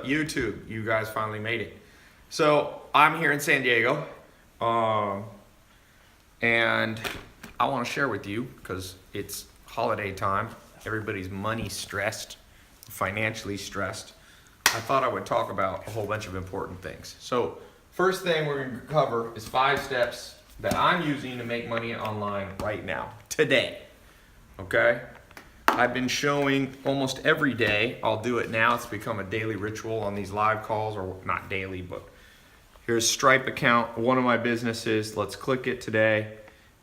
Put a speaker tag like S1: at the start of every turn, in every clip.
S1: YouTube? You guys finally made it. So I'm here in San Diego, and I want to share with you because it's holiday time. Everybody's money stressed, financially stressed. I thought I would talk about a whole bunch of important things. So first thing we're going to cover is 5 steps that I'm using to make money online right now, today. Okay? I've been showing almost every day. I'll do it now. It's become a daily ritual on these live calls, or not daily, but here's Stripe account, one of my businesses. Let's click it today.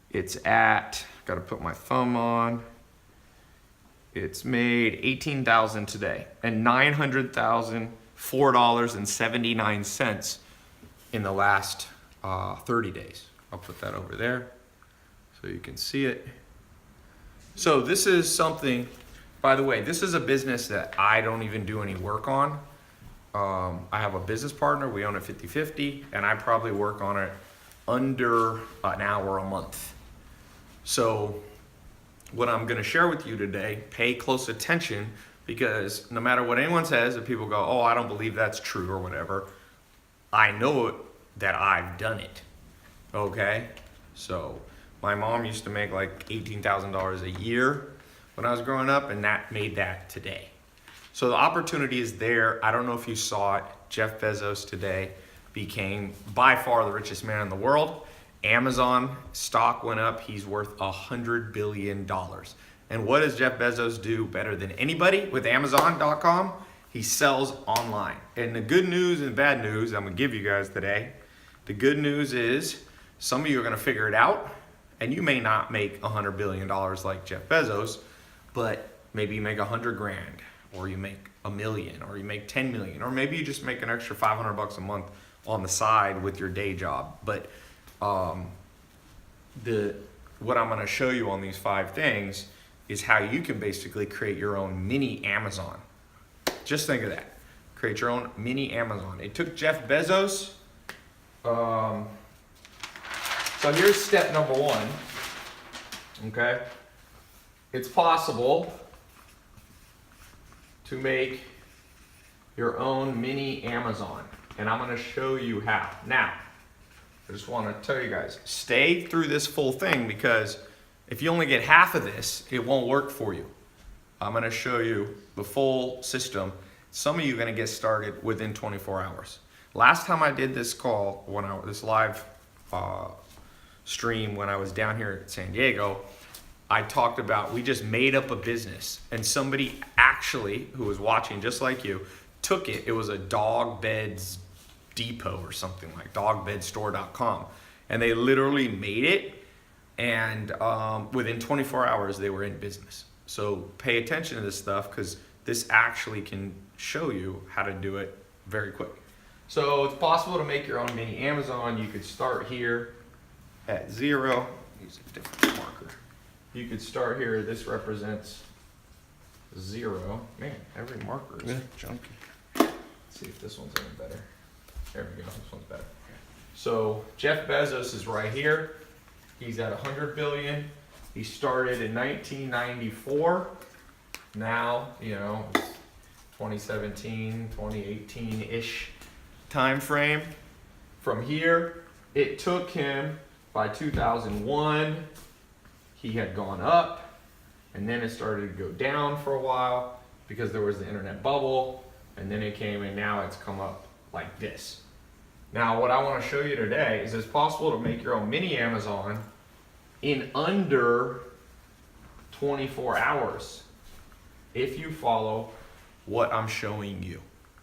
S1: It's at, got to put my thumb on. It's made $18,000 today and $900,004.79 in the last 30 days. I'll put that over there so you can see it. So this is something, by the way, this is a business that I don't even do any work on. I have a business partner, we own it 50-50, and I probably work on it under an hour a month. So what I'm gonna share with you today, pay close attention, because no matter what anyone says, if people go, oh, I don't believe that's true or whatever, I know that I've done it, okay? So my mom used to make like $18,000 a year when I was growing up, and that made that today. So the opportunity is there. I don't know if you saw it. Jeff Bezos today became by far the richest man in the world. Amazon stock went up. He's worth $100 billion. And what does Jeff Bezos do better than anybody with Amazon.com? He sells online. And the good news and bad news I'm gonna give you guys today. The good news is some of you are gonna figure it out, and you may not make $100 billion like Jeff Bezos, but maybe you make 100 grand, or you make $1 million, or you make 10 million, or maybe you just make an extra 500 bucks a month on the side with your day job. But what I'm gonna show you on these 5 things is how you can basically create your own mini Amazon. Just think of that. Create your own mini Amazon. It took Jeff Bezos, so here's step number 1, okay? It's possible to make your own mini Amazon, and I'm gonna show you how. Now, I just wanna tell you guys, stay through this full thing, because if you only get half of this, it won't work for you. I'm gonna show you the full system. Some of you are gonna get started within 24 hours. Last time I did this call, this live stream when I was down here at San Diego, I talked about, we just made up a business, and somebody actually, who was watching just like you, took it. It was a dog beds depot or something, like dogbedstore.com, and they literally made it, and within 24 hours they were in business. So pay attention to this stuff, because this actually can show you how to do it very quick. So it's possible to make your own mini Amazon. You could start here at 0. Use a different marker. You could start here. This represents 0. Man, every marker is junky. Let's see if this one's any better. There we go. This one's better. So Jeff Bezos is right here. He's at 100 billion. He started in 1994. Now, it's 2017, 2018-ish time frame. From here, it took him, by 2001, he had gone up, and then it started to go down for a while because there was the internet bubble, and then it came, and now it's come up like this. Now, what I want to show you today is it's possible to make your own mini Amazon in under 24 hours if you follow what I'm showing you,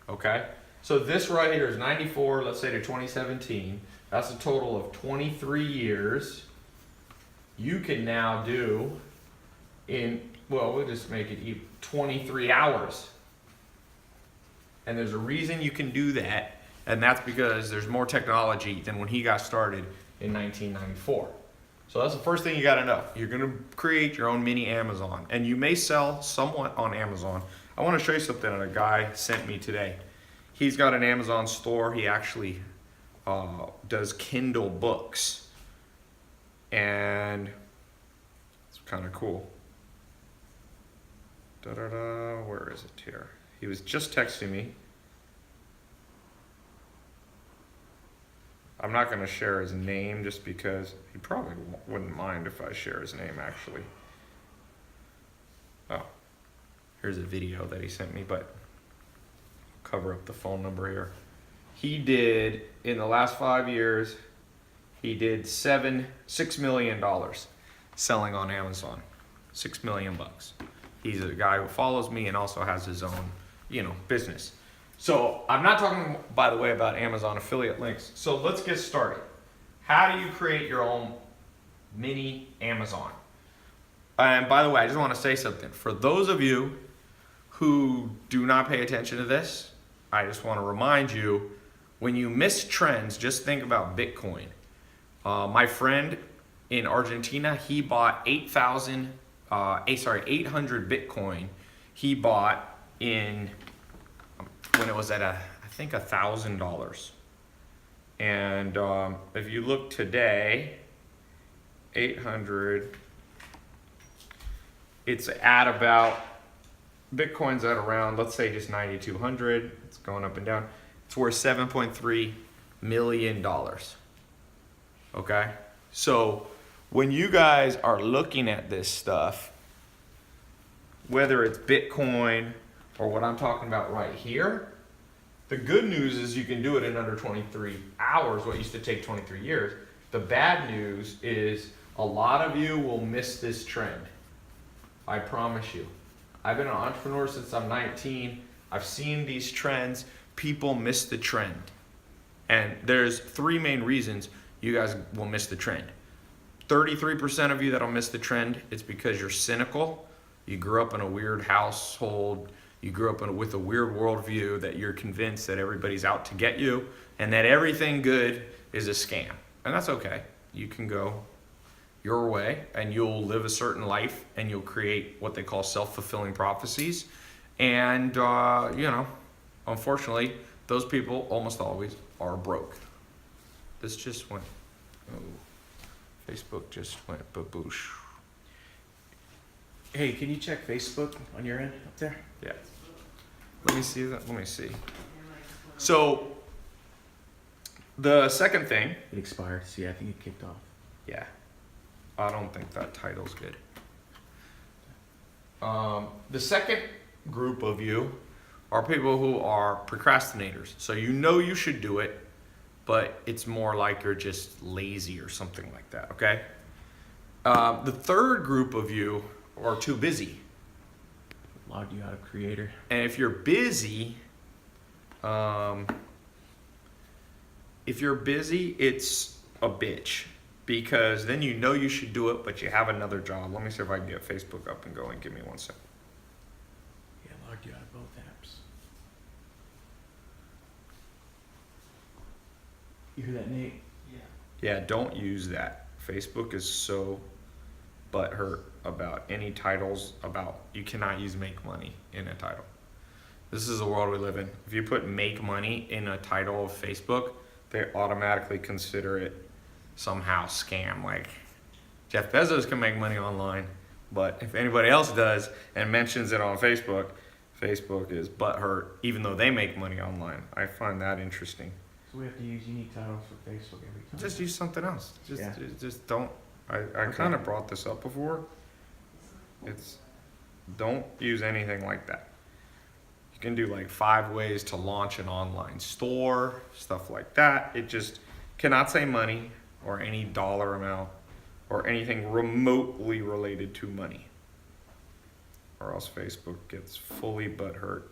S1: okay? So this right here is 94, let's say, to 2017. That's a total of 23 years. You can now do we'll just make it 23 hours. And there's a reason you can do that, and that's because there's more technology than when he got started in 1994. So that's the first thing you gotta know. You're gonna create your own mini Amazon, and you may sell somewhat on Amazon. I wanna show you something that a guy sent me today. He's got an Amazon store. He actually does Kindle books, and it's kind of cool. Where is it here? He was just texting me. I'm not going to share his name just because he probably wouldn't mind if I share his name, actually. Oh, here's a video that he sent me, but I'll cover up the phone number here. He did, in the last 5 years, he did $6 million selling on Amazon. $6 million bucks. He's a guy who follows me and also has his own, business. So I'm not talking, by the way, about Amazon affiliate links. So let's get started. How do you create your own mini Amazon? And by the way, I just want to say something. For those of you who do not pay attention to this, I just want to remind you, when you miss trends, just think about Bitcoin. My friend in Argentina, he bought 800 Bitcoin. He bought in when it was at I think $1,000. And if you look today, 800, it's at about, Bitcoin's at around, let's say just 9,200. It's going up and down. It's worth $7.3 million. Okay? So when you guys are looking at this stuff, whether it's Bitcoin or what I'm talking about right here, the good news is you can do it in under 23 hours, what used to take 23 years. The bad news is a lot of you will miss this trend. I promise you. I've been an entrepreneur since I'm 19. I've seen these trends. People miss the trend. And there's 3 main reasons you guys will miss the trend. 33% of you that'll miss the trend, it's because you're cynical. You grew up in a weird household. You grew up with a weird worldview that you're convinced that everybody's out to get you and that everything good is a scam. And that's okay. You can go your way and you'll live a certain life and you'll create what they call self-fulfilling prophecies. And, unfortunately, those people almost always are broke. This just went, Facebook just went baboosh.
S2: Hey, can you check Facebook on your end up there?
S1: Yeah. Let me see that. Let me see. So, the second thing.
S2: It expired. See, I think it kicked off.
S1: Yeah. I don't think that title's good. The second group of you are people who are procrastinators. So you know you should do it, but it's more like you're just lazy or something like that, okay? The third group of you are too busy.
S2: Logged you out of Creator.
S1: And if you're busy, it's a bitch. Because then you know you should do it, but you have another job. Let me see if I can get Facebook up and going. Give me 1 second.
S2: Yeah, logged you out of both apps. You hear that, Nate?
S1: Yeah, don't use that. Facebook is so butthurt about any titles about you cannot use make money in a title. This is the world we live in. If you put make money in a title of Facebook, they automatically consider it somehow scam. Like Jeff Bezos can make money online, but if anybody else does and mentions it on Facebook, Facebook is butthurt even though they make money online. I find that interesting.
S2: So we have to use unique titles for Facebook every time.
S1: Just use something else. Just don't. I
S2: Okay.
S1: kind of brought this up before. Don't use anything like that. You can do like 5 ways to launch an online store, stuff like that. It just cannot say money or any dollar amount or anything remotely related to money, or else Facebook gets fully butthurt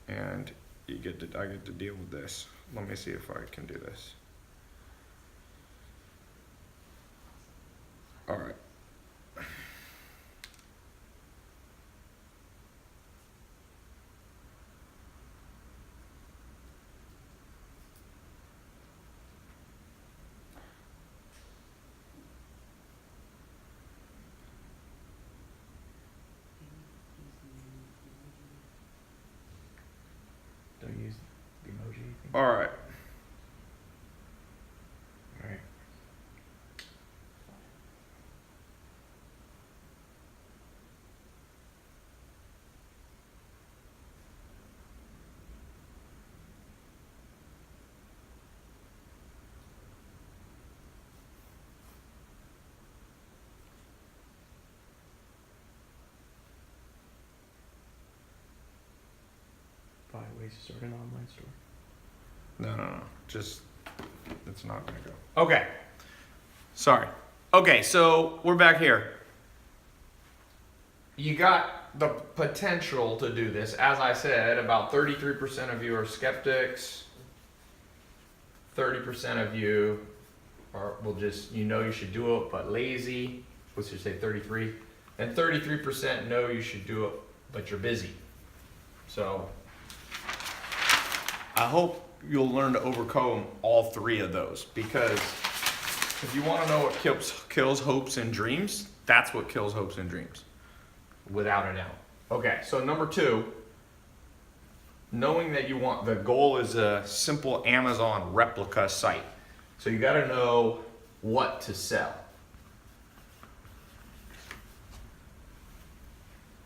S1: and I get to deal with this. Let me see if I can do this. All right.
S2: Don't use the emoji thing.
S1: All right.
S2: All right. ways to start an online store.
S1: No. Just, it's not gonna go. Okay. Sorry. Okay, so we're back here. You got the potential to do this. As I said, about 33% of you are skeptics. 30% of you will just, you should do it, but lazy. Let's just say 33. And 33% know you should do it, but you're busy. So I hope you'll learn to overcome all three of those, because if you want to know what kills hopes and dreams, that's what kills hopes and dreams, without a doubt. Okay, so number 2, knowing that the goal is a simple Amazon replica site. So you got to know what to sell.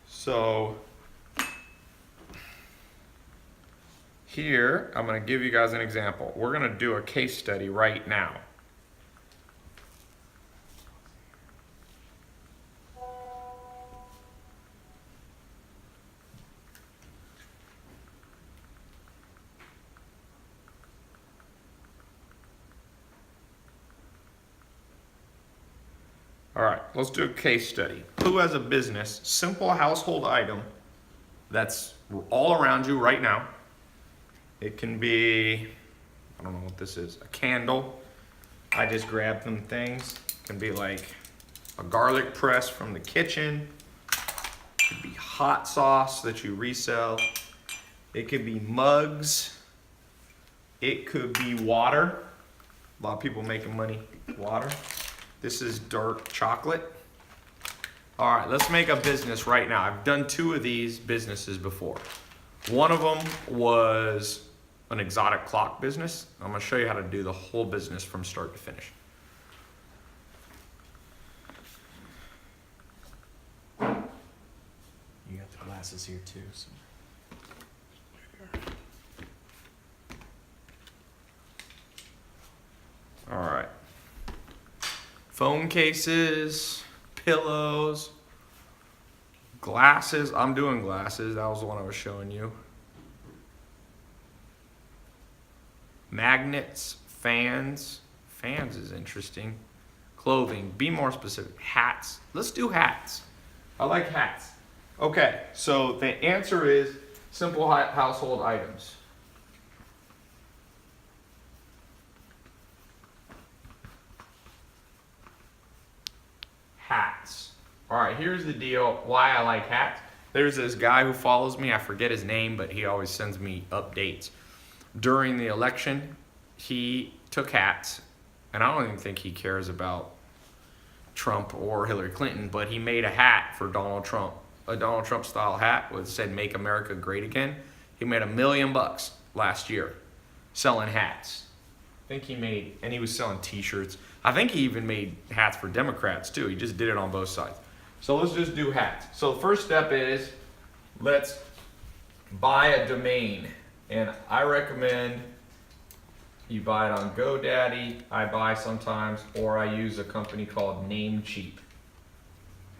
S1: So here, I'm going to give you guys an example. We're going to do a case study right now. All right, let's do a case study. Who has a business, simple household item that's all around you right now? It can be, I don't know what this is, a candle. I just grabbed some things. It can be like a garlic press from the kitchen. It could be hot sauce that you resell. It could be mugs. It could be water. A lot of people making money with water. This is dark chocolate. All right, let's make a business right now. I've done 2 of these businesses before. One of them was an exotic clock business. I'm gonna show you how to do the whole business from start to finish.
S2: You got the glasses here too, so.
S1: All right. Phone cases, pillows, glasses. I'm doing glasses. That was the one I was showing you. Magnets, fans. Fans is interesting. Clothing. Be more specific. Hats. Let's do hats. I like hats. Okay, so the answer is simple household items. Hats. All right, here's the deal why I like hats. There's this guy who follows me. I forget his name, but he always sends me updates. During the election, he took hats, and I don't even think he cares about Trump or Hillary Clinton, but he made a hat for Donald Trump, a Donald Trump style hat that said "Make America Great Again." He made $1 million last year selling hats. I think he made, and he was selling t-shirts. I think he even made hats for Democrats too. He just did it on both sides. So let's just do hats. So the first step is, let's buy a domain. And I recommend you buy it on GoDaddy. I buy sometimes, or I use a company called Namecheap.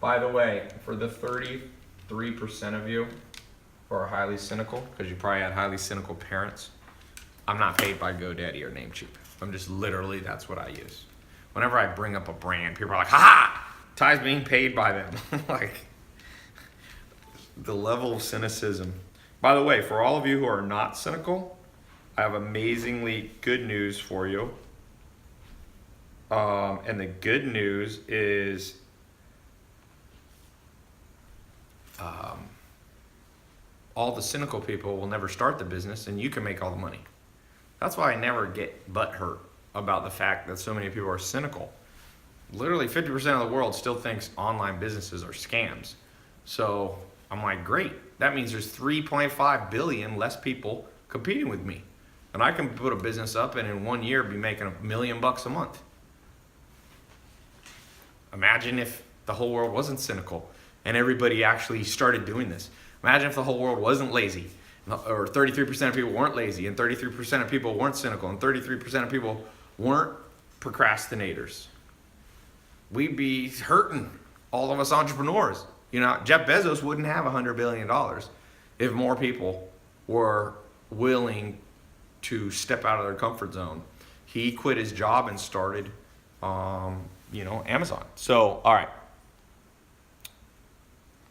S1: By the way, for the 33% of you who are highly cynical, because you probably had highly cynical parents, I'm not paid by GoDaddy or Namecheap. I'm just literally, that's what I use. Whenever I bring up a brand, people are like, ha! Ty's being paid by them. Like, the level of cynicism. By the way, for all of you who are not cynical, I have amazingly good news for you. And the good news is all the cynical people will never start the business, and you can make all the money. That's why I never get butthurt about the fact that so many people are cynical. Literally 50% of the world still thinks online businesses are scams. So I'm like, great. That means there's 3.5 billion less people competing with me. And I can put a business up and in 1 year be making $1 million a month. Imagine if the whole world wasn't cynical and everybody actually started doing this. Imagine if the whole world wasn't lazy, or 33% of people weren't lazy, and 33% of people weren't cynical, and 33% of people weren't procrastinators. We'd be hurting, all of us entrepreneurs. You know, Jeff Bezos wouldn't have $100 billion if more people were willing to step out of their comfort zone. He quit his job and started, Amazon. So, all right.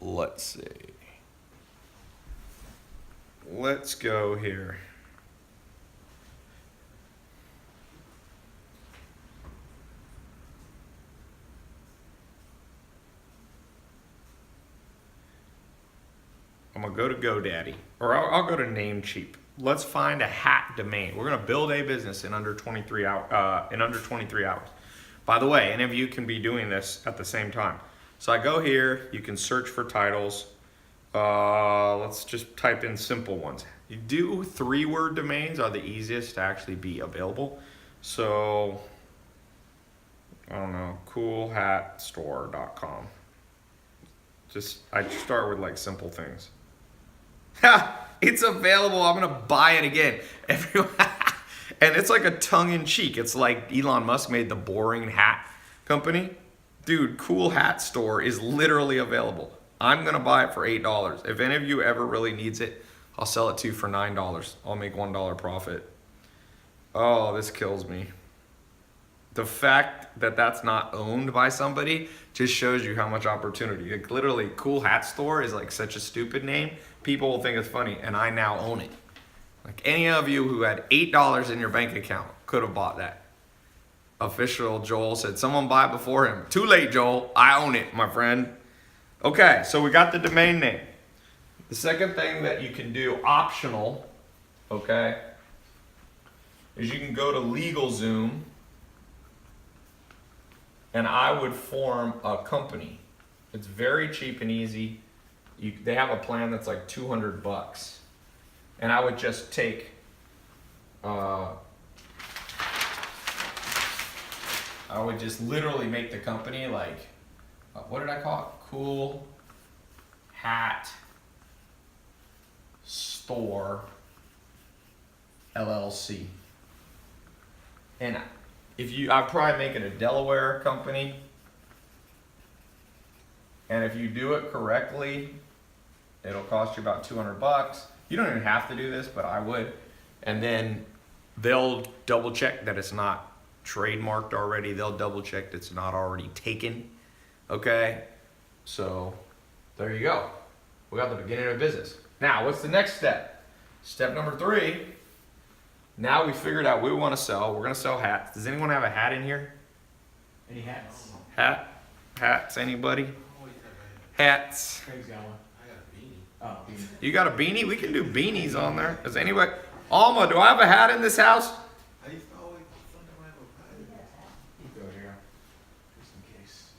S1: Let's see. Let's go here. I'm gonna go to GoDaddy, or I'll go to Namecheap. Let's find a hat domain. We're gonna build a business in under 23 hours. By the way, any of you can be doing this at the same time. So I go here. You can search for titles. Let's just type in simple ones. You do 3-word domains are the easiest to actually be available. So I don't know, coolhatstore.com. I start with like simple things. Ha! It's available. I'm gonna buy it again. Everyone, and it's like a tongue-in-cheek. It's like Elon Musk made the boring hat company. Dude, Cool Hat Store is literally available. I'm gonna buy it for $8. If any of you ever really needs it, I'll sell it to you for $9. I'll make $1 profit. Oh, this kills me. The fact that that's not owned by somebody just shows you how much opportunity. Like literally, Cool Hat Store is like such a stupid name. People will think it's funny, and I now own it. Like any of you who had $8 in your bank account could have bought that. Official Joel said, someone buy it before him. Too late, Joel. I own it, my friend. Okay, so we got the domain name. The second thing that you can do, optional, okay, is you can go to LegalZoom, and I would form a company. It's very cheap and easy. They have a plan that's like $200, and I would just take, I would just literally make the company like, what did I call it? Cool Hat Store LLC. And I'd probably make it a Delaware company. And if you do it correctly, it'll cost you about $200. You don't even have to do this, but I would. And then they'll double check that it's not trademarked already. They'll double check that it's not already taken. Okay? So there you go. We got the beginning of business. Now, what's the next step? Step number 3. Now we figured out we want to sell. We're going to sell hats. Does anyone have a hat in here?
S2: Any hats?
S1: Hats, anybody? Hats.
S2: Craig's got one. I got a beanie. Oh, beanie.
S1: You got a beanie? We can do beanies on there. Does anybody? Alma, do I have a hat in this house?
S3: I used to always sometimes have a pie.
S2: You go here, just in case.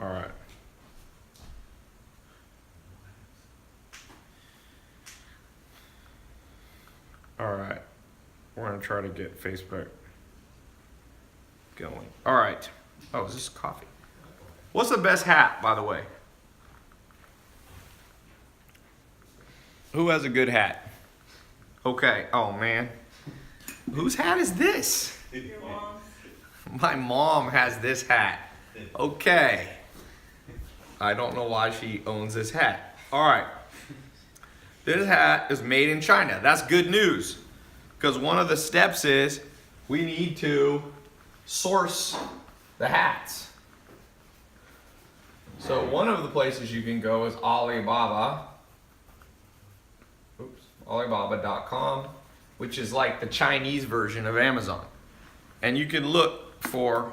S1: All right. All right. We're going to try to get Facebook going. All right. Oh, is this coffee? What's the best hat, by the way? Who has a good hat? Okay. Oh, man. Whose hat is this?
S4: Your mom.
S1: My mom has this hat. Okay. I don't know why she owns this hat. All right. This hat is made in China. That's good news. Because one of the steps is we need to source the hats. So one of the places you can go is Alibaba. Alibaba.com, which is like the Chinese version of Amazon. And you can look for,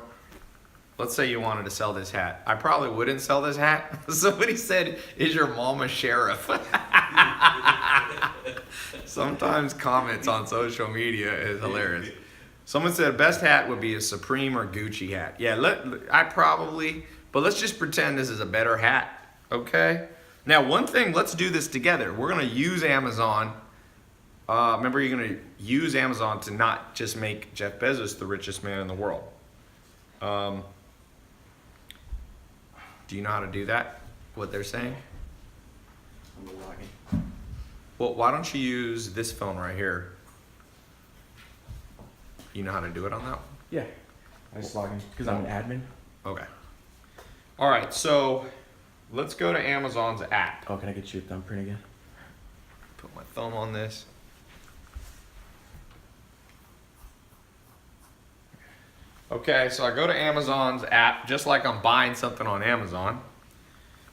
S1: let's say you wanted to sell this hat. I probably wouldn't sell this hat. Somebody said, is your mom a sheriff? Sometimes comments on social media is hilarious. Someone said best hat would be a Supreme or Gucci hat. Yeah, but let's just pretend this is a better hat, okay? Now, one thing, let's do this together. We're gonna use Amazon. Remember, you're gonna use Amazon to not just make Jeff Bezos the richest man in the world. Do you know how to do that? What they're saying?
S2: I'm the login.
S1: Well, why don't you use this phone right here? You know how to do it on that one?
S2: Yeah. I just log in because I'm an admin.
S1: Okay. All right, so let's go to Amazon's app.
S2: Oh, can I get you a thumbprint again?
S1: Put my thumb on this. Okay, so I go to Amazon's app just like I'm buying something on Amazon.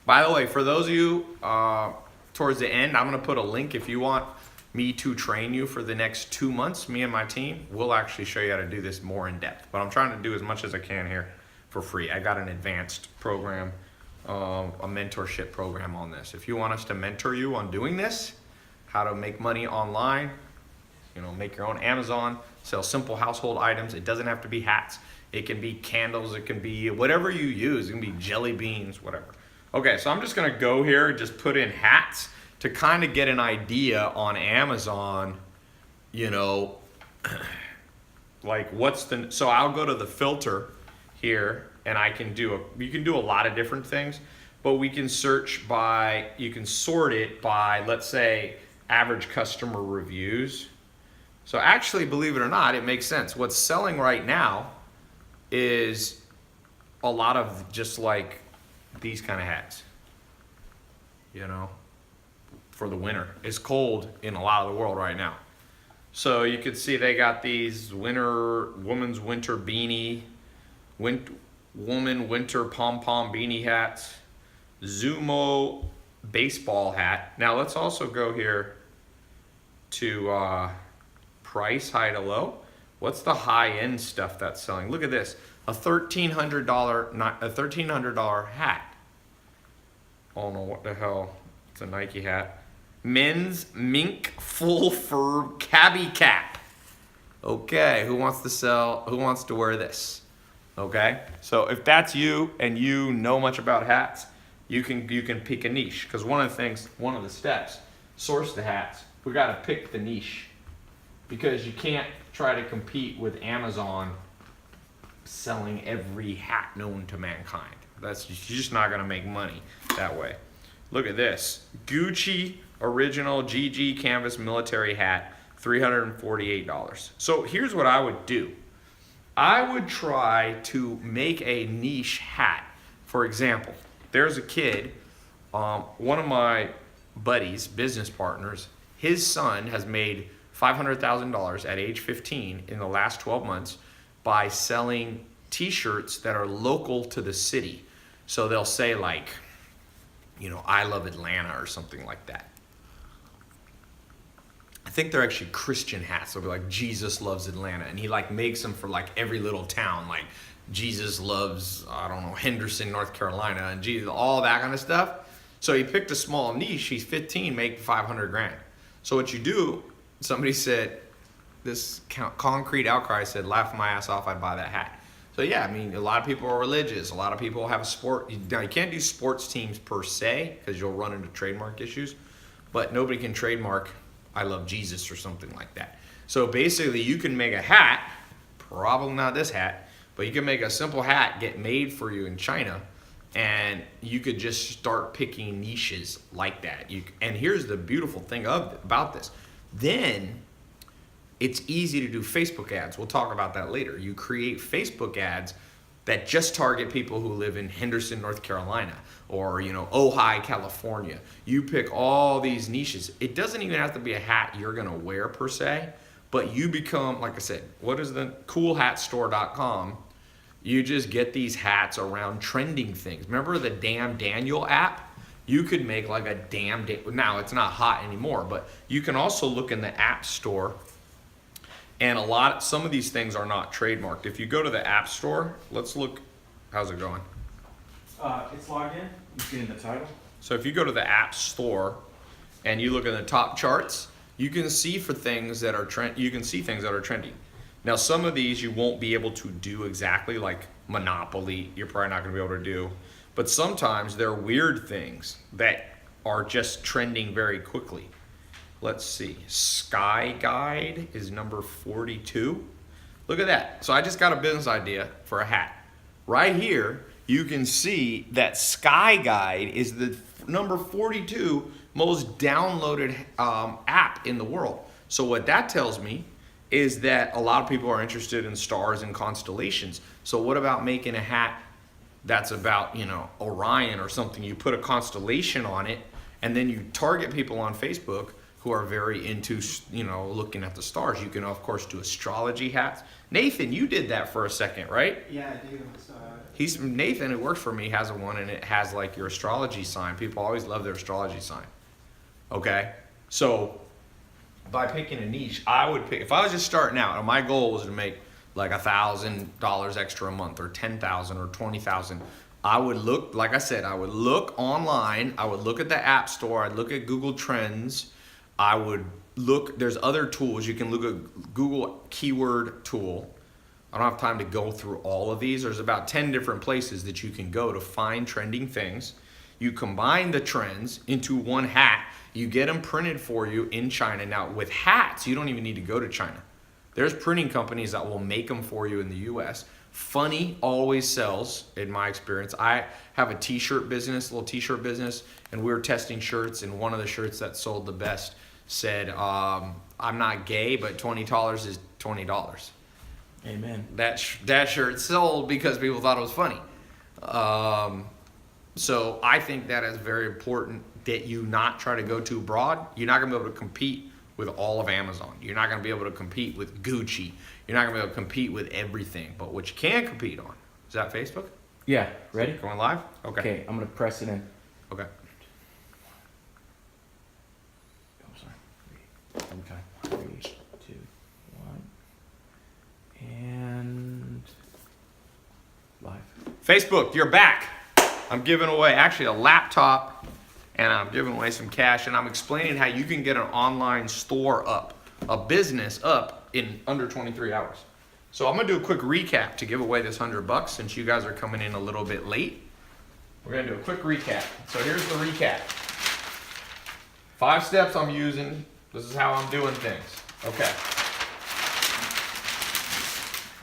S1: By the way, for those of you towards the end, I'm going to put a link if you want me to train you for the next 2 months. Me and my team will actually show you how to do this more in depth. But I'm trying to do as much as I can here for free. I got an advanced program, a mentorship program on this. If you want us to mentor you on doing this, how to make money online, you know, make your own Amazon, sell simple household items. It doesn't have to be hats. It can be candles. It can be whatever you use. It can be jelly beans, whatever. Okay, so I'm just gonna go here and just put in hats to kind of get an idea on Amazon, you know, like what's the, so I'll go to the filter here and I can do you can do a lot of different things, but we can search by, you can sort it by, let's say, average customer reviews. So actually, believe it or not, it makes sense. What's selling right now is a lot of just like these kind of hats, you know, for the winter. It's cold in a lot of the world right now. So you could see they got these woman's winter beanie, woman winter pom-pom beanie hats, Zumo baseball hat. Now let's also go here to price, high to low. What's the high-end stuff that's selling? Look at this, a $1,300 hat. I don't know what the hell. It's a Nike hat. Men's mink full fur cabbie cap. Okay, who wants to wear this? Okay, so if that's you and you know much about hats, you can pick a niche, because one of the steps, source the hats. We got to pick the niche, because you can't try to compete with Amazon selling every hat known to mankind. You're just not gonna make money that way. Look at this, Gucci original GG canvas military hat, $348. So here's what I would do. I would try to make a niche hat. For example, there's a kid, one of my buddies, business partners, his son has made $500,000 at age 15 in the last 12 months by selling t-shirts that are local to the city. So they'll say like, you know, I love Atlanta or something like that. I think they're actually Christian hats. They'll be like, Jesus loves Atlanta. And he like makes them for like every little town. Like Jesus loves, I don't know, Henderson, North Carolina, and Jesus, all that kind of stuff. So he picked a small niche. He's 15, make 500 grand. So what you do, somebody said, this Concrete Outcry said, laugh my ass off, I'd buy that hat. So yeah, I mean, a lot of people are religious. A lot of people have a sport. Now you can't do sports teams per se, because you'll run into trademark issues, but nobody can trademark I love Jesus or something like that. So basically you can make a hat, probably not this hat, but you can make a simple hat, get made for you in China, and you could just start picking niches like that. And here's the beautiful thing about this. Then it's easy to do Facebook ads. We'll talk about that later. You create Facebook ads that just target people who live in Henderson, North Carolina, or, you know, Ojai, California. You pick all these niches. It doesn't even have to be a hat you're gonna wear per se, but you become, like I said, what is the coolhatstore.com? You just get these hats around trending things. Remember the Damn Daniel app? You could make like a now it's not hot anymore, but you can also look in the app store, and some of these things are not trademarked. If you go to the app store, let's look, how's it going?
S2: It's logged in. You see in the title.
S1: So if you go to the app store and you look at the top charts, you can see things that are trending. Now some of these you won't be able to do exactly, like Monopoly, you're probably not gonna be able to do. But sometimes there are weird things that are just trending very quickly. Let's see, Sky Guide is number 42. Look at that. So I just got a business idea for a hat. Right here, you can see that Sky Guide is the number 42 most downloaded app in the world. So what that tells me is that a lot of people are interested in stars and constellations. So what about making a hat that's about, you know, Orion or something. You put a constellation on it, and then you target people on Facebook who are very into, you know, looking at the stars. You can, of course, do astrology hats. Nathan, you did that for a second, right?
S4: Yeah, I do. So,
S1: Nathan, who works for me, has one, and it has like your astrology sign. People always love their astrology sign. Okay, so by picking a niche, I would pick, if I was just starting out and my goal was to make like $1,000 extra a month, or 10,000 or 20,000, I would look, like I said, I would look online, I would look at the App Store, I'd look at Google Trends, I would look, there's other tools. You can look at Google keyword tool. I don't have time to go through all of these. There's about 10 different places that you can go to find trending things. You combine the trends into one hat. You get them printed for you in China. Now with hats, you don't even need to go to China. There's printing companies that will make them for you in the US. Funny always sells, in my experience. I have a t-shirt business, little t-shirt business, and we were testing shirts, and one of the shirts that sold the best said, I'm not gay, but $20 is $20.
S2: Amen.
S1: That shirt sold because people thought it was funny. So I think that is very important that you not try to go too broad. You're not going to be able to compete with all of Amazon. You're not going to be able to compete with Gucci. You're not going to be able to compete with everything. But what you can compete on, is that Facebook?
S2: Yeah, ready?
S1: Going live? Okay.
S2: Okay, I'm gonna press it in.
S1: Okay.
S2: I'm sorry. Okay. 3, 2, 1. And live.
S1: Facebook, you're back. I'm giving away actually a laptop, and I'm giving away some cash, and I'm explaining how you can get an online store up, a business up in under 23 hours. So I'm gonna do a quick recap to give away this $100 since you guys are coming in a little bit late. We're gonna do a quick recap. So here's the recap. 5 steps I'm using. This is how I'm doing things. Okay.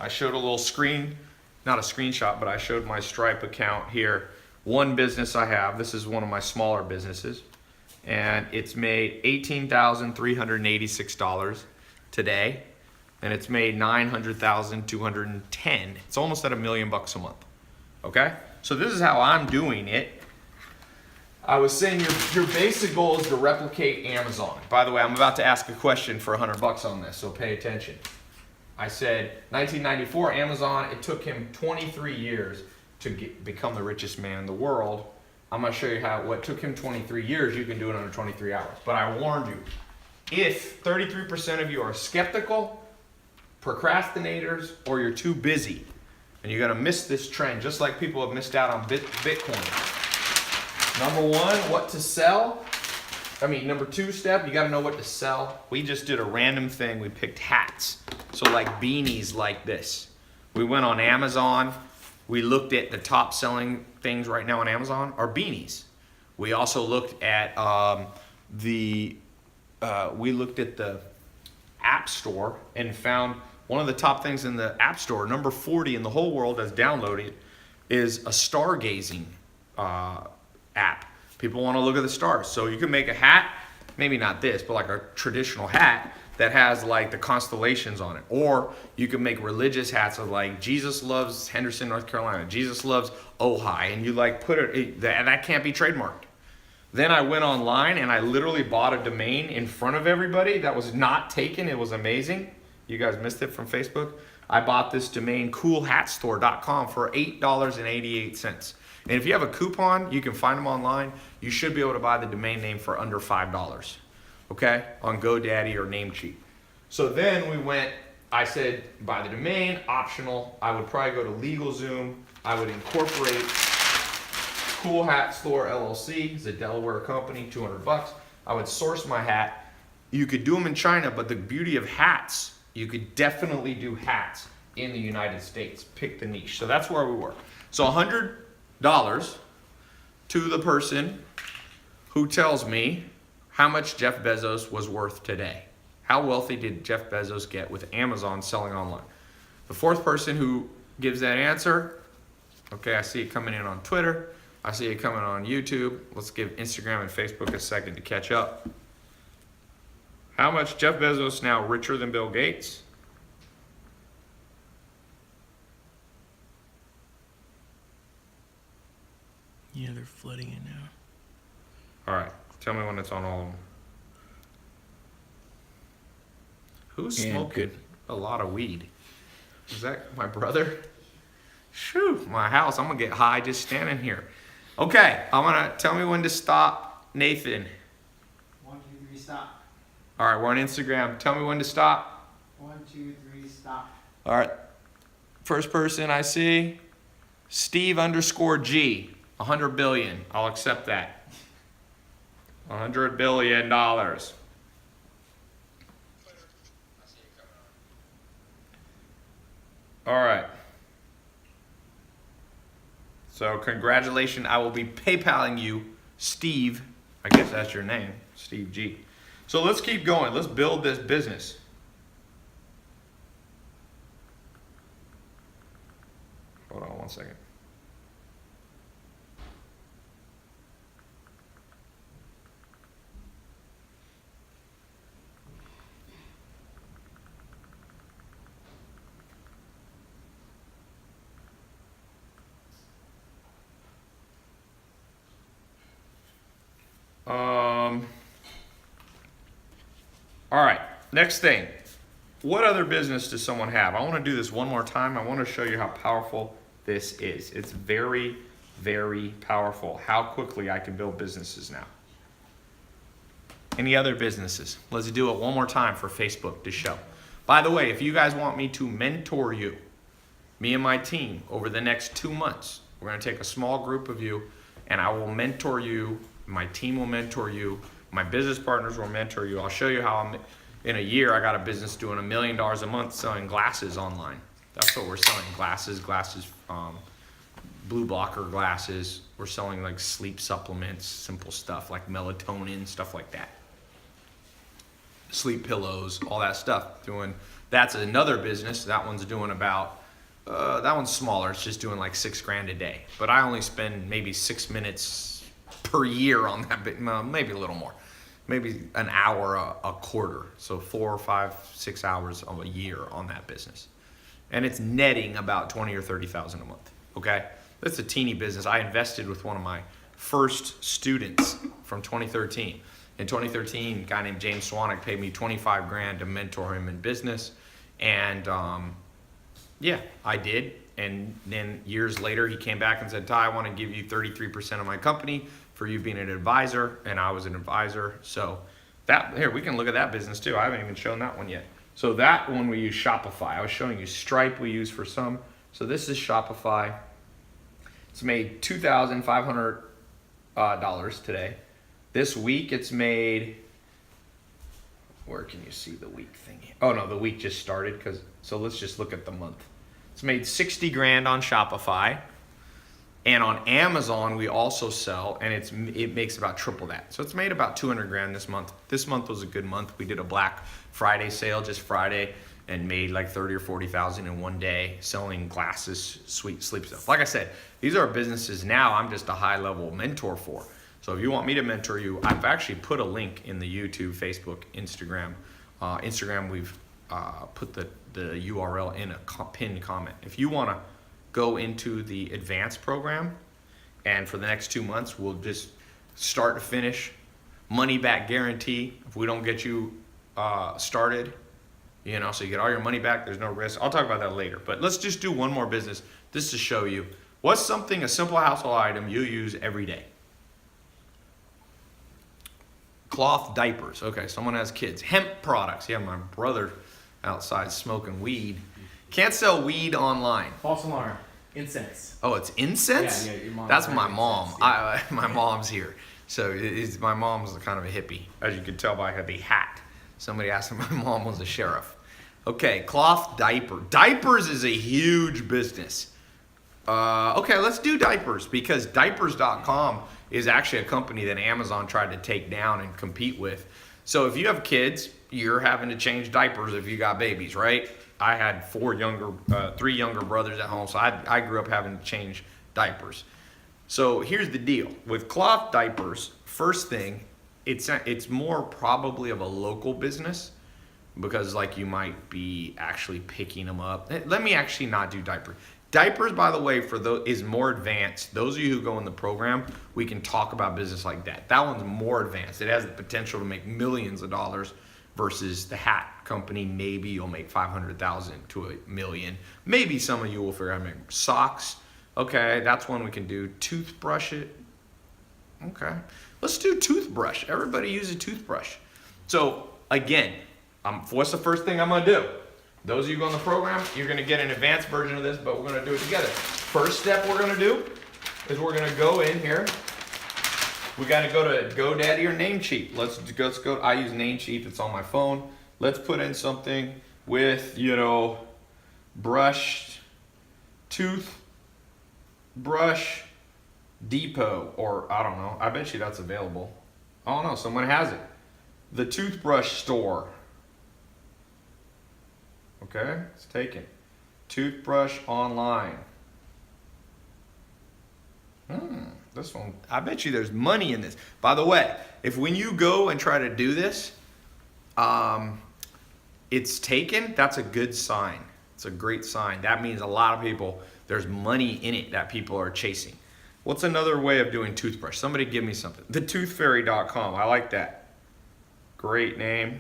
S1: I showed a little screen, not a screenshot, but I showed my Stripe account here. One business I have, this is one of my smaller businesses, and it's made $18,386 today, and it's made $900,210. It's almost at $1 million a month. Okay? So this is how I'm doing it. I was saying your basic goal is to replicate Amazon. By the way, I'm about to ask a question for $100 on this, so pay attention. I said 1994 Amazon, it took him 23 years to become the richest man in the world. I'm gonna show you how what took him 23 years, you can do it under 23 hours. But I warned you, if 33% of you are skeptical, procrastinators, or you're too busy, and you're gonna miss this trend, just like people have missed out on Bitcoin. Number 1, what to sell. Number 2 step, you gotta know what to sell. We just did a random thing, we picked hats. So like beanies like this. We went on Amazon, we looked at the top selling things right now on Amazon are beanies. We also looked at the App Store and found one of the top things in the App Store, number 40 in the whole world that's downloaded, is a stargazing app. People want to look at the stars. So you can make a hat, maybe not this, but like a traditional hat that has like the constellations on it. Or you can make religious hats of like Jesus loves Henderson, North Carolina. Jesus loves Ojai. And you like put it, that can't be trademarked. Then I went online and I literally bought a domain in front of everybody that was not taken. It was amazing. You guys missed it from Facebook. I bought this domain, coolhatstore.com, for $8.88. And if you have a coupon, you can find them online. You should be able to buy the domain name for under $5, okay, on GoDaddy or Namecheap. So then I said, buy the domain, optional. I would probably go to LegalZoom. I would incorporate Cool Hat Store LLC. It's a Delaware company, $200. I would source my hat. You could do them in China, but the beauty of hats, you could definitely do hats in the United States. Pick the niche. So that's where we were. So $100 to the person who tells me how much Jeff Bezos was worth today. How wealthy did Jeff Bezos get with Amazon selling online? The 4th person who gives that answer, okay, I see it coming in on Twitter. I see it coming on YouTube. Let's give Instagram and Facebook a second to catch up. How much Jeff Bezos now richer than Bill Gates?
S4: Yeah, they're flooding it now.
S1: All right. Tell me when it's on all of them. Who's
S2: And
S1: smoking
S2: good.
S1: a lot of weed? Is that my brother? Shoo, my house. I'm gonna get high just standing here. Okay, I'm gonna tell me when to stop, Nathan.
S5: 1, 2, 3, stop.
S1: All right, we're on Instagram. Tell me when to stop.
S5: 1, 2, 3, stop.
S1: All right. First person I see, Steve_G. 100 billion. I'll accept that. $100 billion. All right. So congratulations. I will be PayPaling you, Steve. I guess that's your name, Steve G. So let's keep going. Let's build this business. Hold on one second. All right, next thing. What other business does someone have? I want to do this one more time. I want to show you how powerful this is. It's very, very powerful how quickly I can build businesses now. Any other businesses? Let's do it one more time for Facebook to show. By the way, if you guys want me to mentor you, me and my team, over the next 2 months, we're going to take a small group of you and I will mentor you. My team will mentor you. My business partners will mentor you. I'll show you how in a year I got a business doing $1 million a month selling glasses online. That's what we're selling, glasses, blue blocker glasses. We're selling like sleep supplements, simple stuff like melatonin, stuff like that. Sleep pillows, all that stuff. That's another business. That one's doing about, that one's smaller. It's just doing like $6,000 a day. But I only spend maybe 6 minutes per year on that bit, maybe a little more. Maybe an hour a quarter. So 4, 5, 6 hours of a year on that business. And it's netting about 20 or 30,000 a month. Okay? That's a teeny business. I invested with one of my first students from 2013. In 2013, a guy named James Swanwick paid me $25,000 to mentor him in business. And yeah, I did. And then years later, he came back and said, Ty, I want to give you 33% of my company for you being an advisor. And I was an advisor. So that, here, we can look at that business too. I haven't even shown that one yet. So that one we use Shopify. I was showing you Stripe we use for some. So this is Shopify. It's made $2,500 today. This week it's made, where can you see the week thing? Oh no, the week just started, so let's just look at the month. It's made $60,000 on Shopify, and on Amazon we also sell, and it makes about triple that. So it's made about $200,000 this month. This month was a good month. We did a Black Friday sale just Friday, and made like 30 or 40,000 in one day selling glasses, sweet sleep stuff. Like I said, these are businesses now I'm just a high level mentor for. So if you want me to mentor you, I've actually put a link in the YouTube, Facebook, Instagram. Instagram, we've put the URL in a pinned comment. If you want to go into the advanced program, and for the next 2 months, we'll just start to finish, money back guarantee. If we don't get you started, so you get all your money back, there's no risk. I'll talk about that later. But let's just do one more business just to show you what's something, a simple household item you use every day. Cloth diapers. Okay, someone has kids. Hemp products. Yeah, my brother outside smoking weed. Can't sell weed online.
S2: False alarm. Incense.
S1: Oh, it's incense?
S2: Yeah, your mom.
S1: That's my mom.
S2: Incense, yeah.
S1: My mom's here. So my mom's kind of a hippie, as you can tell by the hat. Somebody asked if my mom was a sheriff. Okay, cloth diaper. Diapers is a huge business. Okay, let's do diapers, because diapers.com is actually a company that Amazon tried to take down and compete with. So if you have kids, you're having to change diapers if you got babies, right? I had 3 younger brothers at home, so I grew up having to change diapers. So here's the deal. With cloth diapers, first thing, it's more probably of a local business, because like you might be actually picking them up. Let me actually not do diapers. Diapers, by the way, for those is more advanced. Those of you who go in the program, we can talk about business like that. That one's more advanced. It has the potential to make millions of dollars versus the hat company. Maybe you'll make 500,000 to a million. Maybe some of you will figure out how to make socks. Okay, that's one we can do. Toothbrush it. Okay, let's do toothbrush. Everybody use a toothbrush. So again, what's the first thing I'm gonna do? Those of you who go in the program, you're gonna get an advanced version of this, but we're gonna do it together. First step we're gonna do is we're gonna go in here. We gotta go to GoDaddy or Namecheap. Let's go. I use Namecheap. It's on my phone. Let's put in something with, brushed toothbrush depot, or I don't know. I bet you that's available. Oh no, someone has it. The toothbrush store. Okay, it's taken. Toothbrush online. This one, I bet you there's money in this. By the way, if when you go and try to do this, it's taken, that's a good sign. It's a great sign. That means a lot of people, there's money in it that people are chasing. What's another way of doing toothbrush? Somebody give me something. TheToothFairy.com. I like that. Great name.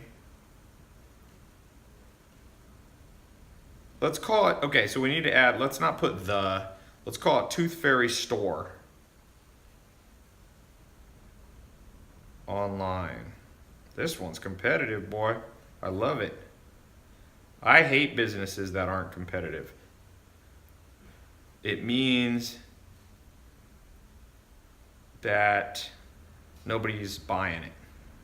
S1: Let's call it, okay, so we need to add, let's not put let's call it Tooth Fairy Store. Online. This one's competitive, boy. I love it. I hate businesses that aren't competitive. It means that nobody's buying it.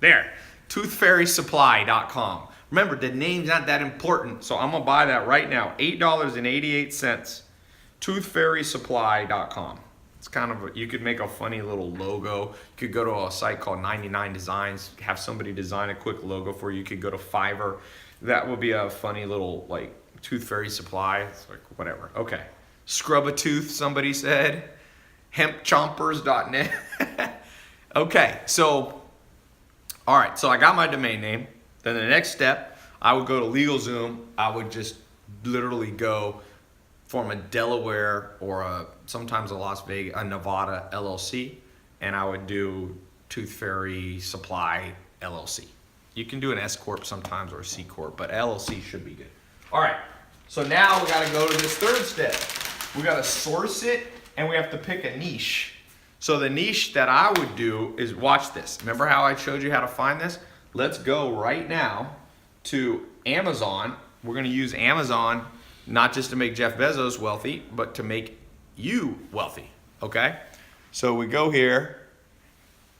S1: There, toothfairysupply.com. Remember, the name's not that important, so I'm gonna buy that right now. $8.88. Toothfairysupply.com. It's kind of, you could make a funny little logo. You could go to a site called 99 Designs, have somebody design a quick logo for you. You could go to Fiverr. That would be a funny little, like, Tooth Fairy Supply. It's like, whatever. Okay. Scrub a tooth, somebody said. Hempchompers.net. Okay, so, all right, so I got my domain name. Then the next step, I would go to LegalZoom. I would just literally go form a Delaware or sometimes a Las Vegas, a Nevada LLC, and I would do Tooth Fairy Supply LLC. You can do an S Corp sometimes or a C Corp, but LLC should be good. All right, so now we gotta go to this third step. We gotta source it, and we have to pick a niche. So the niche that I would do is, watch this. Remember how I showed you how to find this? Let's go right now to Amazon. We're gonna use Amazon not just to make Jeff Bezos wealthy, but to make you wealthy, okay? So we go here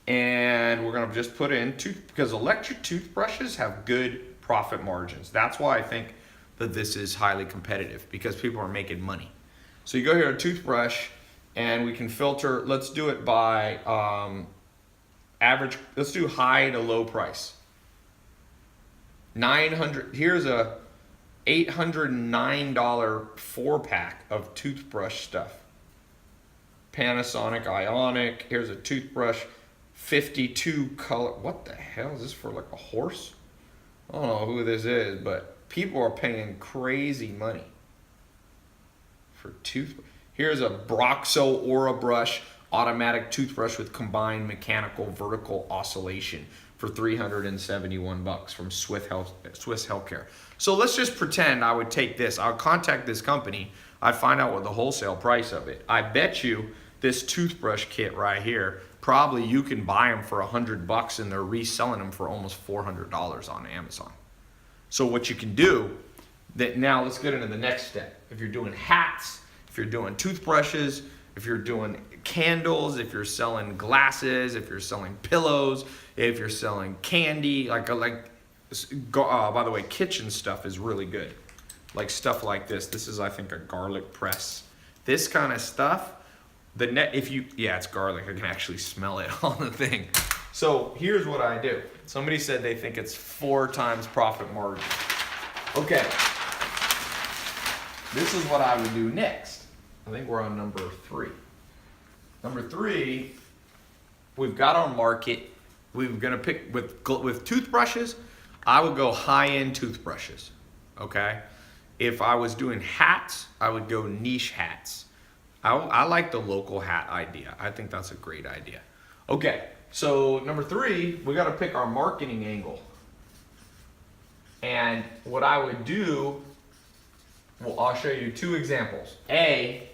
S1: and we're gonna just put in because electric toothbrushes have good profit margins. That's why I think that this is highly competitive, because people are making money. So you go here to toothbrush and we can filter, let's do it by average, let's do high to low price. 900, here's a $809 4-pack of toothbrush stuff. Panasonic Ionic, here's a toothbrush, 52 color, what the hell is this for, like a horse? I don't know who this is, but people are paying crazy money for toothbrush. Here's a Broxo Aura Brush, automatic toothbrush with combined mechanical vertical oscillation for $371 from Swiss Healthcare. So let's just pretend I would take this. I'll contact this company. I'd find out what the wholesale price of it. I bet you this toothbrush kit right here, probably you can buy them for $100 and they're reselling them for almost $400 on Amazon. So what you can do, now let's get into the next step. If you're doing hats, if you're doing toothbrushes, if you're doing candles, if you're selling glasses, if you're selling pillows, if you're selling candy, by the way, kitchen stuff is really good. Like stuff like this. This is, I think, a garlic press. This kind of stuff, it's garlic. I can actually smell it on the thing. So here's what I do. Somebody said they think it's 4 times profit margin. Okay. This is what I would do next. I think we're on number 3. Number 3, we've got our market. We're gonna pick with toothbrushes. I would go high-end toothbrushes. Okay, If I was doing hats, I would go niche hats. I like the local hat idea. I think that's a great idea. Okay, so number 3, we got to pick our marketing angle. And what I would do, well, I'll show you 2 examples. A,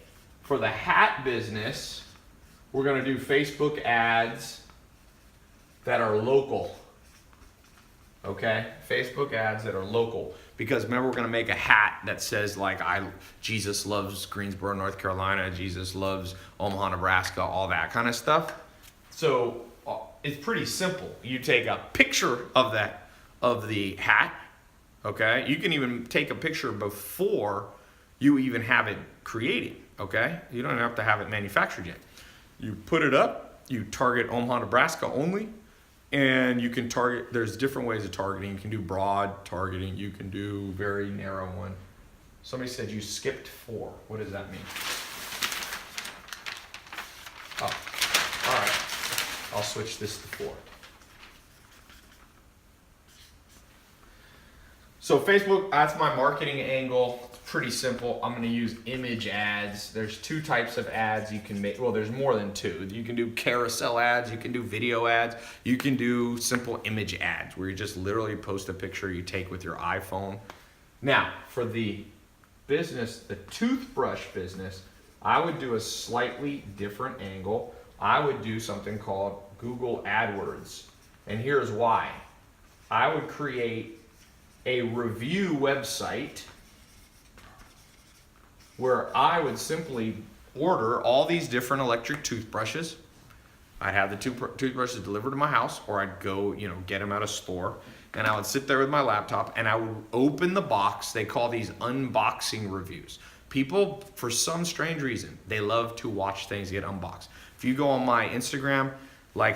S1: for the hat business, we're going to do Facebook ads that are local. Okay, Facebook ads that are local. Because remember, we're going to make a hat that says like, Jesus loves Greensboro, North Carolina, Jesus loves Omaha, Nebraska, all that kind of stuff. So it's pretty simple. You take a picture of the hat. Okay, you can even take a picture before you even have it created. Okay, you don't have to have it manufactured yet. You put it up, you target Omaha, Nebraska only, and you can target, there's different ways of targeting. You can do broad targeting, you can do very narrow one. Somebody said you skipped 4. What does that mean? Oh, all right. I'll switch this to 4. So Facebook, that's my marketing angle. It's pretty simple. I'm going to use image ads. There's 2 types of ads you can make. Well, there's more than 2. You can do carousel ads. You can do video ads. You can do simple image ads where you just literally post a picture you take with your iPhone. Now, for the business, the toothbrush business, I would do a slightly different angle. I would do something called Google AdWords. And here's why. I would create a review website where I would simply order all these different electric toothbrushes. I'd have the toothbrushes delivered to my house, or I'd go, get them at a store, and I would sit there with my laptop and I would open the box. They call these unboxing reviews. People, for some strange reason, they love to watch things get unboxed. If you go on my Instagram, like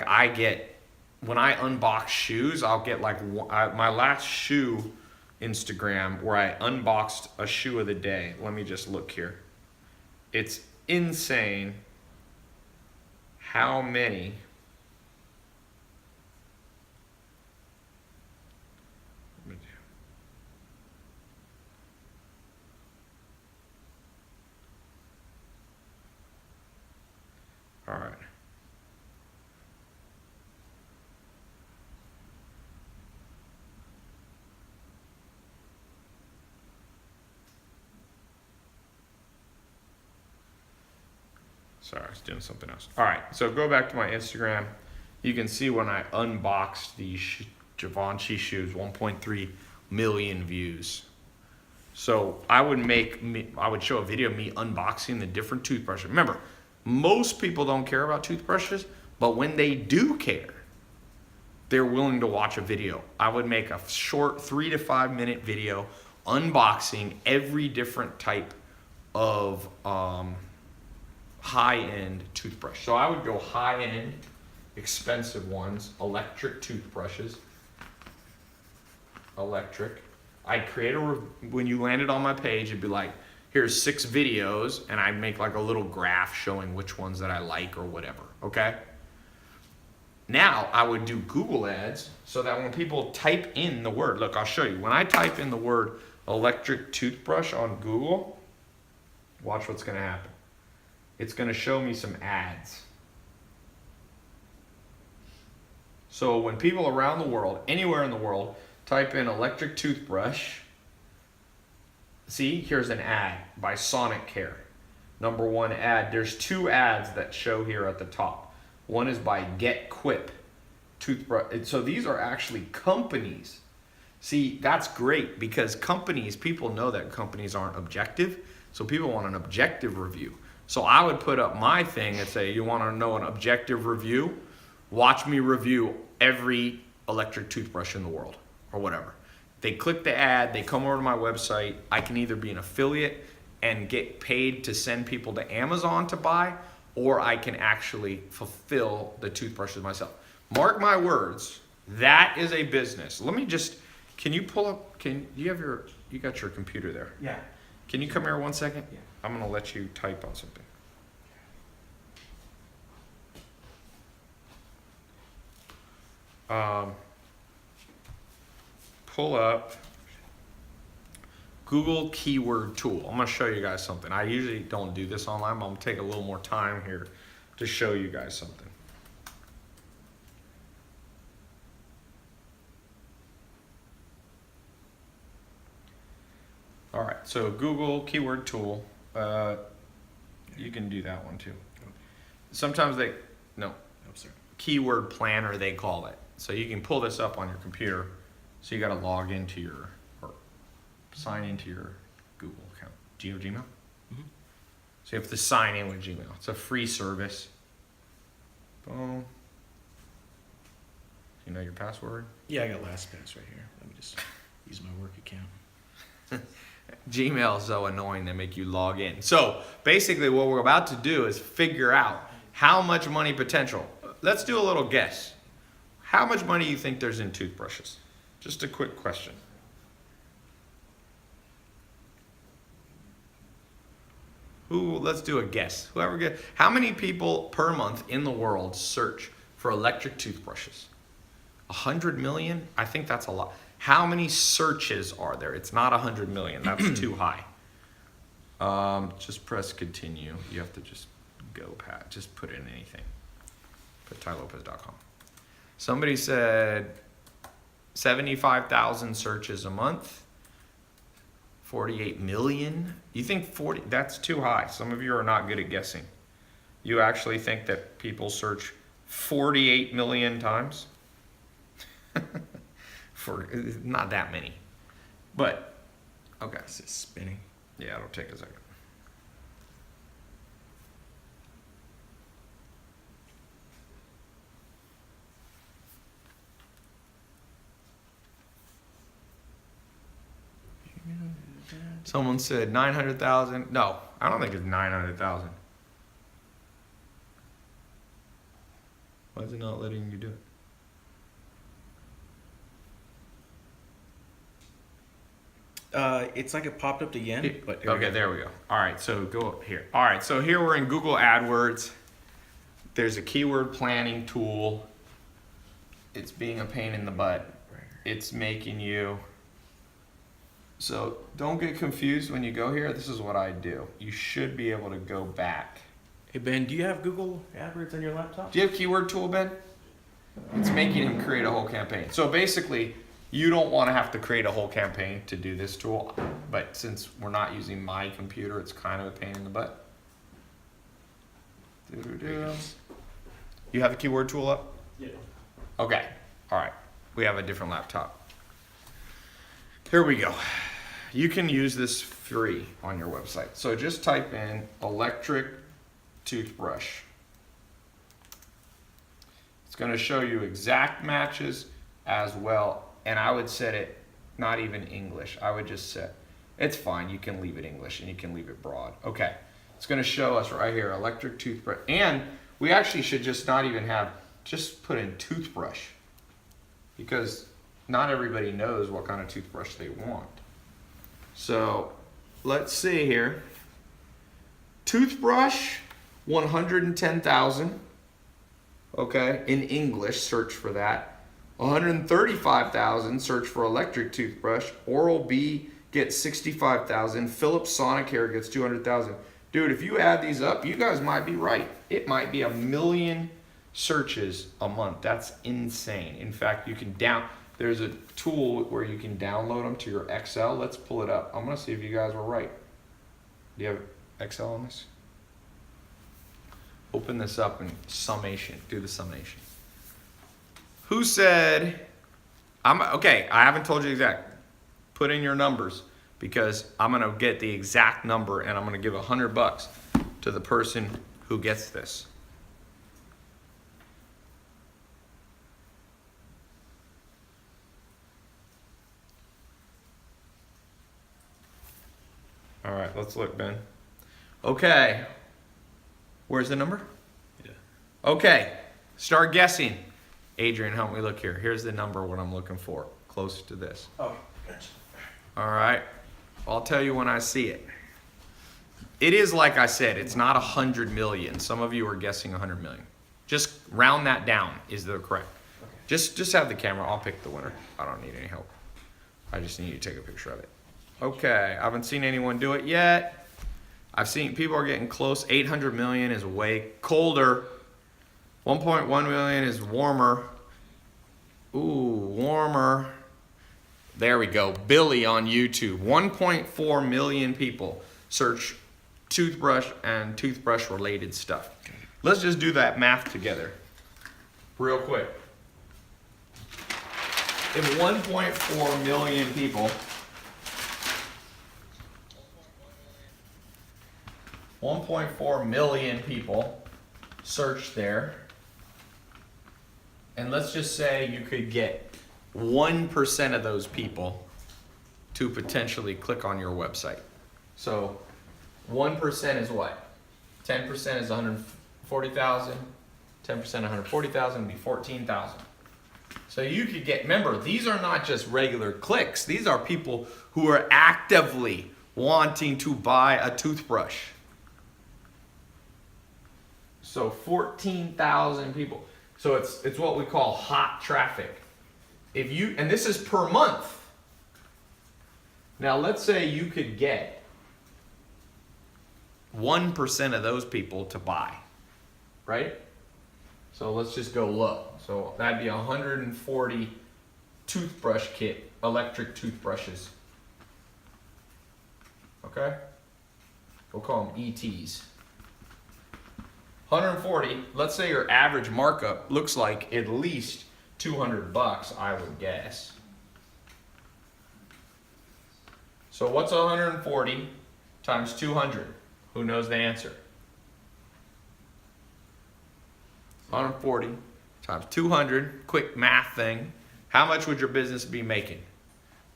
S1: when I unbox shoes, I'll get my last shoe Instagram where I unboxed a shoe of the day. Let me just look here. It's insane how many all right. Sorry, I was doing something else. All right, so go back to my Instagram. You can see when I unboxed these Givenchy shoes, 1.3 million views. So I would show a video of me unboxing the different toothbrushes. Remember, most people don't care about toothbrushes, but when they do care, they're willing to watch a video. I would make a short 3 to 5 minute video unboxing every different type of high-end toothbrush. So I would go high-end, expensive ones, electric toothbrushes. Electric. I'd create when you landed on my page, it'd be like, here's 6 videos, and I'd make like a little graph showing which ones that I like or whatever, okay? Now I would do Google ads so that when people type in the word, look, I'll show you. When I type in the word electric toothbrush on Google, watch what's gonna happen. It's going to show me some ads. So when people around the world, anywhere in the world, type in electric toothbrush, see, here's an ad by Sonicare. Number 1 ad. There's 2 ads that show here at the top. One is by Get Quip toothbrush. So these are actually companies. See, that's great because people know that companies aren't objective. So people want an objective review. So I would put up my thing and say, you want to know an objective review? Watch me review every electric toothbrush in the world or whatever. They click the ad, they come over to my website. I can either be an affiliate and get paid to send people to Amazon to buy, or I can actually fulfill the toothbrushes myself. Mark my words, that is a business. Let me just, can you pull up, you got your computer there.
S2: Yeah.
S1: Can you come here 1 second?
S2: Yeah.
S1: I'm going to let you type on something. Pull up Google keyword tool. I'm gonna show you guys something. I usually don't do this online, but I'm gonna take a little more time here to show you guys something. All right, so Google keyword tool. You can do that one too. Sometimes keyword planner they call it. So you can pull this up on your computer. So you got to log into or sign into your Google account. Do you have Gmail?
S2: Mhm.
S1: So you have to sign in with Gmail. It's a free service. Boom. You know your password?
S2: Yeah, I got LastPass right here. Let me just use my work account.
S1: Gmail is so annoying they make you log in. So basically what we're about to do is figure out how much money potential. Let's do a little guess. How much money do you think there's in toothbrushes? Just a quick question. Let's do a guess. Whoever gets, how many people per month in the world search for electric toothbrushes? 100 million? I think that's a lot. How many searches are there? It's not 100 million. That's too high. Just press continue. You have to just go past. Just put in anything. Put tylopez.com. Somebody said 75,000 searches a month. 48 million? You think 40? That's too high. Some of you are not good at guessing. You actually think that people search 48 million times? For not that many, but okay.
S2: This is spinning.
S1: Yeah, it'll take a second. Someone said 900,000. No, I don't think it's 900,000. Why is it not letting you do it?
S2: It's like it popped up again, but
S1: Okay, there we go. All right, so go up here. All right, so here we're in Google AdWords. There's a keyword planning tool. It's being a pain in the butt. It's making you. So don't get confused when you go here. This is what I do. You should be able to go back.
S2: Hey Ben, do you have Google AdWords on your laptop?
S1: Do you have keyword tool, Ben? It's making him create a whole campaign. So basically, you don't want to have to create a whole campaign to do this tool, but since we're not using my computer, it's kind of a pain in the butt. You have the keyword tool up?
S5: Yeah.
S1: Okay, all right. We have a different laptop. Here we go. You can use this free on your website. So just type in electric toothbrush. It's going to show you exact matches as well. And I would set it not even English. I would just set, it's fine. You can leave it English and you can leave it broad. Okay. It's going to show us right here, electric toothbrush. And we actually should just not even have, just put in toothbrush. Because not everybody knows what kind of toothbrush they want. So let's see here. Toothbrush, 110,000. Okay, in English, search for that. 135,000, search for electric toothbrush. Oral-B gets 65,000. Philips Sonicare gets 200,000. Dude, if you add these up, you guys might be right. It might be 1 million searches a month. That's insane. In fact, you can there's a tool where you can download them to your Excel. Let's pull it up. I'm gonna see if you guys were right. Do you have Excel on this? Open this up and summation. Do the summation. Who said, okay, I haven't told you exact. Put in your numbers because I'm going to get the exact number and I'm going to give $100 to the person who gets this. All right, let's look, Ben. Okay. Where's the number?
S2: Yeah.
S1: Okay, start guessing. Adrian, help me look here. Here's the number, what I'm looking for. Close to this.
S2: Oh, gotcha.
S1: All right. I'll tell you when I see it. It is like I said, it's not 100 million. Some of you are guessing 100 million. Just round that down is the correct.
S2: Okay.
S1: Just have the camera. I'll pick the winner. I don't need any help. I just need you to take a picture of it. Okay, I haven't seen anyone do it yet. I've seen people are getting close. 800 million is way colder. 1.1 million is warmer. Ooh, warmer. There we go. Billy on YouTube. 1.4 million people search toothbrush and toothbrush related stuff. Let's just do that math together real quick. If 1.4 million people 1.4 million people search there, and let's just say you could get 1% of those people to potentially click on your website. So 1% is what? 10% is 140,000. 10% 140,000 would be 14,000. So you could get, remember, these are not just regular clicks. These are people who are actively wanting to buy a toothbrush. So 14,000 people. So it's what we call hot traffic. If you, and this is per month. Now let's say you could get 1% of those people to buy, right? So let's just go low. So that'd be 140 toothbrush kit, electric toothbrushes. Okay? We'll call them ETs. 140, let's say your average markup looks like at least $200, I would guess. So what's 140 times 200? Who knows the answer? 140 times 200, quick math thing. How much would your business be making?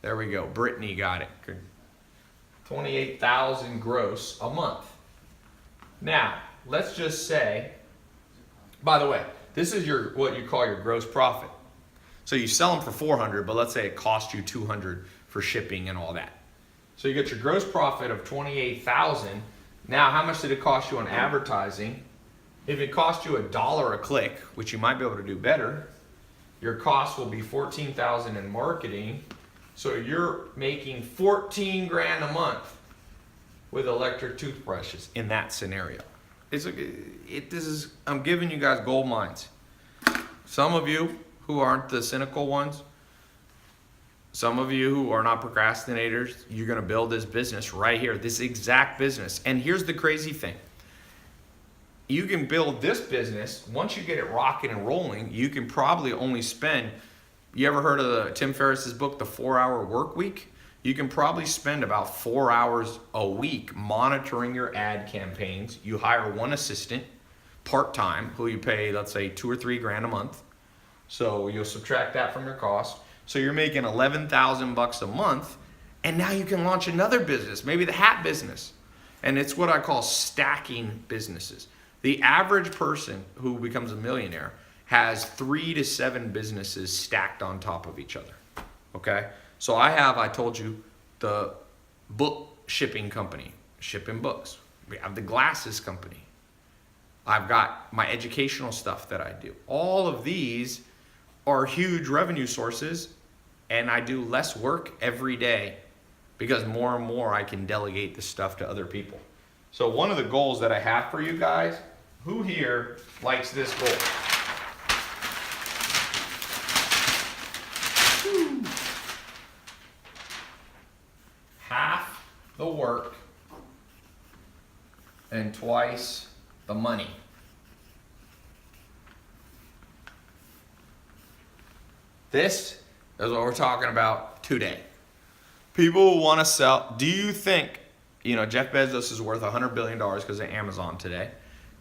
S1: There we go, Brittany got it. 28,000 gross a month. Now, let's just say, by the way, this is your what you call your gross profit. So you sell them for 400, but let's say it cost you 200 for shipping and all that. So you get your gross profit of 28,000. Now, how much did it cost you on advertising? If it cost you $1 a click, which you might be able to do better, your cost will be 14,000 in marketing. So you're making 14 grand a month with electric toothbrushes in that scenario. I'm giving you guys gold mines. Some of you who aren't the cynical ones, some of you who are not procrastinators, you're gonna build this business right here, this exact business. And here's the crazy thing. You can build this business, once you get it rocking and rolling, you can probably only spend, you ever heard of Tim Ferriss's book, The 4-Hour Work Week? You can probably spend about 4 hours a week monitoring your ad campaigns. You hire one assistant, part-time, who you pay, let's say, 2 or 3 grand a month. So you'll subtract that from your cost. So you're making 11,000 bucks a month, and now you can launch another business, maybe the hat business. And it's what I call stacking businesses. The average person who becomes a millionaire has 3 to 7 businesses stacked on top of each other. Okay? So I told you, the book shipping company, shipping books. We have the glasses company. I've got my educational stuff that I do. All of these are huge revenue sources, and I do less work every day because more and more I can delegate this stuff to other people. So one of the goals that I have for you guys, who here likes this goal? Woo. Half the work and twice the money. This is what we're talking about today. People want to sell. Do you think, Jeff Bezos is worth $100 billion because of Amazon today?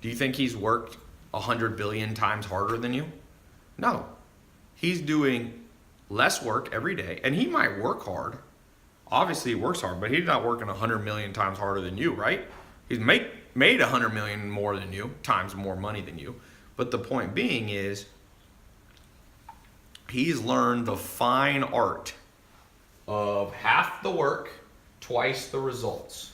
S1: Do you think he's worked 100 billion times harder than you? No. He's doing less work every day, and he might work hard. Obviously, he works hard, but he's not working 100 million times harder than you, right? He's made 100 million more than you, times more money than you. But the point being is, he's learned the fine art of half the work, twice the results.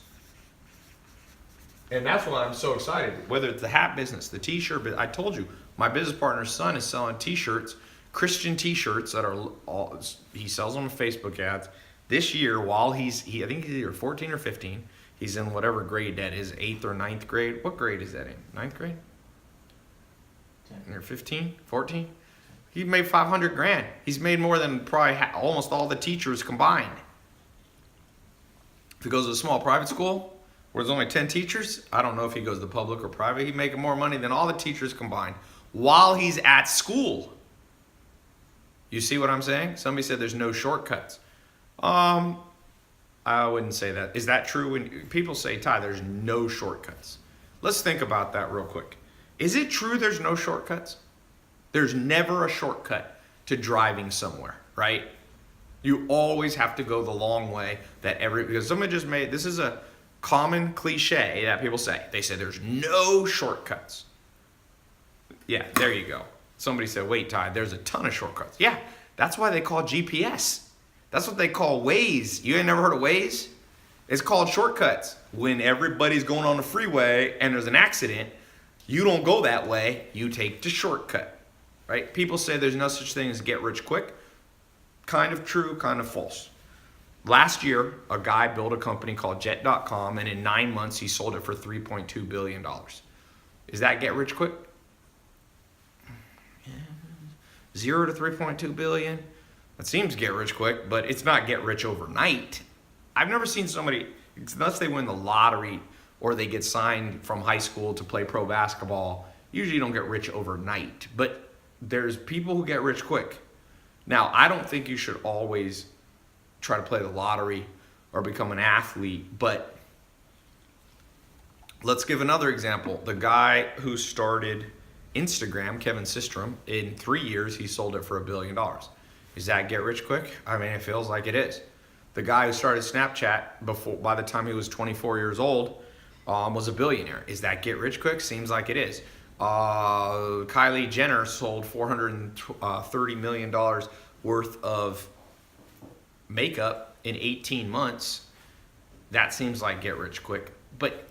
S1: And that's why I'm so excited. Whether it's the hat business, the t-shirt business. I told you, my business partner's son is selling t-shirts, Christian t-shirts that are all, he sells them on Facebook ads. This year, while I think he's either 14 or 15. He's in whatever grade that is, 8th or 9th grade. What grade is that in? 9th grade?
S5: 10.
S1: Or 15, 14? He made 500 grand. He's made more than probably almost all the teachers combined. If he goes to a small private school where there's only 10 teachers, I don't know if he goes to public or private. He's making more money than all the teachers combined while he's at school. You see what I'm saying? Somebody said there's no shortcuts. I wouldn't say that. Is that true? When people say, Ty, there's no shortcuts. Let's think about that real quick. Is it true there's no shortcuts? There's never a shortcut to driving somewhere, right? You always have to go the long way because someone just made, this is a common cliche that people say. They say there's no shortcuts. Yeah, there you go. Somebody said, wait, Ty, there's a ton of shortcuts. Yeah, that's why they call GPS. That's what they call Waze. You ain't never heard of Waze? It's called shortcuts. When everybody's going on the freeway and there's an accident, you don't go that way. You take the shortcut, right? People say there's no such thing as get rich quick. Kind of true, kind of false. Last year, a guy built a company called Jet.com, and in 9 months, he sold it for $3.2 billion. Is that get rich quick? 0 to 3.2 billion. That seems get rich quick, but it's not get rich overnight. I've never seen somebody, unless they win the lottery or they get signed from high school to play pro basketball, usually you don't get rich overnight. But there's people who get rich quick. Now, I don't think you should always try to play the lottery or become an athlete, but let's give another example. The guy who started Instagram, Kevin Systrom, in 3 years, he sold it for $1 billion. Is that get rich quick? I mean, it feels like it is. The guy who started Snapchat by the time he was 24 years old, was a billionaire. Is that get rich quick? Seems like it is. Kylie Jenner sold $430 million worth of makeup in 18 months. That seems like get rich quick. But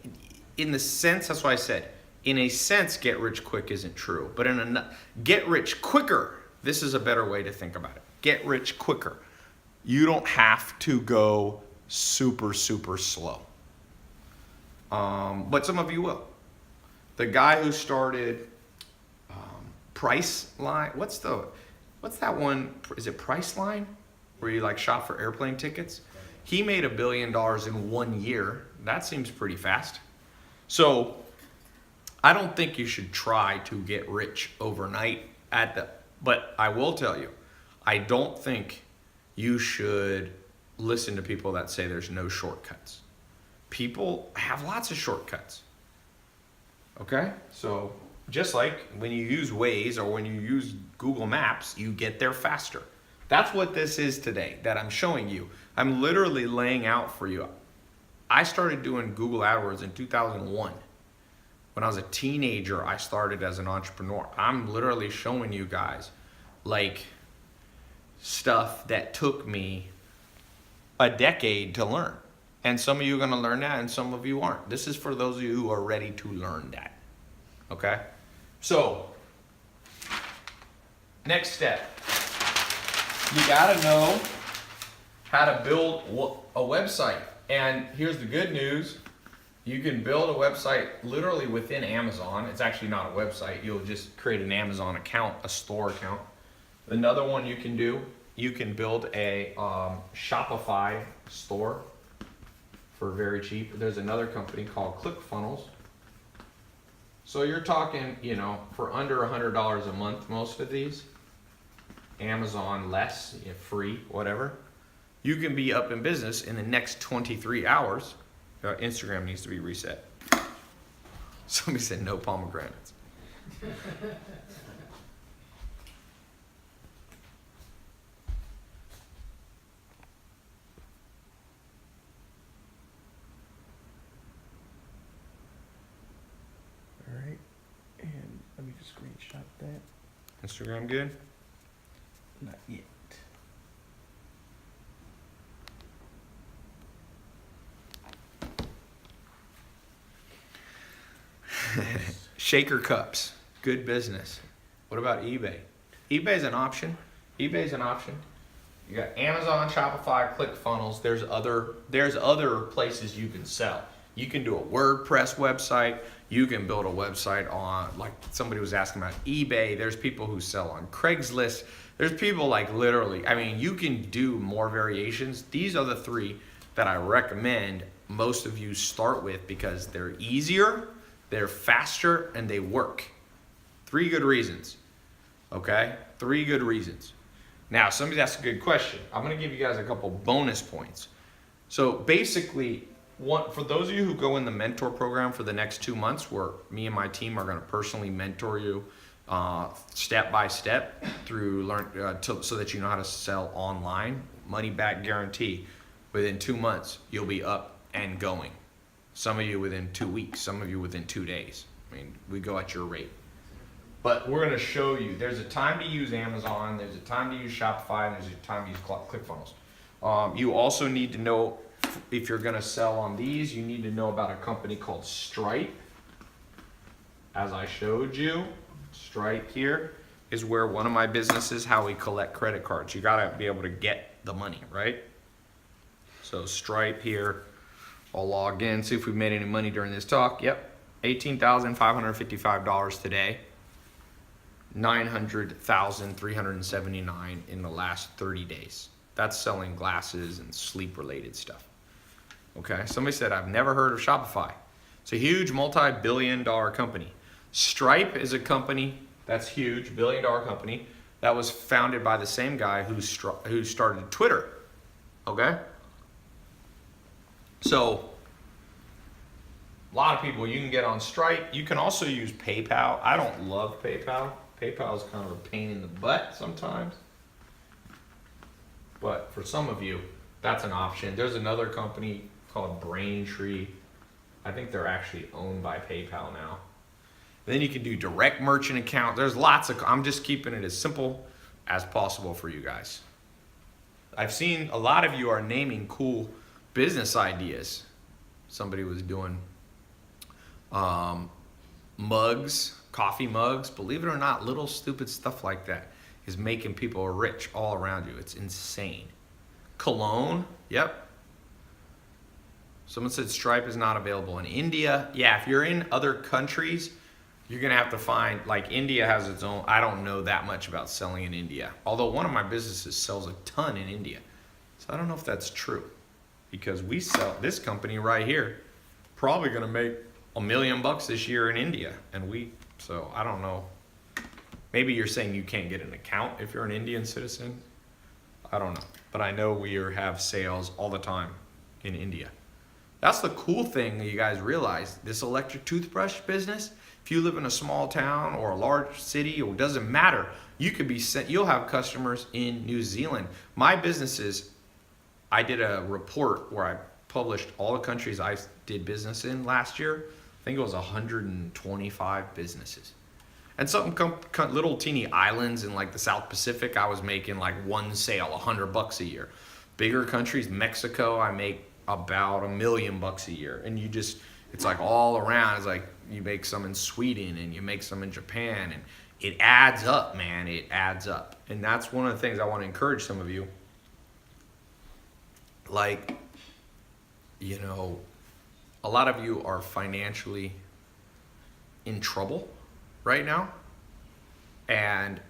S1: in the sense, that's why I said, in a sense, get rich quick isn't true. But in a get rich quicker, this is a better way to think about it. Get rich quicker. You don't have to go super, super slow. But some of you will. The guy who started Priceline, what's that one? Is it Priceline? Where you like shop for airplane tickets? He made $1 billion in 1 year. That seems pretty fast. So I don't think you should try to get rich overnight but I will tell you, I don't think you should listen to people that say there's no shortcuts. People have lots of shortcuts. Okay? So just like when you use Waze or when you use Google Maps, you get there faster. That's what this is today that I'm showing you. I'm literally laying out for you. I started doing Google AdWords in 2001. When I was a teenager, I started as an entrepreneur. I'm literally showing you guys like stuff that took me a decade to learn. And some of you are going to learn that and some of you aren't. This is for those of you who are ready to learn that. Okay? So, next step. You got to know how to build a website. And here's the good news. You can build a website literally within Amazon. It's actually not a website. You'll just create an Amazon account, a store account. Another one you can do, you can build a Shopify store for very cheap. There's another company called ClickFunnels. So you're talking, for under $100 a month, most of these. Amazon less, free, whatever. You can be up in business in the next 23 hours. Instagram needs to be reset. Somebody said no pomegranates.
S2: All right, and let me just screenshot that.
S1: Instagram good?
S2: Not yet.
S1: Shaker cups, good business. What about eBay? eBay's an option. You got Amazon, Shopify, ClickFunnels. There's other places you can sell. You can do a WordPress website. You can build a website on, like somebody was asking about eBay. There's people who sell on Craigslist. There's people like literally, I mean, you can do more variations. These are the 3 that I recommend most of you start with because they're easier, they're faster, and they work. 3 good reasons. Okay? 3 good reasons. Now, somebody asked a good question. I'm going to give you guys a couple bonus points. So basically, for those of you who go in the mentor program for the next 2 months, where me and my team are going to personally mentor you step by step through so that you know how to sell online, money back guarantee. Within 2 months, you'll be up and going. Some of you within 2 weeks, some of you within 2 days. I mean, we go at your rate. But we're going to show you, there's a time to use Amazon, there's a time to use Shopify, and there's a time to use ClickFunnels. You also need to know, if you're going to sell on these, you need to know about a company called Stripe. As I showed you, Stripe here is where one of my businesses, how we collect credit cards. You got to be able to get the money, right? So Stripe here, I'll log in, see if we've made any money during this talk. Yep, $18,555 today. $900,379 in the last 30 days. That's selling glasses and sleep related stuff. Okay, somebody said, I've never heard of Shopify. It's a huge multi-billion-dollar company. Stripe is a company that's huge, billion-dollar company that was founded by the same guy who started Twitter. Okay? So, a lot of people, you can get on Stripe. You can also use PayPal. I don't love PayPal. PayPal is kind of a pain in the butt sometimes. But for some of you, that's an option. There's another company called Braintree. I think they're actually owned by PayPal now. Then you can do direct merchant account. There's lots of, I'm just keeping it as simple as possible for you guys. I've seen a lot of you are naming cool business ideas. Somebody was doing mugs, coffee mugs. Believe it or not, little stupid stuff like that is making people rich all around you. It's insane. Cologne, yep. Someone said Stripe is not available in India. Yeah, if you're in other countries, you're gonna have to find, like India has its own, I don't know that much about selling in India. Although one of my businesses sells a ton in India. So I don't know if that's true. Because we sell, this company right here, probably gonna make $1 million this year in India. So I don't know. Maybe you're saying you can't get an account if you're an Indian citizen. I don't know. But I know we have sales all the time in India. That's the cool thing that you guys realize. This electric toothbrush business, if you live in a small town or a large city, or it doesn't matter, you could be sent, you'll have customers in New Zealand. My businesses, I did a report where I published all the countries I did business in last year. I think it was 125 businesses. And some little teeny islands in like the South Pacific, I was making like one sale, $100 a year. Bigger countries, Mexico, I make about $1 million a year. And you just, it's like all around. It's like you make some in Sweden and you make some in Japan, and it adds up, man. It adds up. And that's one of the things I want to encourage some of you. Like, you know, a lot of you are financially in trouble right now. And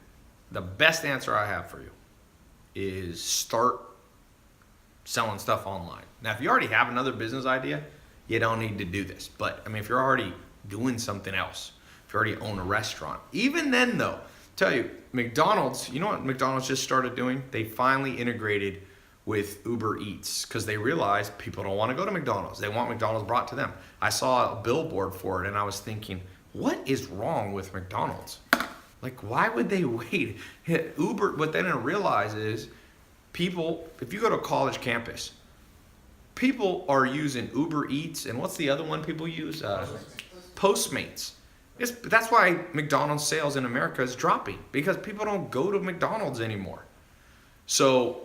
S1: the best answer I have for you is start selling stuff online. Now, if you already have another business idea, you don't need to do this. But I mean, if you're already doing something else, if you already own a restaurant, even then though, tell you, McDonald's, you know what McDonald's just started doing? They finally integrated with Uber Eats because they realized people don't want to go to McDonald's. They want McDonald's brought to them. I saw a billboard for it and I was thinking, what is wrong with McDonald's? Like, why would they wait? Uber, what they didn't realize is people, if you go to a college campus, people are using Uber Eats, and what's the other one people use? Postmates. That's why McDonald's sales in America is dropping, because people don't go to McDonald's anymore. So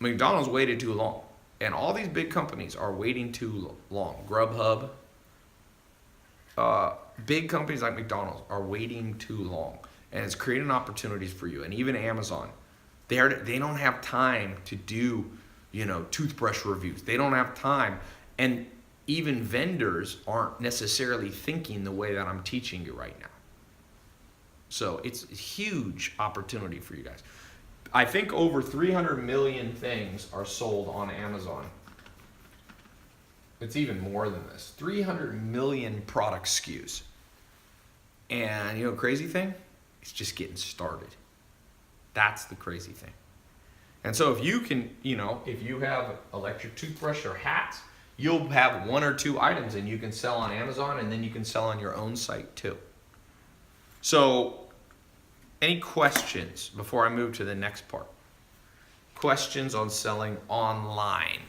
S1: McDonald's waited too long, and all these big companies are waiting too long. Grubhub, big companies like McDonald's are waiting too long, and it's creating opportunities for you. And even Amazon, They don't have time to do, toothbrush reviews. They don't have time. And even vendors aren't necessarily thinking the way that I'm teaching you right now. So it's a huge opportunity for you guys. I think over 300 million things are sold on Amazon. It's even more than this. 300 million product SKUs. And crazy thing? It's just getting started. That's the crazy thing. And so if you can, if you have electric toothbrush or hats, you'll have 1 or 2 items and you can sell on Amazon, and then you can sell on your own site too. So, any questions before I move to the next part? Questions on selling online.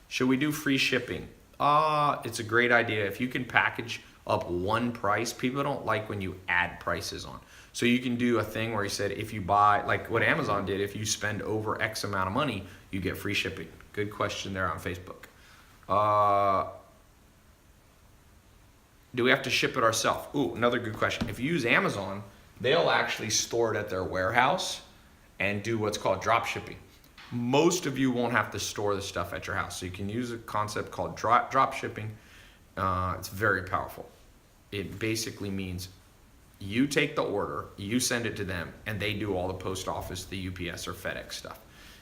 S1: Should we do free shipping? It's a great idea. If you can package up one price, people don't like when you add prices on. So you can do a thing where you said, if you buy, like what Amazon did, if you spend over X amount of money, you get free shipping. Good question there on Facebook. Do we have to ship it ourselves? Ooh, another good question. If you use Amazon, they'll actually store it at their warehouse and do what's called drop shipping. Most of you won't have to store the stuff at your house. So you can use a concept called drop shipping. It's very powerful. It basically means you take the order, you send it to them, and they do all the post office, the UPS or FedEx stuff.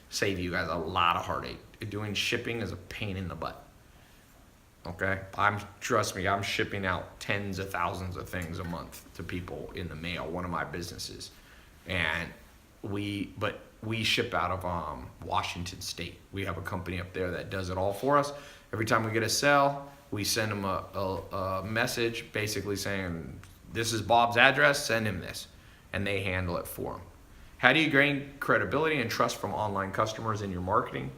S1: Save you guys a lot of heartache. Doing shipping is a pain in the butt. Okay? Trust me, I'm shipping out tens of thousands of things a month to people in the mail, one of my businesses. And we ship out of Washington State. We have a company up there that does it all for us. Every time we get a sale, we send them a message basically saying, this is Bob's address, send him this. And they handle it for him. How do you gain credibility and trust from online customers in your marketing?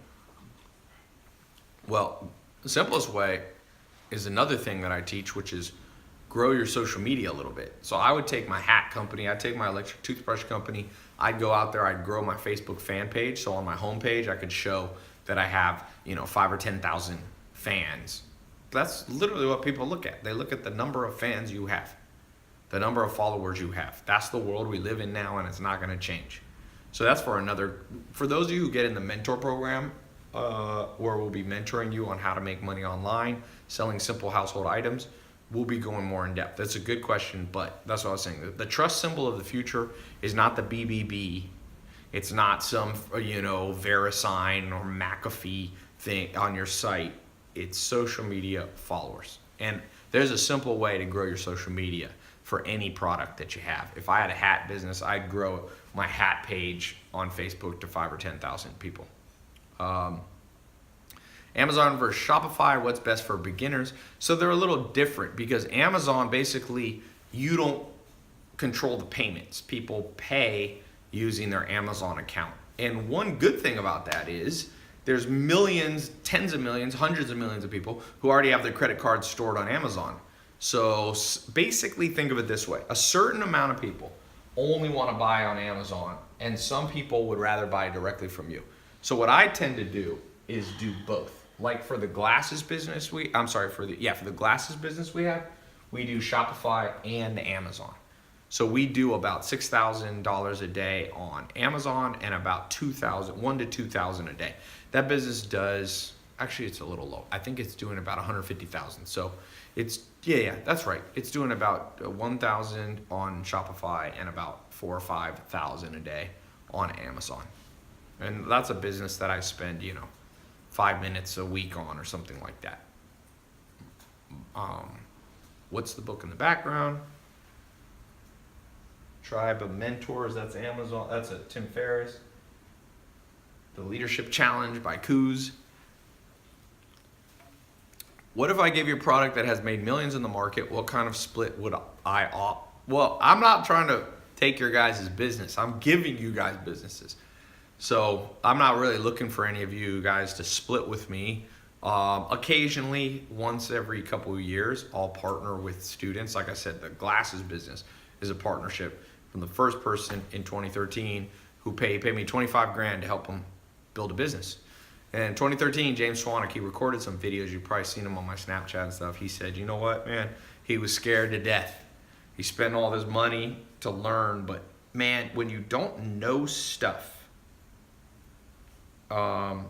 S1: Well, the simplest way is another thing that I teach, which is grow your social media a little bit. So I would take my hat company, I'd take my electric toothbrush company, I'd go out there, I'd grow my Facebook fan page. So on my homepage, I could show that I have, 5 or 10,000 fans. That's literally what people look at. They look at the number of fans you have, the number of followers you have. That's the world we live in now, and it's not going to change. So that's for those of you who get in the mentor program, where we'll be mentoring you on how to make money online, selling simple household items, we'll be going more in depth. That's a good question, but that's what I was saying. The trust symbol of the future is not the BBB. It's not some, VeriSign or McAfee thing on your site. It's social media followers. And there's a simple way to grow your social media for any product that you have. If I had a hat business, I'd grow my hat page on Facebook to 5 or 10,000 people. Amazon versus Shopify, what's best for beginners? So they're a little different because Amazon, basically, you don't control the payments. People pay using their Amazon account. And one good thing about that is there's millions, tens of millions, hundreds of millions of people who already have their credit cards stored on Amazon. So basically think of it this way. A certain amount of people only want to buy on Amazon, and some people would rather buy directly from you. So what I tend to do is do both. Like for the glasses business for the glasses business we have, we do Shopify and Amazon. So we do about $6,000 a day on Amazon and about $1,000 to $2,000 a day. That business does, actually it's a little low. I think it's doing about $150,000. So it's, that's right. It's doing about $1,000 on Shopify and about $4,000 or $5,000 a day on Amazon. And that's a business that I spend, 5 minutes a week on or something like that. What's the book in the background? Tribe of Mentors, that's Amazon, that's a Tim Ferriss. The Leadership Challenge by Coos. What if I gave you a product that has made millions in the market? What kind of split would I opt? Well, I'm not trying to take your guys' business. I'm giving you guys businesses. So I'm not really looking for any of you guys to split with me. Occasionally, once every couple of years, I'll partner with students. Like I said, the glasses business is a partnership from the first person in 2013 who paid me $25,000 to help him build a business. And in 2013, James Swanwick, he recorded some videos. You've probably seen him on my Snapchat and stuff. He said, you know what, man? He was scared to death. He spent all this money to learn, but man, when you don't know stuff, Um,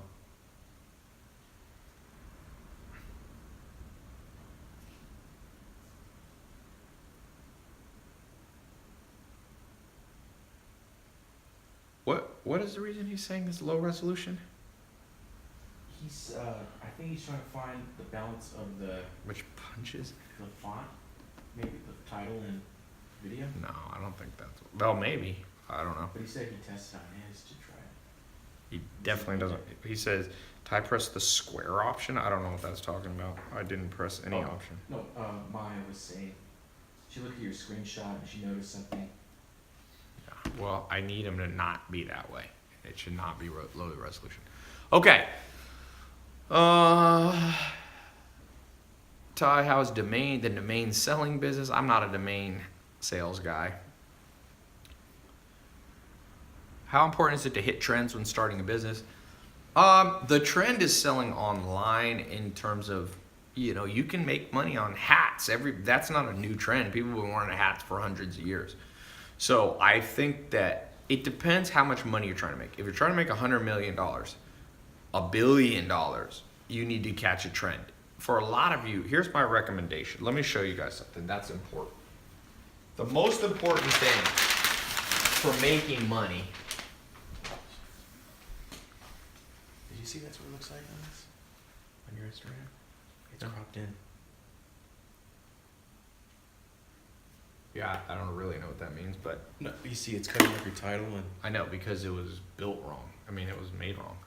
S1: what is the reason he's saying this low resolution?
S2: He's, I think he's trying to find the balance of the
S1: Which punches?
S2: font, maybe the title and video.
S1: No, I don't think that's. Well, maybe. I don't know.
S2: But he said he tested on his to try it.
S1: He definitely doesn't. He says, "I press the square option." I don't know what that's talking about. I didn't press any
S2: Oh.
S1: option.
S2: No, Maya was saying, she looked at your screenshot and she noticed something.
S1: Yeah. Well, I need him to not be that way. It should not be low resolution. Okay. Ty, how's the domain selling business? I'm not a domain sales guy. How important is it to hit trends when starting a business? The trend is selling online in terms of, you can make money on hats. That's not a new trend. People have been wearing hats for hundreds of years. So I think that it depends how much money you're trying to make. If you're trying to make $100 million, $1 billion, you need to catch a trend. For a lot of you, here's my recommendation. Let me show you guys something that's important. The most important thing for making money.
S2: Did you see that's what it looks like on this? On your Instagram? It's
S1: No.
S2: cropped in.
S1: Yeah, I don't really know what that means, but
S2: No, you see it's cutting up your title and
S1: I know because it was built wrong. I mean, it was made wrong.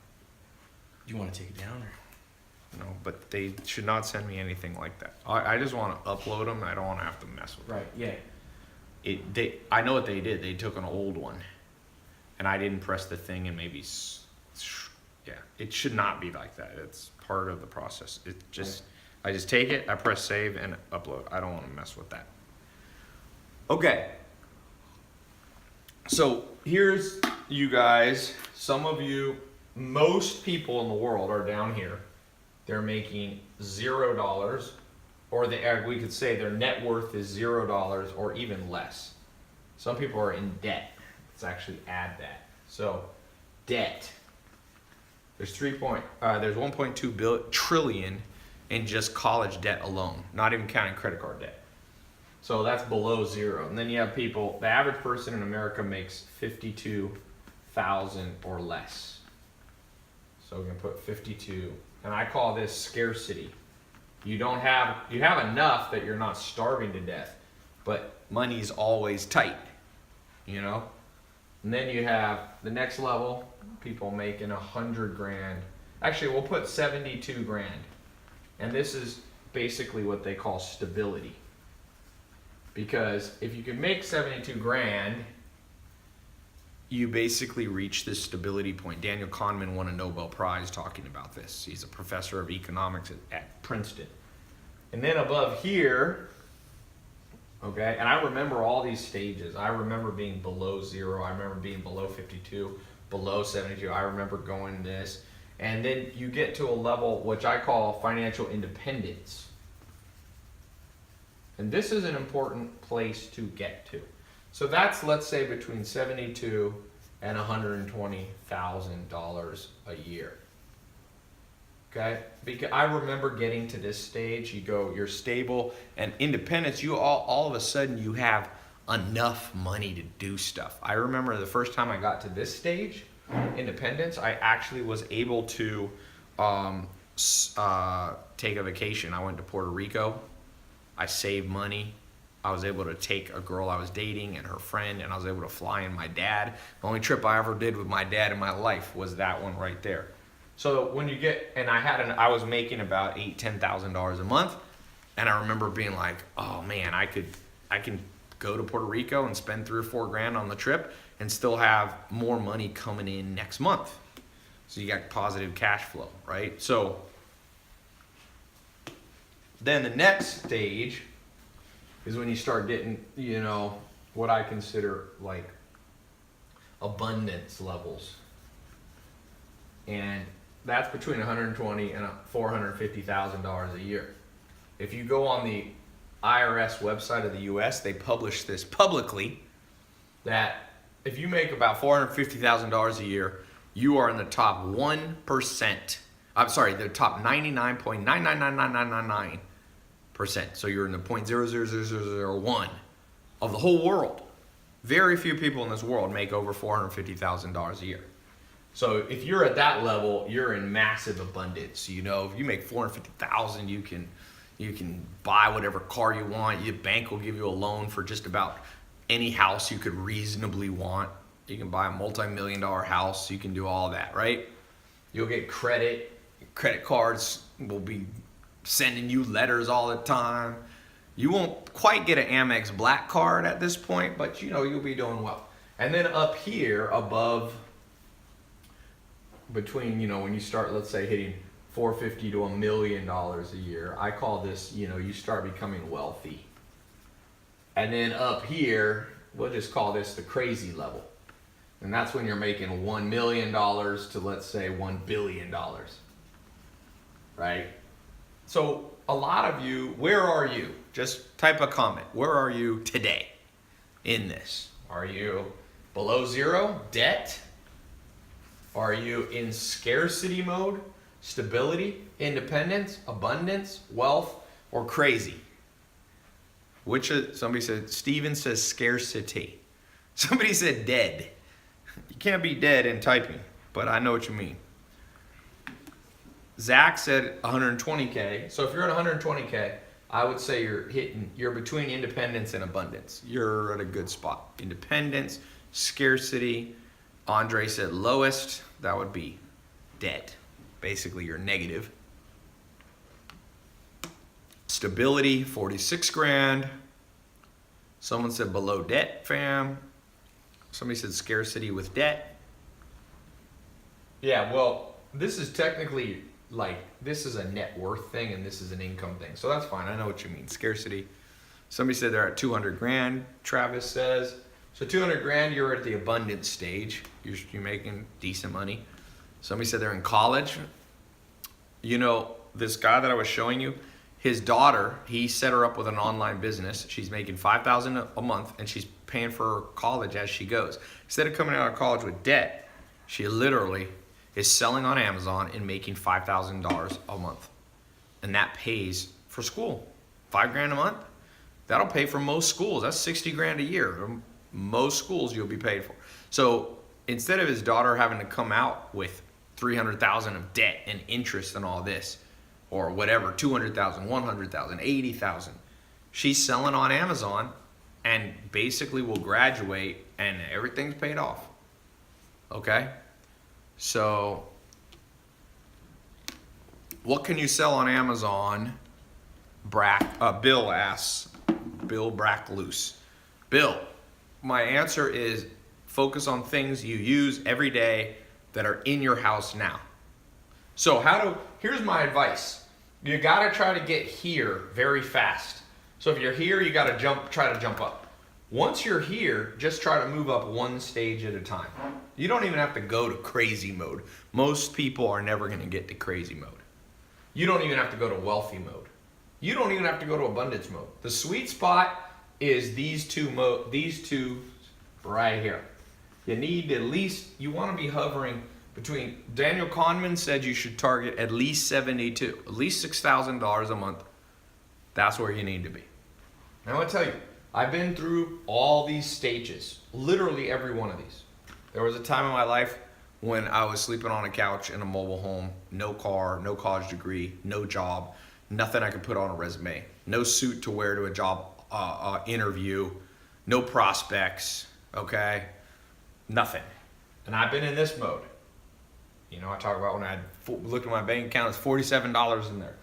S2: you want to take it down or?
S1: No, but they should not send me anything like that. I just want to upload them. I don't want to have to mess with them.
S2: Right, yeah.
S1: I know what they did. They took an old one, and I didn't press the thing, and maybe, yeah, it should not be like that. It's part of the process. I just take it, I press save, and upload. I don't want to mess with that. Okay. So here's you guys. Some of you, most people in the world are down here. They're making $0, or we could say their net worth is $0 or even less. Some people are in debt. Let's actually add that. So, debt. There's 1.2 trillion in just college debt alone, not even counting credit card debt. So that's below zero. And then you have people. The average person in America makes 52,000 or less. So we're gonna put 52. And I call this scarcity. You have enough that you're not starving to death, but money's always tight, And then you have the next level, people making 100 grand. Actually, we'll put 72 grand. And this is basically what they call stability. Because if you can make 72 grand, you basically reach this stability point. Daniel Kahneman won a Nobel Prize talking about this. He's a professor of economics at Princeton. And then above here, okay, and I remember all these stages. I remember being below zero. I remember being below 52, below 72. I remember going this. And then you get to a level which I call financial independence. And this is an important place to get to. So that's, let's say, between $72,000 and $120,000 a year. Okay? Because I remember getting to this stage, you're stable, and independence, you all of a sudden you have enough money to do stuff. I remember the first time I got to this stage, independence, I actually was able to take a vacation. I went to Puerto Rico. I saved money. I was able to take a girl I was dating and her friend, and I was able to fly in my dad. The only trip I ever did with my dad in my life was that one right there. So when you get, and I was making about $10,000 a month, and I remember being like, oh man, I can go to Puerto Rico and spend $3 or $4 grand on the trip and still have more money coming in next month. So you got positive cash flow, right? So then the next stage is when you start getting, what I consider like abundance levels. And that's between $120,000 and $450,000 a year. If you go on the IRS website of the US, they publish this publicly that if you make about $450,000 a year, you are in the top 1%. I'm sorry, the top 99.9999999%. So you're in the 0.000001 of the whole world. Very few people in this world make over $450,000 a year. So if you're at that level, you're in massive abundance. You know, if you make $450,000, you can buy whatever car you want. Your bank will give you a loan for just about any house you could reasonably want. You can buy a multi-million-dollar house. You can do all that, right? You'll get credit. Credit cards will be sending you letters all the time. You won't quite get an Amex Black card at this point, but you know, you'll be doing well. And then up here above, between, you know, when you start, let's say, hitting $450 to $1 million a year, I call this, you know, you start becoming wealthy. And then up here, we'll just call this the crazy level. And that's when you're making $1 million to, let's say, $1 billion. Right? So a lot of you, where are you? Just type a comment. Where are you today in this? Are you below zero? Debt? Are you in scarcity mode? Stability? Independence? Abundance? Wealth? Or crazy? Which somebody said, Steven says scarcity. Somebody said dead. You can't be dead in typing, but I know what you mean. Zach said 120K. So if you're at 120K, I would say you're between independence and abundance. You're at a good spot. Independence, scarcity. Andre said lowest, that would be dead. Basically, you're negative. Stability, 46 grand. Someone said below debt, fam. Somebody said scarcity with debt. Yeah, well, this is technically like, this is a net worth thing and this is an income thing. So that's fine. I know what you mean. Scarcity. Somebody said they're at 200 grand, Travis says. So 200 grand, you're at the abundance stage. You're making decent money. Somebody said they're in college. You know, this guy that I was showing you, his daughter, he set her up with an online business. She's making $5,000 a month and she's paying for her college as she goes. Instead of coming out of college with debt, she literally is selling on Amazon and making $5,000 a month. And that pays for school. $5 grand a month. That'll pay for most schools. That's 60 grand a year. Most schools you'll be paid for. So instead of his daughter having to come out with 300,000 of debt and interest and all this, or whatever, 200,000, 100,000, 80,000, she's selling on Amazon and basically will graduate and everything's paid off. Okay? So what can you sell on Amazon? Bill asks. Bill Brackloose. Bill, my answer is focus on things you use every day that are in your house now. So here's my advice. You gotta try to get here very fast. So if you're here, you gotta try to jump up. Once you're here, just try to move up one stage at a time. You don't even have to go to crazy mode. Most people are never gonna get to crazy mode. You don't even have to go to wealthy mode. You don't even have to go to abundance mode. The sweet spot is these two right here. You need at least, you want to be hovering between, Daniel Kahneman said you should target at least 72, at least $6,000 a month. That's where you need to be. Now I want to tell you, I've been through all these stages, literally every one of these. There was a time in my life when I was sleeping on a couch in a mobile home, no car, no college degree, no job, nothing I could put on a resume, no suit to wear to a job interview, no prospects, okay? Nothing. And I've been in this mode. You know, I talk about when I looked at my bank account, it's $47 in there.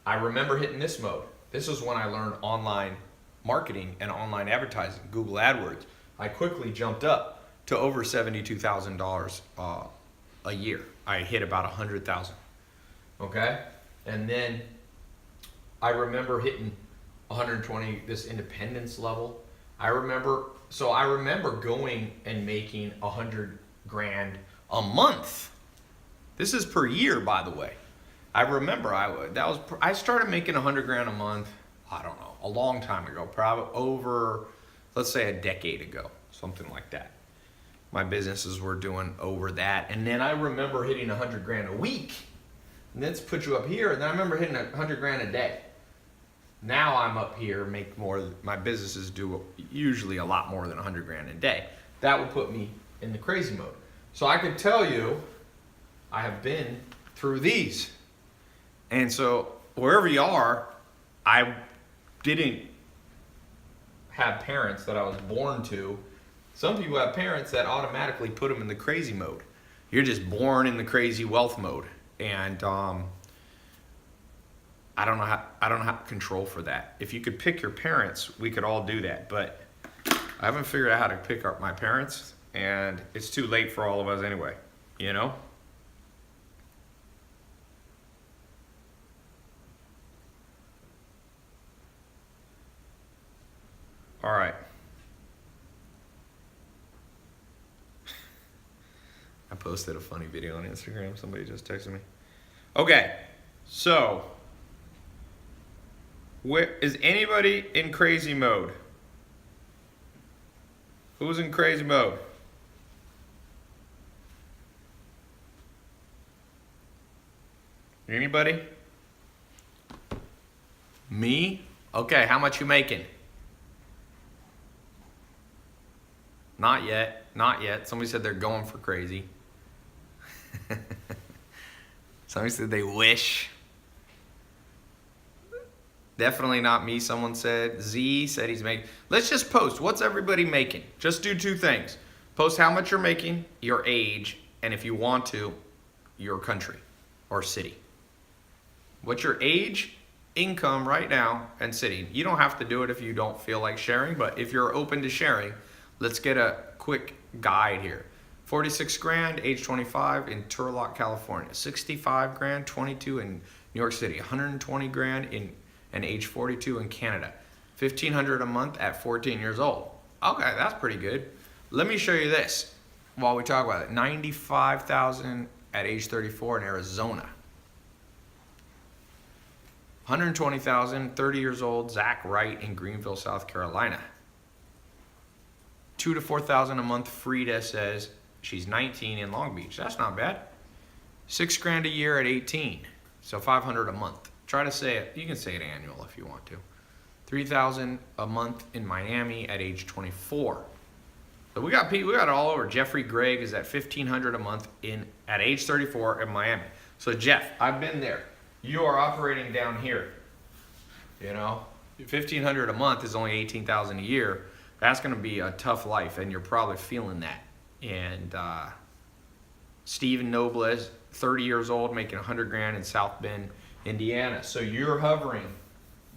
S1: I remember hitting this mode. This is when I learned online marketing and online advertising, Google AdWords. I quickly jumped up to over $72,000 a year. I hit about 100,000. Okay? And then I remember hitting 120, this independence level. I remember going and making 100 grand a month. This is per year, by the way. I remember I started making 100 grand a month, I don't know, a long time ago, probably over, let's say a decade ago, something like that. my businesses were doing over that. And then I remember hitting 100 grand a week. And that's put you up here. And then I remember hitting 100 grand a day. Now I'm up here, make more. My businesses do usually a lot more than 100 grand a day. That would put me in the crazy mode. So I could tell you, I have been through these. And so wherever you are, I didn't have parents that I was born to. Some people have parents that automatically put them in the crazy mode. You're just born in the crazy wealth mode. And I don't know how to control for that. If you could pick your parents, we could all do that. But I haven't figured out how to pick up my parents, and it's too late for all of us anyway, you know? All right. I posted a funny video on Instagram. Somebody just texted me. Okay, so where is anybody in crazy mode? Who's in crazy mode? Anybody? Me? Okay, how much you making? Not yet. Not yet. Somebody said they're going for crazy. Somebody said they wish. Definitely not me, someone said. Z said he's making. Let's just post. What's everybody making? Just do two things. Post how much you're making, your age, and if you want to, your country or city. What's your age, income right now, and city? You don't have to do it if you don't feel like sharing, but if you're open to sharing, let's get a quick guide here. 46 grand, age 25 in Turlock, California. 65 grand, 22 in New York City. 120 grand in and age 42 in Canada. 1,500 a month at 14 years old. Okay, that's pretty good. Let me show you this while we talk about it. 95,000 at age 34 in Arizona. 120,000, 30 years old, Zach Wright in Greenville, South Carolina. 2,000 to 4,000 a month, Frida says she's 19 in Long Beach. That's not bad. 6 grand a year at 18, so 500 a month. Try to say it. You can say it annual if you want to. 3,000 a month in Miami at age 24. So we got it all over. Jeffrey Gregg is at 1,500 a month at age 34 in Miami. So Jeff, I've been there. You are operating down here. You know, 1,500 a month is only 18,000 a year. That's going to be a tough life, and you're probably feeling that. And Stephen Nobles, 30 years old, making 100 grand in South Bend, Indiana. So you're hovering.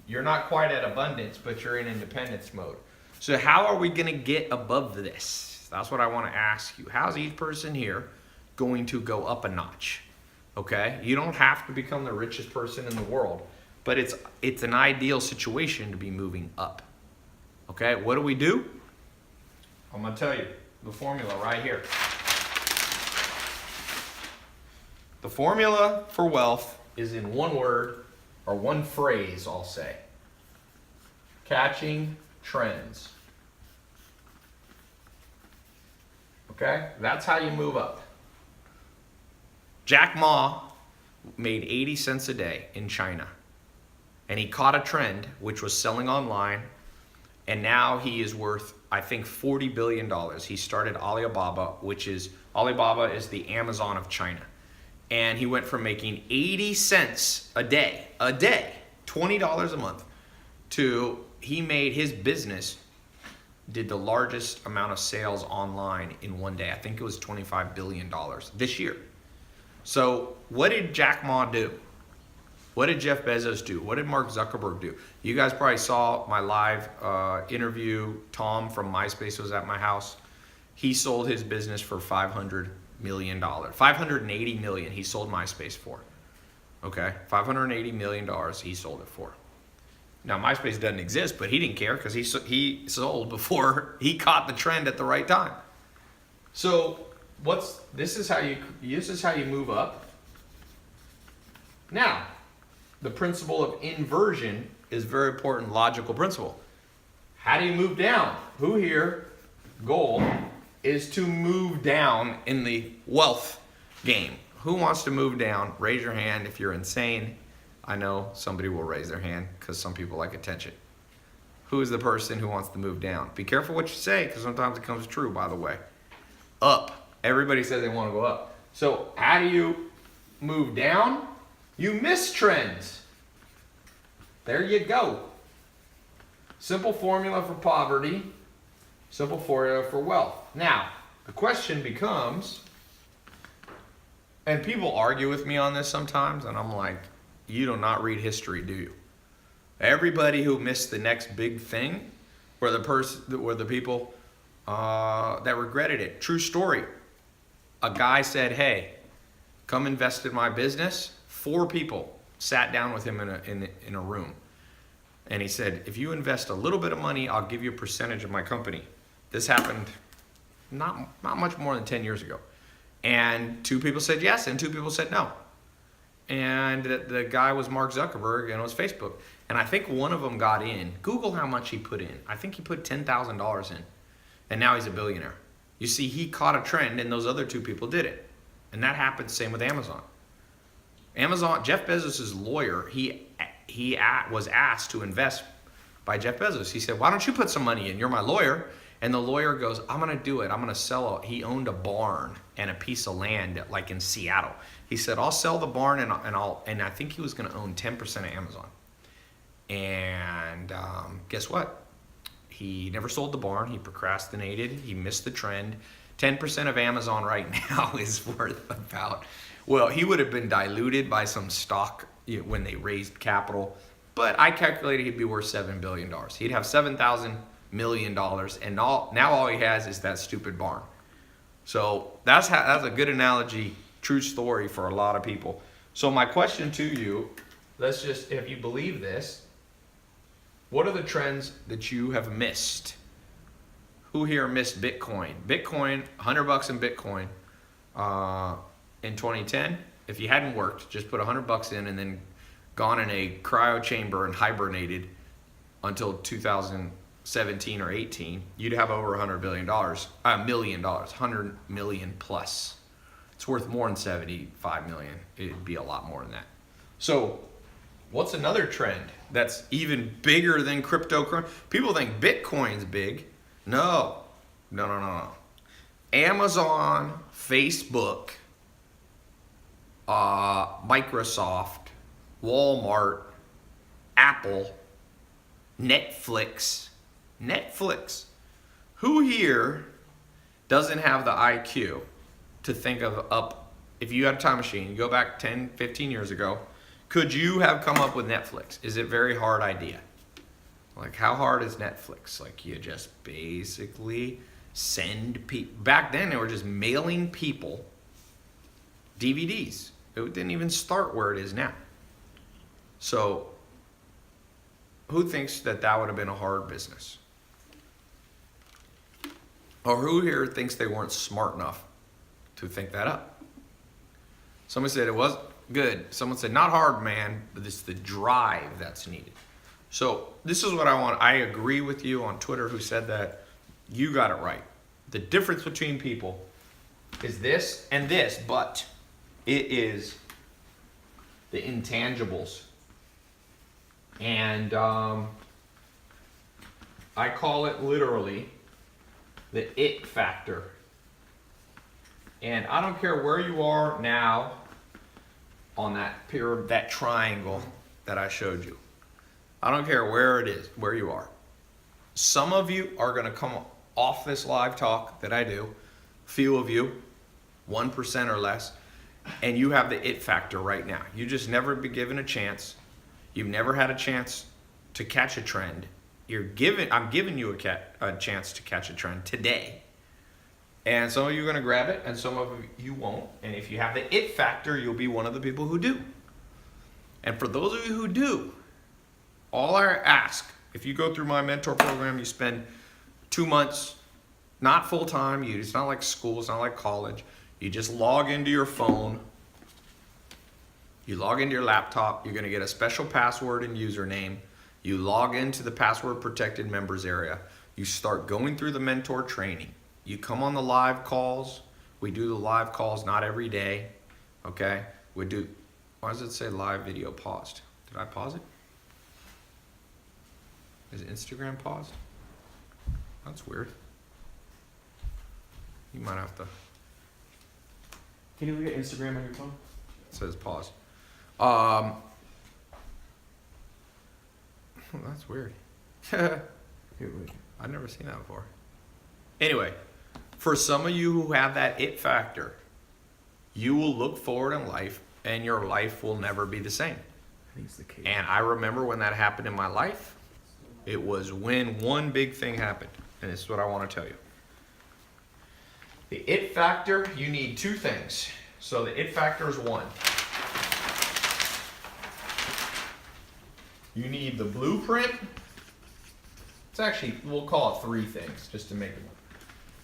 S1: You're not quite at abundance, but you're in independence mode. So how are we going to get above this? That's what I want to ask you. How's each person here going to go up a notch? Okay? You don't have to become the richest person in the world, but it's an ideal situation to be moving up. Okay? What do? I'm going to tell you the formula right here. The formula for wealth is in one word, or one phrase, I'll say. Catching trends. Okay? That's how you move up. Jack Ma made 80 cents a day in China. And he caught a trend, which was selling online. And now he is worth, I think, $40 billion. He started Alibaba, Alibaba is the Amazon of China. And he went from making 80 cents a day, $20 a month, to he made his business, did the largest amount of sales online in one day. I think it was $25 billion this year. So what did Jack Ma do? What did Jeff Bezos do? What did Mark Zuckerberg do? You guys probably saw my live interview. Tom from MySpace was at my house. He sold his business for $500 million. $580 million he sold MySpace for. Okay, $580 million he sold it for. Now MySpace doesn't exist, but he didn't care because he sold before he caught the trend at the right time. So this is how you move up. Now, the principle of inversion is a very important logical principle. How do you move down? Who here, goal, is to move down in the wealth game. Who wants to move down? Raise your hand if you're insane. I know somebody will raise their hand because some people like attention. Who is the person who wants to move down? Be careful what you say because sometimes it comes true, by the way. Up. Everybody says they want to go up. So how do you move down? You miss trends. There you go. Simple formula for poverty. Simple formula for wealth. Now, the question becomes, and people argue with me on this sometimes, and I'm like, you do not read history, do you? Everybody who missed the next big thing were the people that regretted it. True story. A guy said, hey, come invest in my business. 4 people sat down with him in a room. And he said, if you invest a little bit of money, I'll give you a percentage of my company. This happened not much more than 10 years ago. And 2 people said yes, and 2 people said no. And the guy was Mark Zuckerberg, and it was Facebook. And I think one of them got in. Google how much he put in. I think he put $10,000 in. And now he's a billionaire. You see, he caught a trend, and those other 2 people did it. And that happened same with Amazon. Jeff Bezos' lawyer, he was asked to invest by Jeff Bezos. He said, why don't you put some money in? You're my lawyer. And the lawyer goes, I'm going to do it. I'm going to sell it. He owned a barn and a piece of land like in Seattle. He said, I'll sell the barn and I think he was going to own 10% of Amazon. And guess what? He never sold the barn. He procrastinated. He missed the trend. 10% of Amazon right now is worth about, well, he would have been diluted by some stock when they raised capital. But I calculated he'd be worth $7 billion. He'd have $7,000 million, and now all he has is that stupid barn. So that's a good analogy, true story for a lot of people. So my question to you, if you believe this, what are the trends that you have missed? Who here missed Bitcoin? Bitcoin, $100 in Bitcoin in 2010. If you hadn't worked, just put $100 in and then gone in a cryo chamber and hibernated until 2017 or 18, you'd have over $100 million, $100 million plus. It's worth more than 75 million. It'd be a lot more than that. So what's another trend that's even bigger than cryptocurrency? People think Bitcoin's big. No. Amazon, Facebook, Microsoft, Walmart, Apple, Netflix. Who here doesn't have the IQ to think of if you had a time machine, you go back 10, 15 years ago, could you have come up with Netflix? Is it a very hard idea? Like, how hard is Netflix? Like, you just basically send people. Back then, they were just mailing people DVDs. It didn't even start where it is now. So, who thinks that would have been a hard business? Or who here thinks they weren't smart enough to think that up? Someone said it was good. Someone said not hard, man, but it's the drive that's needed. So this is what I want. I agree with you on Twitter who said that. You got it right. The difference between people is this and this, but it is the intangibles. And I call it literally the it factor. And I don't care where you are now on that triangle that I showed you. I don't care where it is, where you are. Some of you are going to come off this live talk that I do, few of you, 1% or less, and you have the it factor right now. You just never been given a chance. You've never had a chance to catch a trend. I'm giving you a chance to catch a trend today. And some of you are going to grab it, and some of you won't. And if you have the it factor, you'll be one of the people who do. And for those of you who do, all I ask, if you go through my mentor program, you spend 2 months, not full time. It's not like school. It's not like college. You just log into your phone. You log into your laptop. You're going to get a special password and username. You log into the password protected members area. You start going through the mentor training. You come on the live calls. We do the live calls not every day. Okay? We do. Why does it say live video paused? Did I pause it? Is Instagram paused? That's weird. You might have to.
S2: Can you look at Instagram on your phone?
S1: It says pause. That's weird.
S2: Here, wait.
S1: I've never seen that before. Anyway, for some of you who have that it factor, you will look forward in life and your life will never be the same.
S2: I think it's the case.
S1: And I remember when that happened in my life. It was when one big thing happened. And this is what I want to tell you. The it factor, you need two things. So the it factor is one. You need the blueprint. It's actually, we'll call it three things just to make it.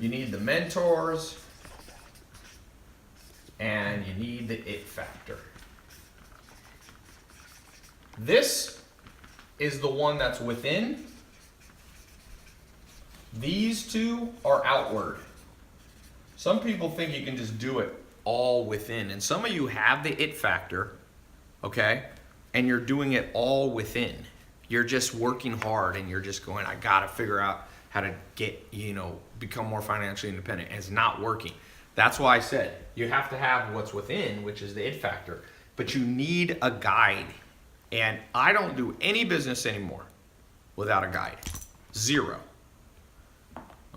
S1: You need the mentors, and you need the it factor. This is the one that's within. These two are outward. Some people think you can just do it all within, and some of you have the it factor, okay? And you're doing it all within. You're just working hard and you're just going, I gotta figure out how to get, become more financially independent. And it's not working. That's why I said you have to have what's within, which is the it factor. But you need a guide. And I don't do any business anymore without a guide. Zero.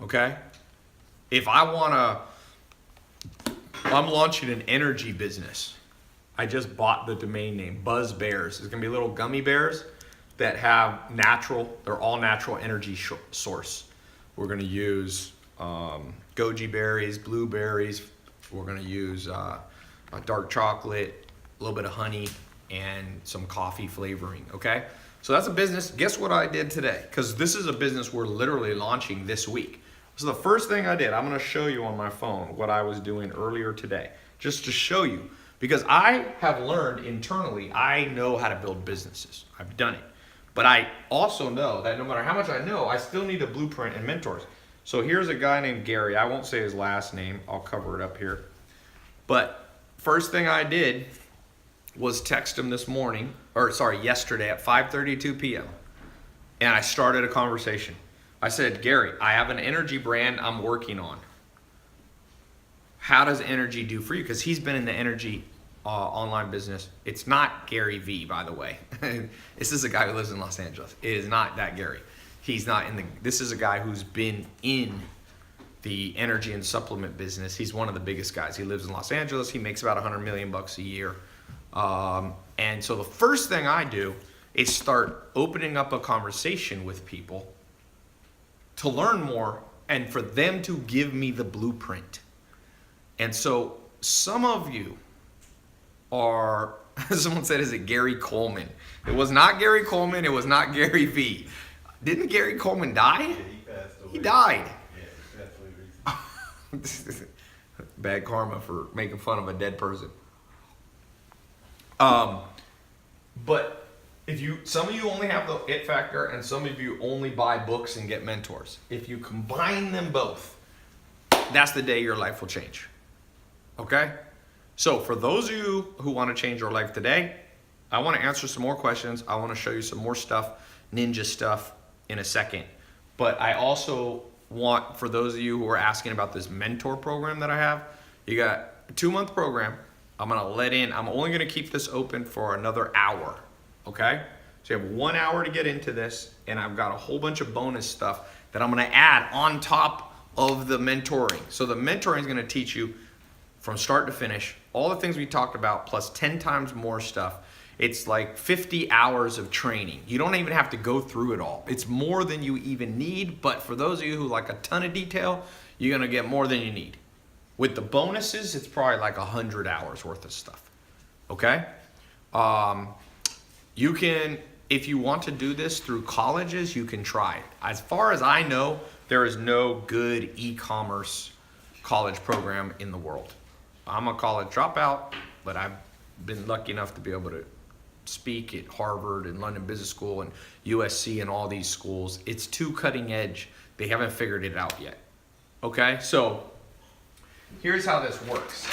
S1: Okay? If I I'm launching an energy business. I just bought the domain name, Buzz Bears. It's gonna be little gummy bears that have they're all natural energy source. We're gonna use goji berries, blueberries. We're gonna use dark chocolate, a little bit of honey, and some coffee flavoring, okay? So that's a business. Guess what I did today? Because this is a business we're literally launching this week. So the first thing I did, I'm gonna show you on my phone what I was doing earlier today, just to show you. Because I have learned internally, I know how to build businesses. I've done it. But I also know that no matter how much I know, I still need a blueprint and mentors. So here's a guy named Gary. I won't say his last name. I'll cover it up here. But first thing I did was text him yesterday at 5:32 p.m. And I started a conversation. I said, Gary, I have an energy brand I'm working on. How does energy do for you? Because he's been in the energy online business. It's not Gary V, by the way. This is a guy who lives in Los Angeles. It is not that Gary. He's not this is a guy who's been in the energy and supplement business. He's one of the biggest guys. He lives in Los Angeles. He makes about $100 million a year. And so the first thing I do is start opening up a conversation with people to learn more and for them to give me the blueprint. And so some of you are, someone said, is it Gary Coleman? It was not Gary Coleman. It was not Gary V. Didn't Gary Coleman die?
S3: Yeah, he passed away.
S1: He died.
S3: Yeah, he passed away recently.
S1: Bad karma for making fun of a dead person. But some of you only have the it factor and some of you only buy books and get mentors. If you combine them both, that's the day your life will change. Okay? So for those of you who want to change your life today, I want to answer some more questions. I want to show you some more stuff, ninja stuff in a second. But I also want, for those of you who are asking about this mentor program that I have, you got a 2-month program. I'm only going to keep this open for another hour. Okay? So you have 1 hour to get into this, and I've got a whole bunch of bonus stuff that I'm going to add on top of the mentoring. So the mentoring is going to teach you from start to finish all the things we talked about plus 10 times more stuff. It's like 50 hours of training. You don't even have to go through it all. It's more than you even need, but for those of you who like a ton of detail, you're going to get more than you need. With the bonuses, it's probably like 100 hours worth of stuff. Okay? You can, if you want to do this through colleges, you can try it. As far as I know, there is no good e-commerce college program in the world. I'm a college dropout, but I've been lucky enough to be able to speak at Harvard and London Business School and USC and all these schools. It's too cutting edge. They haven't figured it out yet. Okay, so here's how this works.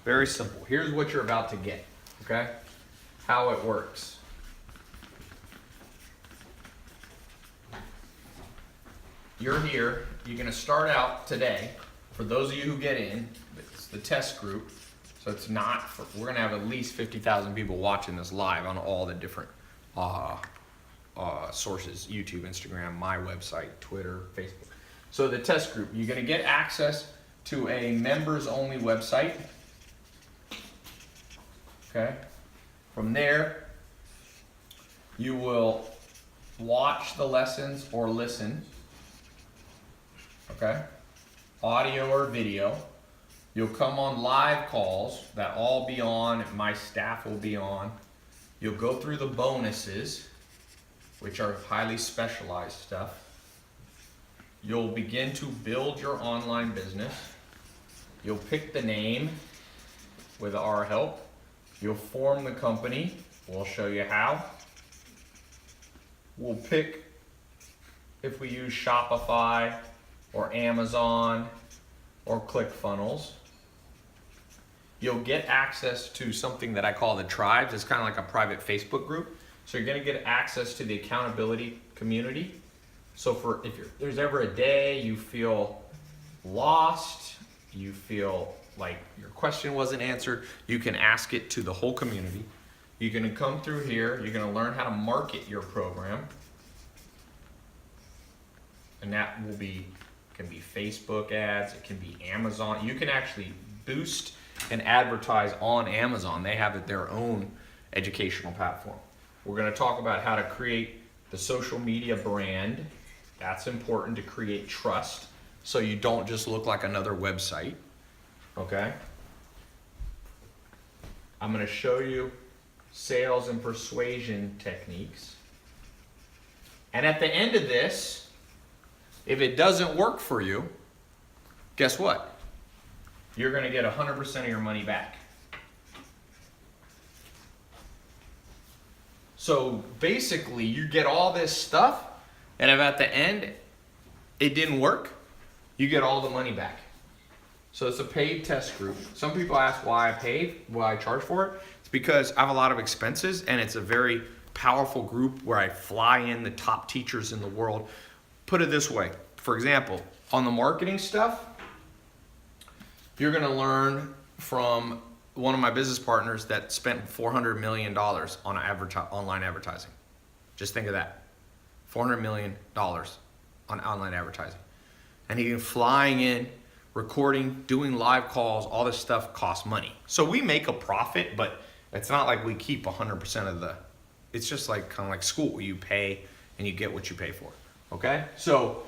S1: Very simple. Here's what you're about to get, okay? How it works. You're here. You're going to start out today. For those of you who get in, it's the test group. So it's not, we're going to have at least 50,000 people watching this live on all the different sources, YouTube, Instagram, my website, Twitter, Facebook. So the test group, you're going to get access to a members only website. Okay. From there, you will watch the lessons or listen. Okay. Audio or video. You'll come on live calls that I'll be on, and my staff will be on. You'll go through the bonuses, which are highly specialized stuff. You'll begin to build your online business. You'll pick the name with our help. You'll form the company. We'll show you how. We'll pick if we use Shopify or Amazon or ClickFunnels. You'll get access to something that I call the tribes. It's kind of like a private Facebook group. So you're going to get access to the accountability community. So if there's ever a day you feel lost, you feel like your question wasn't answered, you can ask it to the whole community. You're going to come through here. You're going to learn how to market your program. And that can be Facebook ads. It can be Amazon. You can actually boost and advertise on Amazon. They have their own educational platform. We're going to talk about how to create the social media brand. That's important to create trust so you don't just look like another website. Okay? I'm going to show you sales and persuasion techniques. And at the end of this, if it doesn't work for you, guess what? You're going to get 100% of your money back. So basically, you get all this stuff, and if at the end it didn't work, you get all the money back. So it's a paid test group. Some people ask why I charge for it. It's because I have a lot of expenses, and it's a very powerful group where I fly in the top teachers in the world. Put it this way. For example, on the marketing stuff, you're going to learn from one of my business partners that spent $400 million on online advertising. Just think of that. $400 million on online advertising. And he's flying in, recording, doing live calls, all this stuff costs money. So we make a profit, but it's not like we keep 100% of the, it's just like kind of like school. You pay and you get what you pay for. Okay? So,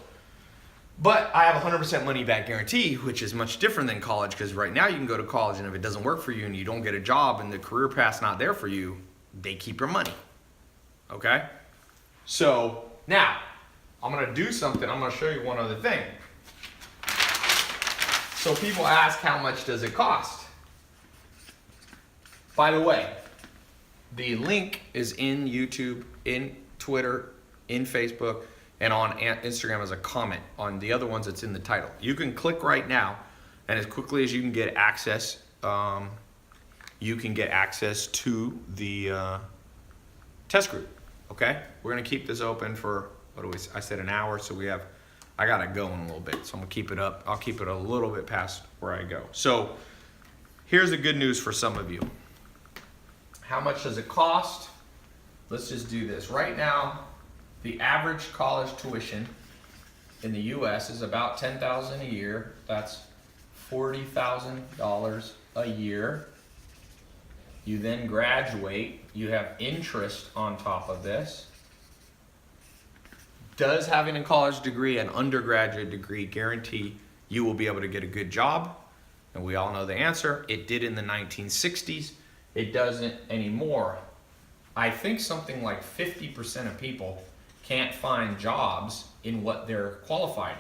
S1: but I have 100% money back guarantee, which is much different than college, because right now you can go to college and if it doesn't work for you and you don't get a job and the career path's not there for you, they keep your money. Okay? So now I'm going to do something. I'm going to show you one other thing. So people ask, how much does it cost? By the way, the link is in YouTube, in Twitter, in Facebook, and on Instagram as a comment. On the other ones, it's in the title. You can click right now, and as quickly as you can get access, to the test group. Okay, we're gonna keep this open for I said an hour, so I gotta go in a little bit, so I'm gonna keep it up. I'll keep it a little bit past where I go. So here's the good news for some of you. How much does it cost? Let's just do this right now. The average college tuition in the U.S. is about $10,000 a year. That's $40,000 a year. You then graduate. You have interest on top of this. Does having a college degree, an undergraduate degree, guarantee you will be able to get a good job? And we all know the answer. It did in the 1960s. It doesn't anymore. I think something like 50% of people can't find jobs in what they're qualified.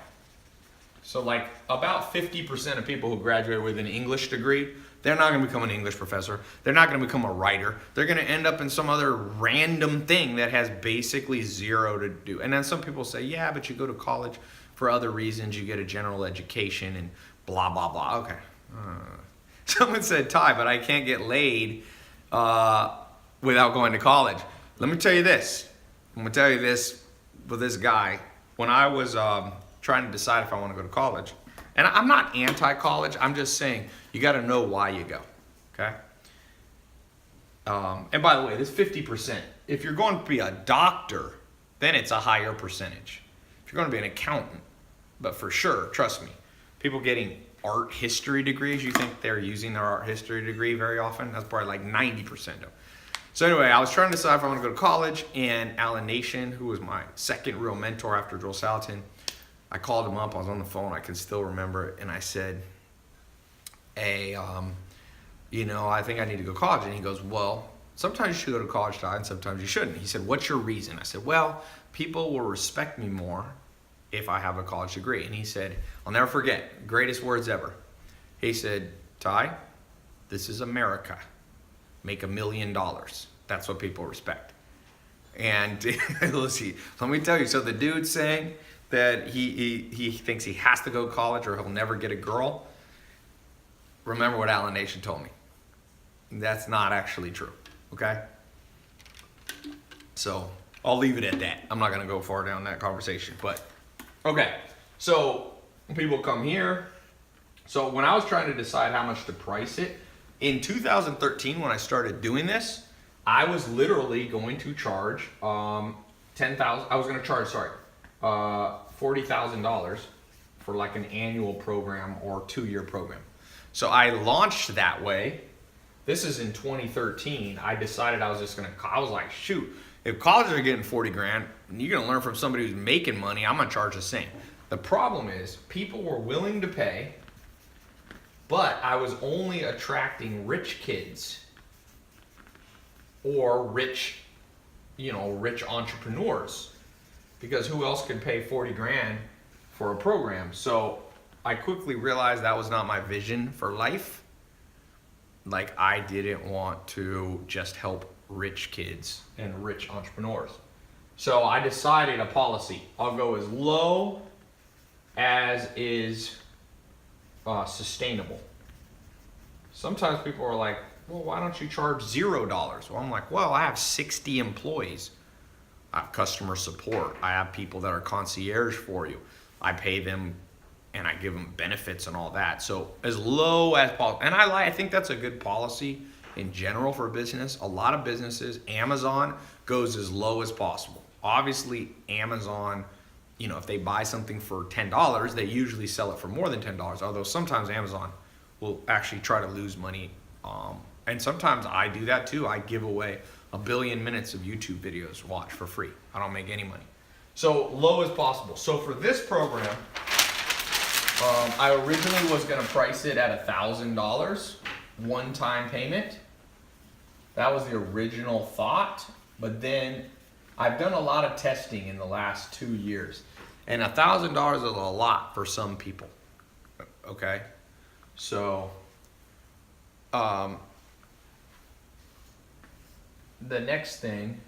S1: So like about 50% of people who graduate with an English degree, they're not going to become an English professor. They're not going to become a writer. They're going to end up in some other random thing that has basically zero to do. And then some people say, yeah, but you go to college for other reasons. You get a general education and blah, blah, blah. Okay. Someone said, Ty, but I can't get laid without going to college. Let me tell you this. I'm going to tell you this with this guy. When I was trying to decide if I want to go to college, and I'm not anti-college, I'm just saying you got to know why you go, okay? And by the way, this 50%, if you're going to be a doctor, then it's a higher percentage. If you're going to be an accountant, but for sure, trust me, people getting art history degrees, you think they're using their art history degree very often? That's probably like 90% of them. So anyway, I was trying to decide if I want to go to college, and Alan Nation, who was my second real mentor after Joel Salatin, I called him up. I was on the phone. I can still remember it. And I said, hey, I think I need to go to college. And he goes, well, sometimes you should go to college, Ty, and sometimes you shouldn't. He said, what's your reason? I said, well, people will respect me more if I have a college degree. And he said, I'll never forget, greatest words ever. He said, Ty, this is America. Make $1 million. That's what people respect. And let's see, let me tell you, so the dude's saying that he thinks he has to go to college or he'll never get a girl. Remember what Alan Nation told me. That's not actually true, okay? So I'll leave it at that. I'm not gonna go far down that conversation, but okay. So people come here. So when I was trying to decide how much to price it, in 2013 when I started doing this, I was literally going to charge $40,000 for like an annual program or 2-year program. So I launched that way. This is in 2013. I decided I was like, shoot, if colleges are getting 40 grand, and you're gonna learn from somebody who's making money, I'm gonna charge the same. The problem is people were willing to pay, but I was only attracting rich kids or rich entrepreneurs, because who else could pay 40 grand for a program? So I quickly realized that was not my vision for life. Like, I didn't want to just help rich kids and rich entrepreneurs. So I decided a policy. I'll go as low as is sustainable. Sometimes people are like, well, why don't you charge $0? Well, I'm like, well, I have 60 employees. I have customer support. I have people that are concierge for you. I pay them and I give them benefits and all that. So as low as possible. And I think that's a good policy in general for a business. A lot of businesses, Amazon goes as low as possible. Obviously, Amazon, if they buy something for $10, they usually sell it for more than $10. Although sometimes Amazon will actually try to lose money. And sometimes I do that too. I give away 1 billion minutes of YouTube videos to watch for free. I don't make any money. So low as possible. So for this program, I originally was going to price it at $1,000, one-time payment. That was the original thought. But then I've done a lot of testing in the last 2 years. And $1,000 is a lot for some people. Okay? So the next thing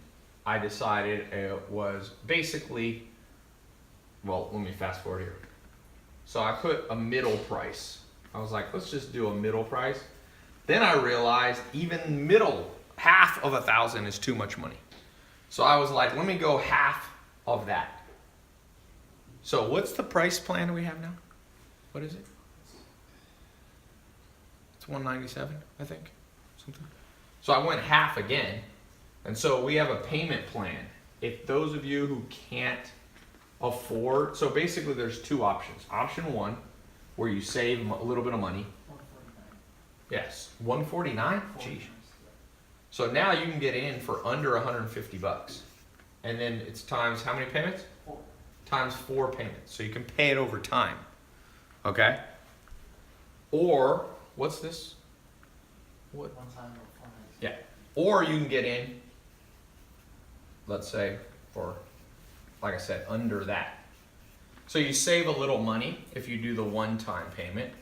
S1: I decided was basically, well, let me fast forward here. So I put a middle price. I was like, let's just do a middle price. Then I realized even middle, half of 1,000 is too much money. So I was like, let me go half of that. So what's the price plan we have now? What is it? It's $197, I think, something. So I went half again. And so we have a payment plan. If those of you who can't afford, so basically there's 2 options. Option 1, where you save a little bit of money.
S5: 149.
S1: Yes, $149? Geez. So now you can get in for under $150. And then it's times how many payments?
S5: 4.
S1: Times 4 payments. So you can pay it over time. Okay? Or, what's this? What?
S5: One time or 4 nights.
S1: Yeah. Or you can get in, let's say, for, like I said, under that. So you save a little money if you do the one-time payment,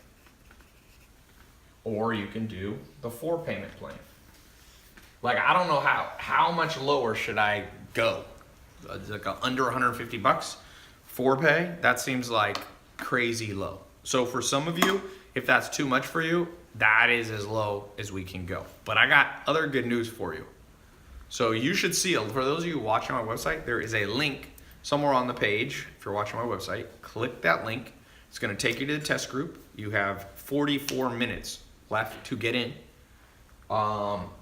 S1: or you can do the 4-payment plan. Like, I don't know how much lower should I go? It's like under 150 bucks, 4-pay? That seems like crazy low. So for some of you, if that's too much for you, that is as low as we can go. But I got other good news for you. So you should see, for those of you watching my website, there is a link somewhere on the page. If you're watching my website, click that link. It's going to take you to the test group. You have 44 minutes left to get in.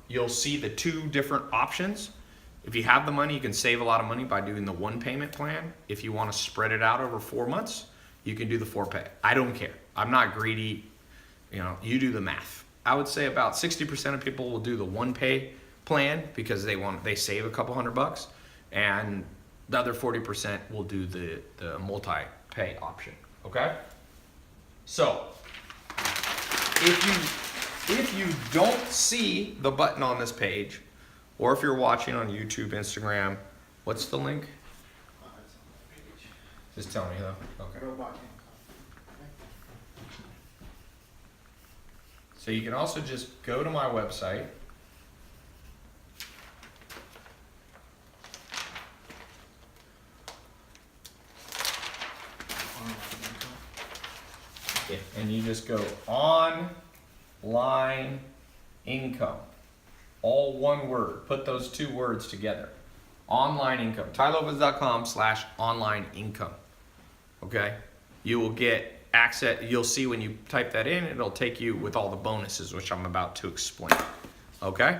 S1: You'll see the 2 different options. If you have the money, you can save a lot of money by doing the 1-payment plan. If you want to spread it out over 4 months, you can do the 4-pay. I don't care. I'm not greedy. You know, you do the math. I would say about 60% of people will do the 1-pay plan because they save a couple $100, and the other 40% will do the multi-pay option. Okay? So if you don't see the button on this page, or if you're watching on YouTube, Instagram, what's the link?
S3: It's on the page.
S1: Just tell me though. Okay.
S3: Robot income.
S1: So you can also just go to my website. Yeah, and you just go online income. All one word. Put those 2 words together. Online income. TyLopez.com/online income. Okay? You will get access. You'll see when you type that in, it'll take you with all the bonuses, which I'm about to explain. Okay?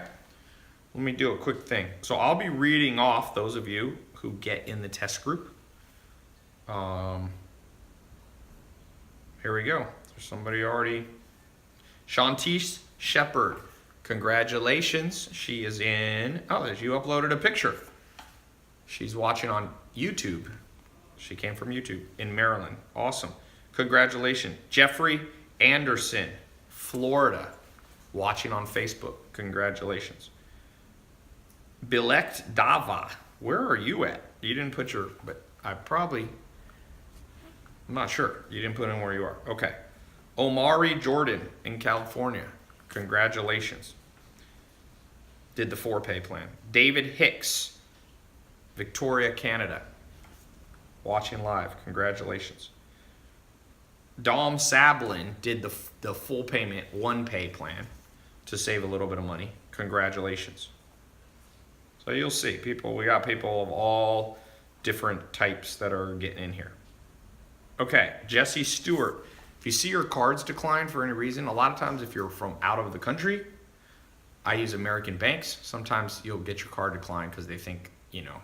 S1: Let me do a quick thing. So I'll be reading off those of you who get in the test group. Here we go. There's somebody already. Shantice Shepard. Congratulations. She is in. Oh, you uploaded a picture. She's watching on YouTube. She came from YouTube in Maryland. Awesome. Congratulations. Jeffrey Anderson, Florida, watching on Facebook. Congratulations. Bilekt Dava. Where are you at? You didn't put your, but I'm not sure. You didn't put in where you are. Okay. Omari Jordan in California. Congratulations. Did the 4-pay plan. David Hicks, Victoria, Canada. Watching live. Congratulations. Dom Sablin did the full payment 1-pay plan to save a little bit of money. Congratulations. So you'll see we got people of all different types that are getting in here. Okay, Jesse Stewart. If you see your cards decline for any reason, a lot of times if you're from out of the country, I use American banks. Sometimes you'll get your card declined because they think,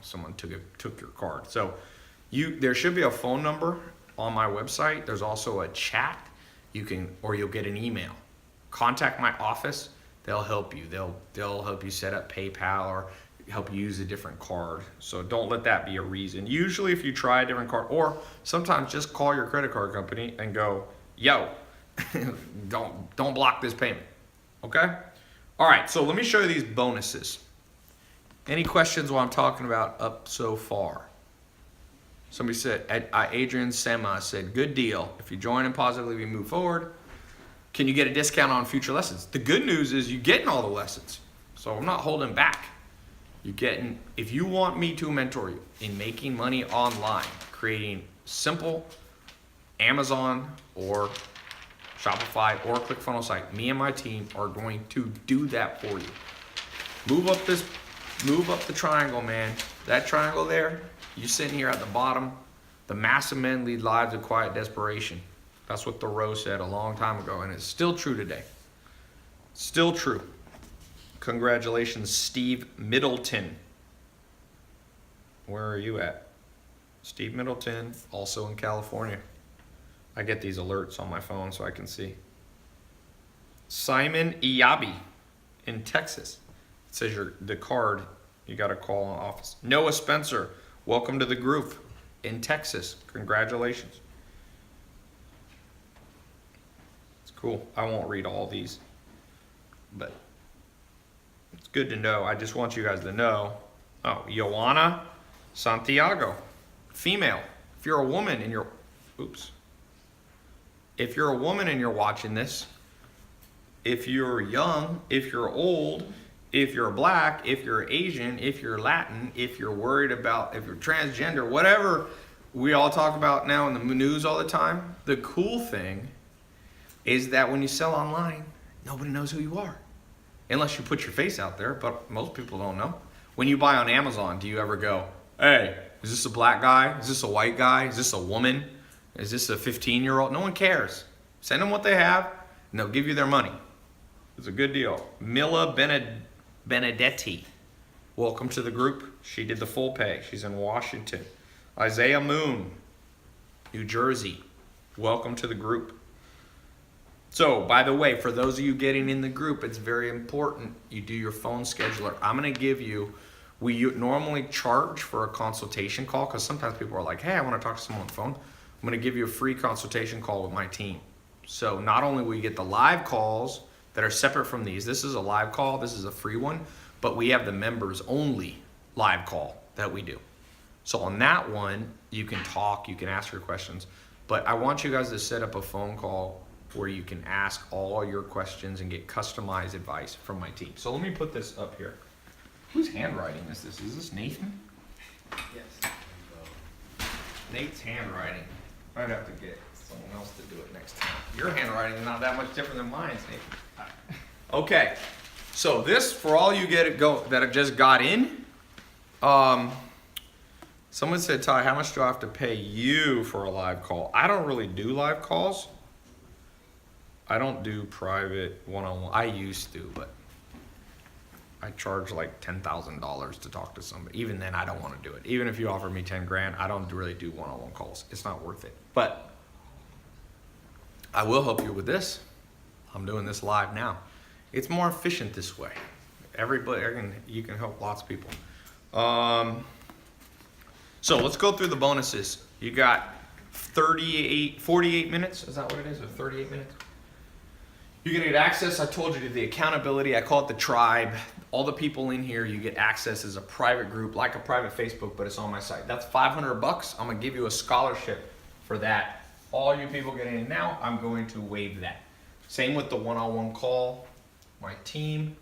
S1: someone took your card. So there should be a phone number on my website. There's also a chat. Or you'll get an email. Contact my office. They'll help you. They'll help you set up PayPal or help you use a different card. So don't let that be a reason. Usually if you try a different card, or sometimes just call your credit card company and go, yo, don't block this payment. Okay? All right, so let me show you these bonuses. Any questions while I'm talking about up so far? Somebody said, Adrian Sema said, good deal. If you join and positively move forward, can you get a discount on future lessons? The good news is you're getting all the lessons. So I'm not holding back. If you want me to mentor you in making money online, creating simple Amazon or Shopify or ClickFunnels site, me and my team are going to do that for you. Move up the triangle, man. That triangle there, you sitting here at the bottom. The massive men lead lives of quiet desperation. That's what Thoreau said a long time ago, and it's still true today. Still true. Congratulations, Steve Middleton. Where are you at? Steve Middleton, also in California. I get these alerts on my phone so I can see. Simon Iyabi in Texas. It says the card, you got to call an office. Noah Spencer, welcome to the group in Texas. Congratulations. It's cool. I won't read all these, but it's good to know. I just want you guys to know. Oh, Joanna Santiago, female. If you're a woman and you're Oops. If you're a woman and you're watching this, if you're young, if you're old, if you're black, if you're Asian, if you're Latin, if you're worried about, if you're transgender, whatever we all talk about now in the news all the time, the cool thing is that when you sell online, nobody knows who you are. Unless you put your face out there, but most people don't know. When you buy on Amazon, do you ever go, hey, is this a black guy? Is this a white guy? Is this a woman? Is this a 15-year-old? No one cares. Send them what they have, and they'll give you their money. It's a good deal. Mila Benedetti, welcome to the group. She did the full pay. She's in Washington. Isaiah Moon, New Jersey, welcome to the group. So, by the way, for those of you getting in the group, it's very important you do your phone scheduler. I'm going to give you, we normally charge for a consultation call because sometimes people are like, hey, I want to talk to someone on the phone. I'm going to give you a free consultation call with my team. So not only will you get the live calls that are separate from these, this is a live call, this is a free one, but we have the members only live call that we do. So on that one, you can talk, you can ask your questions, but I want you guys to set up a phone call where you can ask all your questions and get customized advice from my team. So let me put this up here. Whose handwriting is this? Is this Nathan?
S3: Yes.
S1: Nate's handwriting. I'd have to get someone else to do it next time. Your handwriting is not that much different than mine, Nathan. Okay, so this, for all you that have just got in, someone said, Ty, how much do I have to pay you for a live call? I don't really do live calls. I don't do private one-on-one. I used to, but I charge like $10,000 to talk to somebody. Even then, I don't want to do it. Even if you offer me 10 grand, I don't really do one-on-one calls. It's not worth it. But I will help you with this. I'm doing this live now. It's more efficient this way. You can help lots of people. So let's go through the bonuses. You got 48 minutes. Is that what it is? Or 38 minutes? You're gonna get access, I told you, to the accountability. I call it the tribe. All the people in here, you get access as a private group, like a private Facebook, but it's on my site. That's $500. I'm gonna give you a scholarship for that. All you people getting in now, I'm going to waive that. Same with the one-on-one call. My team,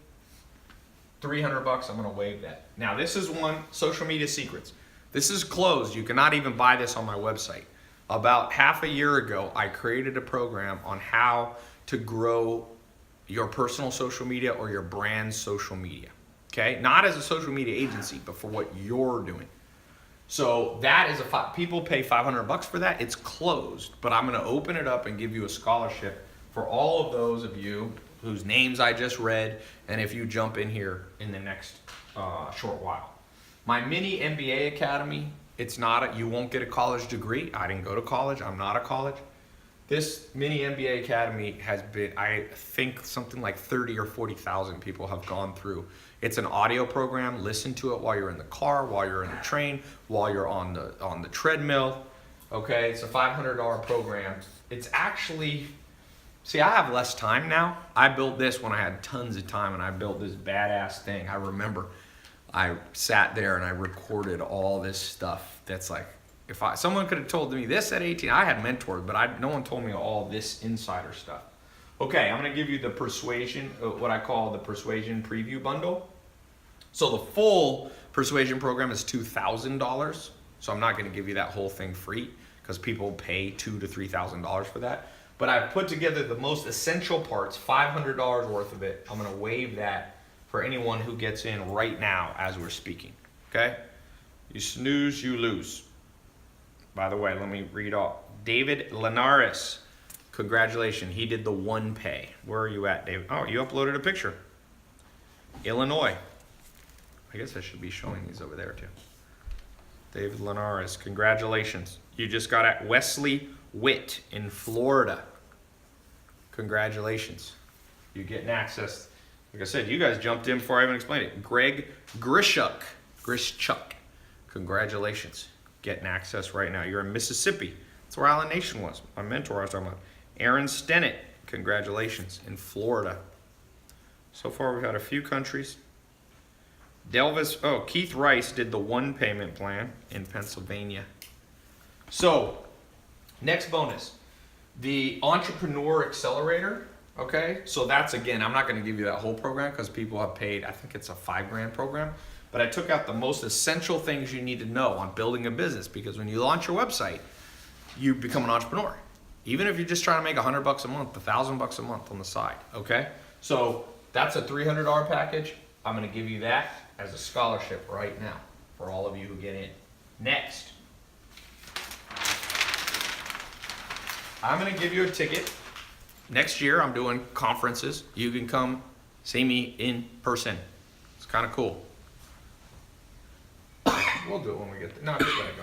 S1: $300, I'm gonna waive that. Now this is one, social media secrets. This is closed, you cannot even buy this on my website. About half a year ago, I created a program on how to grow your personal social media or your brand's social media, okay? Not as a social media agency, but for what you're doing. So that is people pay $500 for that. It's closed, but I'm gonna open it up and give you a scholarship for all of those of you whose names I just read, and if you jump in here in the next short while. My mini MBA Academy, you won't get a college degree. I didn't go to college, I'm not a college. This mini MBA Academy has been, I think something like 30 or 40,000 people have gone through. It's an audio program. Listen to it while you're in the car, while you're in the train, while you're on the treadmill. Okay, it's a $500 program. It's actually, see, I have less time now. I built this when I had tons of time, and I built this badass thing. I remember I sat there and I recorded all this stuff that's like, someone could have told me this at 18, I had mentors, but no one told me all this insider stuff. Okay, I'm gonna give you the Persuasion, what I call the Persuasion Preview Bundle. So the full Persuasion program is $2,000. So I'm not gonna give you that whole thing free because people pay $2,000 to $3,000 for that. But I've put together the most essential parts, $500 worth of it. I'm gonna waive that for anyone who gets in right now as we're speaking, okay? You snooze, you lose. By the way, let me read off. David Linares, congratulations. He did the one pay. Where are you at, David? Oh, you uploaded a picture. Illinois. I guess I should be showing these over there too. David Linares, congratulations. You just got at Wesley Witt in Florida. Congratulations. You're getting access. Like I said, you guys jumped in before I even explained it. Greg Grishuk. Congratulations. Getting access right now. You're in Mississippi. That's where Island Nation was. My mentor I was talking about. Aaron Stennett, congratulations, in Florida. So far we've had a few countries. Keith Rice did the one payment plan in Pennsylvania. So Next bonus, the Entrepreneur Accelerator. Okay, so that's, again, I'm not going to give you that whole program because people have paid, I think it's a $5,000 program, but I took out the most essential things you need to know on building a business, because when you launch your website, you become an entrepreneur. Even if you're just trying to make $100 a month, $1,000 a month on the side. Okay, so that's a $300 package. I'm going to give you that as a scholarship right now for all of you who get in. Next, I'm going to give you a ticket. Next year, I'm doing conferences. You can come see me in person. It's kind of cool. We'll do it when we get there. No, just let it go.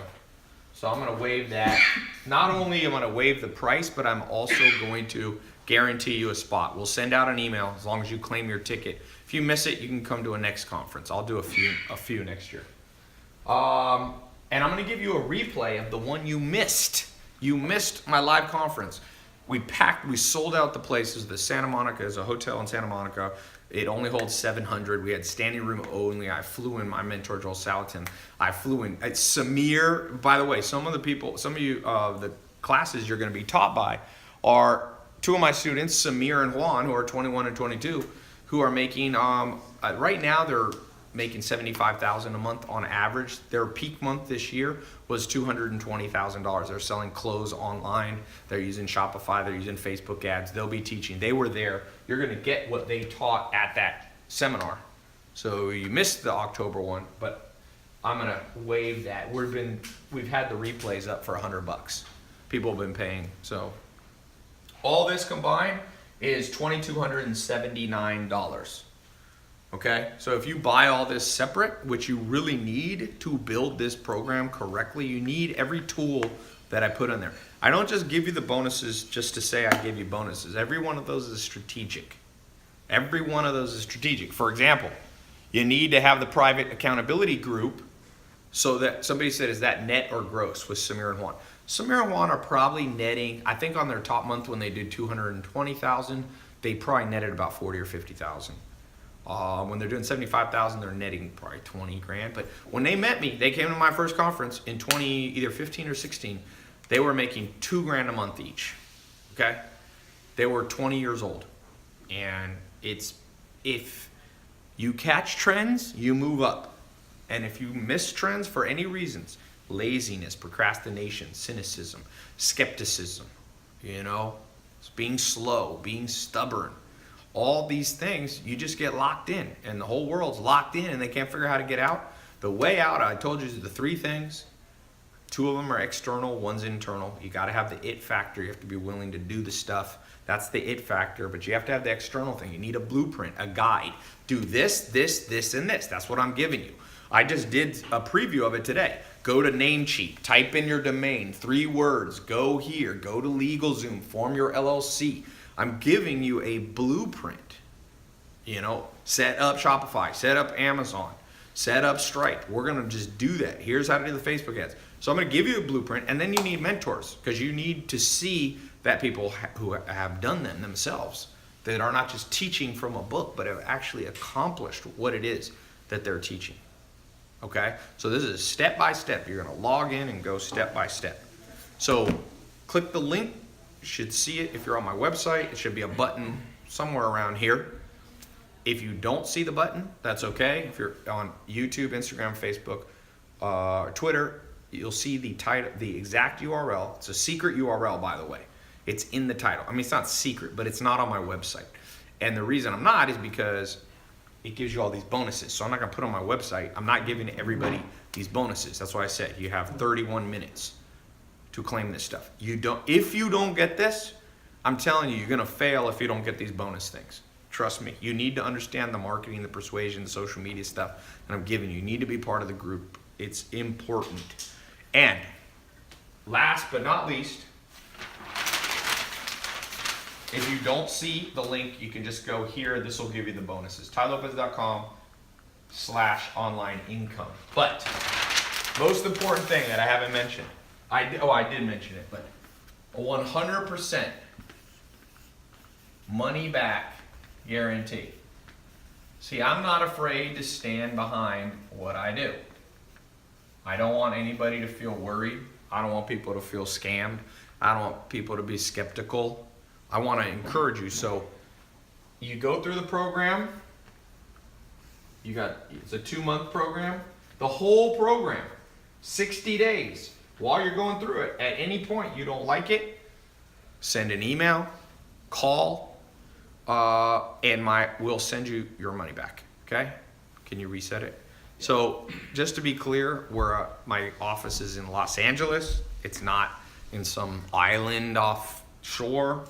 S1: So I'm going to waive that. Not only am I going to waive the price, but I'm also going to guarantee you a spot. We'll send out an email as long as you claim your ticket. If you miss it, you can come to a next conference. I'll do a few next year. And I'm going to give you a replay of the one you missed. You missed my live conference. We sold out the places. The Santa Monica is a hotel in Santa Monica. It only holds 700. We had standing room only. I flew in my mentor, Joel Salatin. I flew in. Samir, by the way, some of you, the classes you're going to be taught by are two of my students, Samir and Juan, who are 21 and 22, who are making, right now they're making $75,000 a month on average. Their peak month this year was $220,000. They're selling clothes online. They're using Shopify. They're using Facebook ads. They'll be teaching. They were there. You're going to get what they taught at that seminar. So you missed the October one, but I'm going to waive that. We've had the replays up for $100. People have been paying. So all this combined is $2,279. Okay, so if you buy all this separate, which you really need to build this program correctly, you need every tool that I put in there. I don't just give you the bonuses just to say I give you bonuses. Every one of those is strategic. Every one of those is strategic. For example, you need to have the private accountability group so that somebody said, is that net or gross with Samir and Juan? Samir and Juan are probably netting, I think on their top month when they did 220,000, they probably netted about 40 or 50,000. When they're doing 75,000, they're netting probably 20 grand. But when they met me, they came to my first conference in either 15 or 16. They were making $2,000 a month each. Okay, they were 20 years old, and if you catch trends, you move up, and if you miss trends for any reasons, laziness, procrastination, cynicism, skepticism, being slow, being stubborn. All these things, you just get locked in, and the whole world's locked in and they can't figure out how to get out. The way out, I told you, is the three things. Two of them are external, one's internal. You got to have the it factor. You have to be willing to do the stuff. That's the it factor, but you have to have the external thing. You need a blueprint, a guide. Do this, this, this, and this. That's what I'm giving you. I just did a preview of it today. Go to Namecheap, type in your domain, 3 words, go here, go to LegalZoom, form your LLC. I'm giving you a blueprint. Set up Shopify, set up Amazon, set up Stripe. We're going to just do that. Here's how to do the Facebook ads. So I'm going to give you a blueprint, and then you need mentors because you need to see that people who have done them themselves, that are not just teaching from a book, but have actually accomplished what it is that they're teaching. Okay? So this is step by step. You're going to log in and go step by step. So click the link. You should see it if you're on my website. It should be a button somewhere around here. If you don't see the button, that's okay. If you're on YouTube, Instagram, Facebook, or Twitter, you'll see the title, the exact URL. It's a secret URL, by the way. It's in the title. I mean, it's not secret, but it's not on my website. And the reason I'm not is because it gives you all these bonuses. So I'm not going to put it on my website. I'm not giving everybody these bonuses. That's why I said you have 31 minutes to claim this stuff. If you don't get this, I'm telling you, you're going to fail if you don't get these bonus things. Trust me. You need to understand the marketing, the persuasion, the social media stuff that I'm giving you. You need to be part of the group. It's important. And last but not least, if you don't see the link, you can just go here. This will give you the bonuses. TyLopez.com/online income. But most important thing that I haven't mentioned, I did mention it, but a 100% money back guarantee. See, I'm not afraid to stand behind what I do. I don't want anybody to feel worried. I don't want people to feel scammed. I don't want people to be skeptical. I want to encourage you. So you go through the program. It's a 2-month program. The whole program, 60 days. While you're going through it, at any point you don't like it, send an email, call, and we'll send you your money back. Okay? Can you reset it? So just to be clear, my office is in Los Angeles. It's not in some island offshore.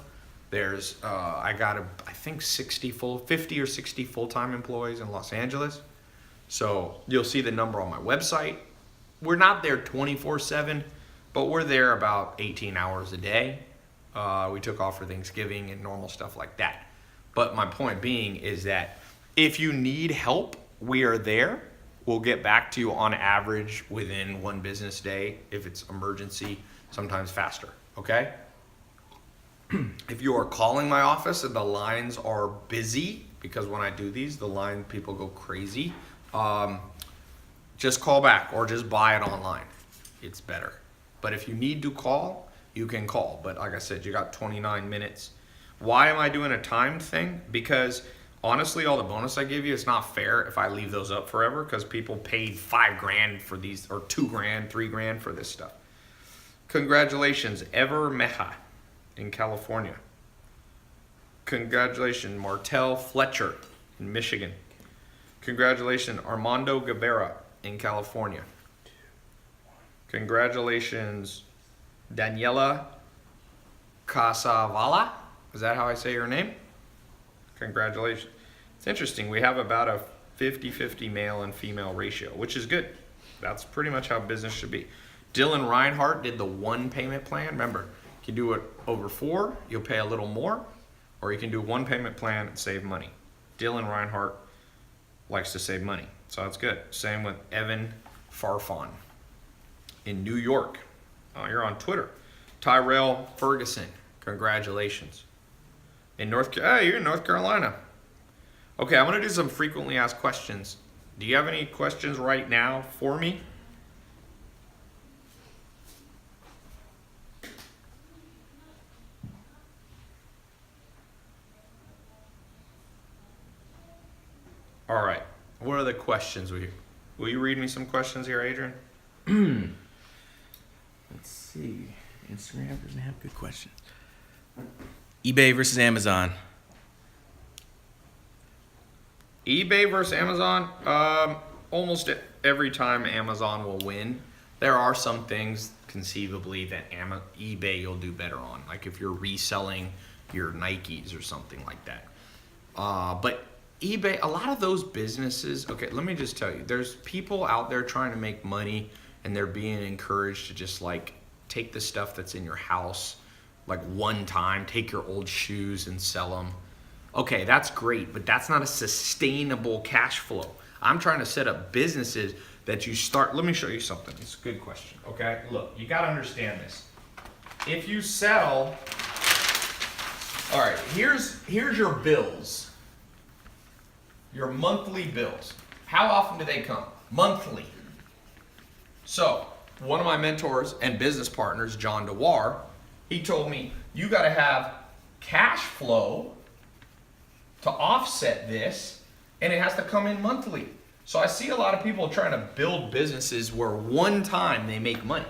S1: There's I got I think 50 or 60 full-time employees in Los Angeles. So you'll see the number on my website. We're not there 24/7, but we're there about 18 hours a day. We took off for Thanksgiving and normal stuff like that. But my point being is that if you need help, we are there. We'll get back to you on average within 1 business day. If it's emergency, sometimes faster. Okay? If you are calling my office and the lines are busy, because when I do these, people go crazy, just call back or just buy it online. It's better. But if you need to call, you can call. But like I said, you got 29 minutes. Why am I doing a timed thing? Because honestly, all the bonus I give you, it's not fair if I leave those up forever, because people paid $5,000 for these, or $2,000, $3,000 for this stuff. Congratulations, Ever Meha in California. Congratulations, Martell Fletcher in Michigan. Congratulations, Armando Guevara in California. Congratulations, Daniela Casavala. Is that how I say your name? Congratulations. It's interesting. We have about a 50-50 male and female ratio, which is good. That's pretty much how business should be. Dylan Reinhardt did the 1 payment plan. Remember, you can do it over 4, you'll pay a little more, or you can do 1 payment plan and save money. Dylan Reinhardt likes to save money, so that's good. Same with Evan Farfan in New York. Oh, you're on Twitter. Tyrell Ferguson, congratulations. You're in North Carolina. Okay, I'm gonna do some frequently asked questions. Do you have any questions right now for me? All right. What are the questions? Will you read me some questions here, Adrian?
S2: Let's see. Instagram doesn't have good questions. eBay versus Amazon.
S1: eBay versus Amazon. Almost every time Amazon will win. There are some things conceivably that eBay you'll do better on, like if you're reselling your Nikes or something like that. But eBay, a lot of those businesses, okay, let me just tell you, there's people out there trying to make money and they're being encouraged to just like take the stuff that's in your house, like one time, take your old shoes and sell them. Okay, that's great, but that's not a sustainable cash flow. I'm trying to set up businesses that you start. Let me show you something. It's a good question, okay? Look, you got to understand this. If you sell, all right, here's your bills. Your monthly bills. How often do they come? Monthly. So, one of my mentors and business partners, John DeWar, he told me, you got to have cash flow to offset this, and it has to come in monthly. So I see a lot of people trying to build businesses where one time they make money.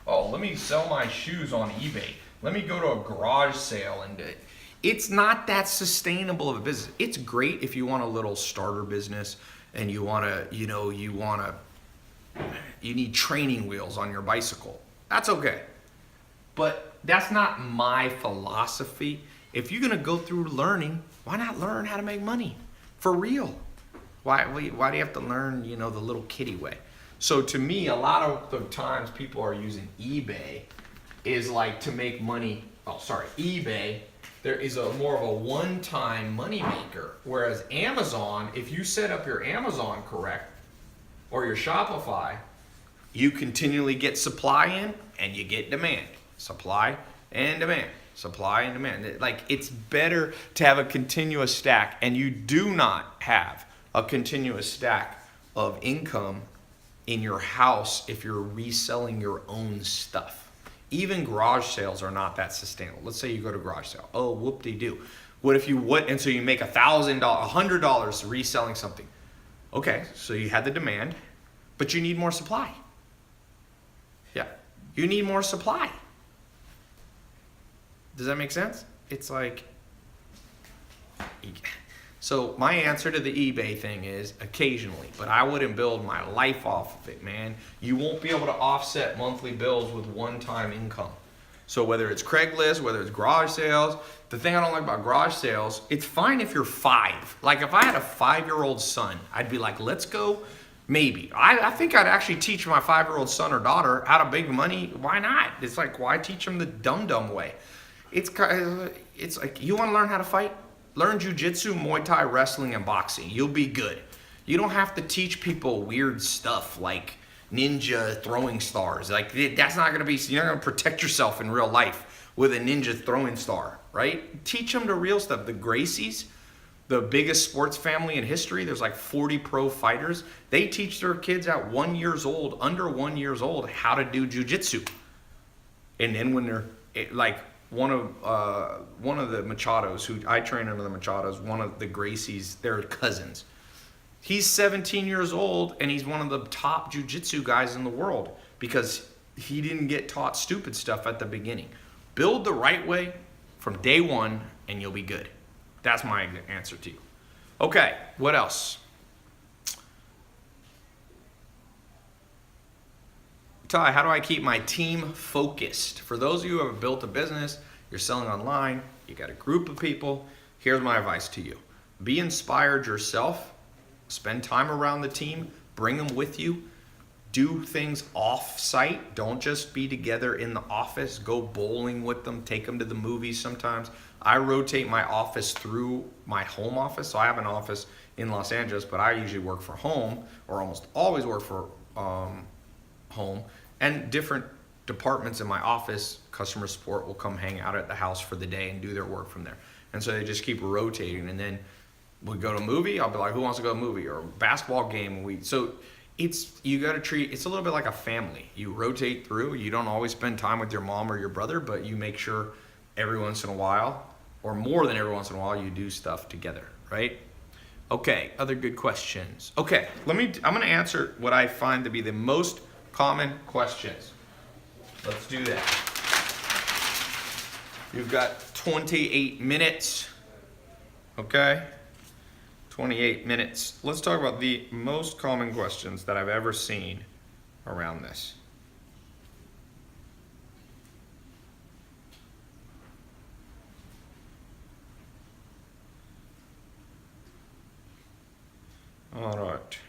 S1: Oh, let me sell my shoes on eBay. Let me go to a garage sale and it's not that sustainable of a business. It's great if you want a little starter business and you want to, you need training wheels on your bicycle. That's okay. But that's not my philosophy. If you're going to go through learning, why not learn how to make money for real? Why do you have to learn, the little kiddie way? So to me, a lot of the times people are using eBay is like to make money. eBay, there is more of a one-time money maker. Whereas Amazon, if you set up your Amazon correct or your Shopify, you continually get supply in and you get demand. Supply and demand. Supply and demand. Like, it's better to have a continuous stack, and you do not have a continuous stack of income in your house if you're reselling your own stuff. Even garage sales are not that sustainable. Let's say you go to garage sale. Oh, whoop-de-doo. What if you would, and so you make $1,000, $100 reselling something. Okay, so you had the demand, but you need more supply. Yeah, you need more supply. Does that make sense? It's like, so my answer to the eBay thing is occasionally, but I wouldn't build my life off of it, man. You won't be able to offset monthly bills with one-time income. So whether it's Craigslist, whether it's garage sales, the thing I don't like about garage sales, it's fine if you're 5. Like if I had a 5-year-old son, I'd be like, let's go. Maybe. I think I'd actually teach my 5-year-old son or daughter how to make money. Why not? It's like, why teach them the dumb way? It's like, you want to learn how to fight? Learn jujitsu, Muay Thai, wrestling, and boxing. You'll be good. You don't have to teach people weird stuff like ninja throwing stars. Like that's not gonna be. You're not gonna protect yourself in real life with a ninja throwing star, right? Teach them the real stuff. The Gracies, the biggest sports family in history. There's like 40 pro fighters. They teach their kids at 1 year old, under 1 year old, how to do jujitsu. And then when they're like. One of the Machados, who I train under the Machados, one of the Gracies, they're cousins. He's 17 years old, and he's one of the top jiu-jitsu guys in the world because he didn't get taught stupid stuff at the beginning. Build the right way from day one, and you'll be good. That's my answer to you. Okay, what else? Ty, how do I keep my team focused? For those of you who have built a business, you're selling online, you got a group of people, here's my advice to you. Be inspired yourself, spend time around the team, bring them with you, do things off-site. Don't just be together in the office, go bowling with them, take them to the movies sometimes. I rotate my office through my home office, so I have an office in Los Angeles, but I usually work for home, or almost always work for home. And different departments in my office, customer support will come hang out at the house for the day and do their work from there. And so they just keep rotating. And then we go to a movie, I'll be like, who wants to go to a movie? Or a basketball game. So you got to treat, it's a little bit like a family. You rotate through. You don't always spend time with your mom or your brother, but you make sure every once in a while, or more than every once in a while, you do stuff together, right? Okay, other good questions. Okay, I'm going to answer what I find to be the most common questions. Let's do that. You've got 28 minutes. Okay? 28 minutes. Let's talk about the most common questions that I've ever seen around this. All right.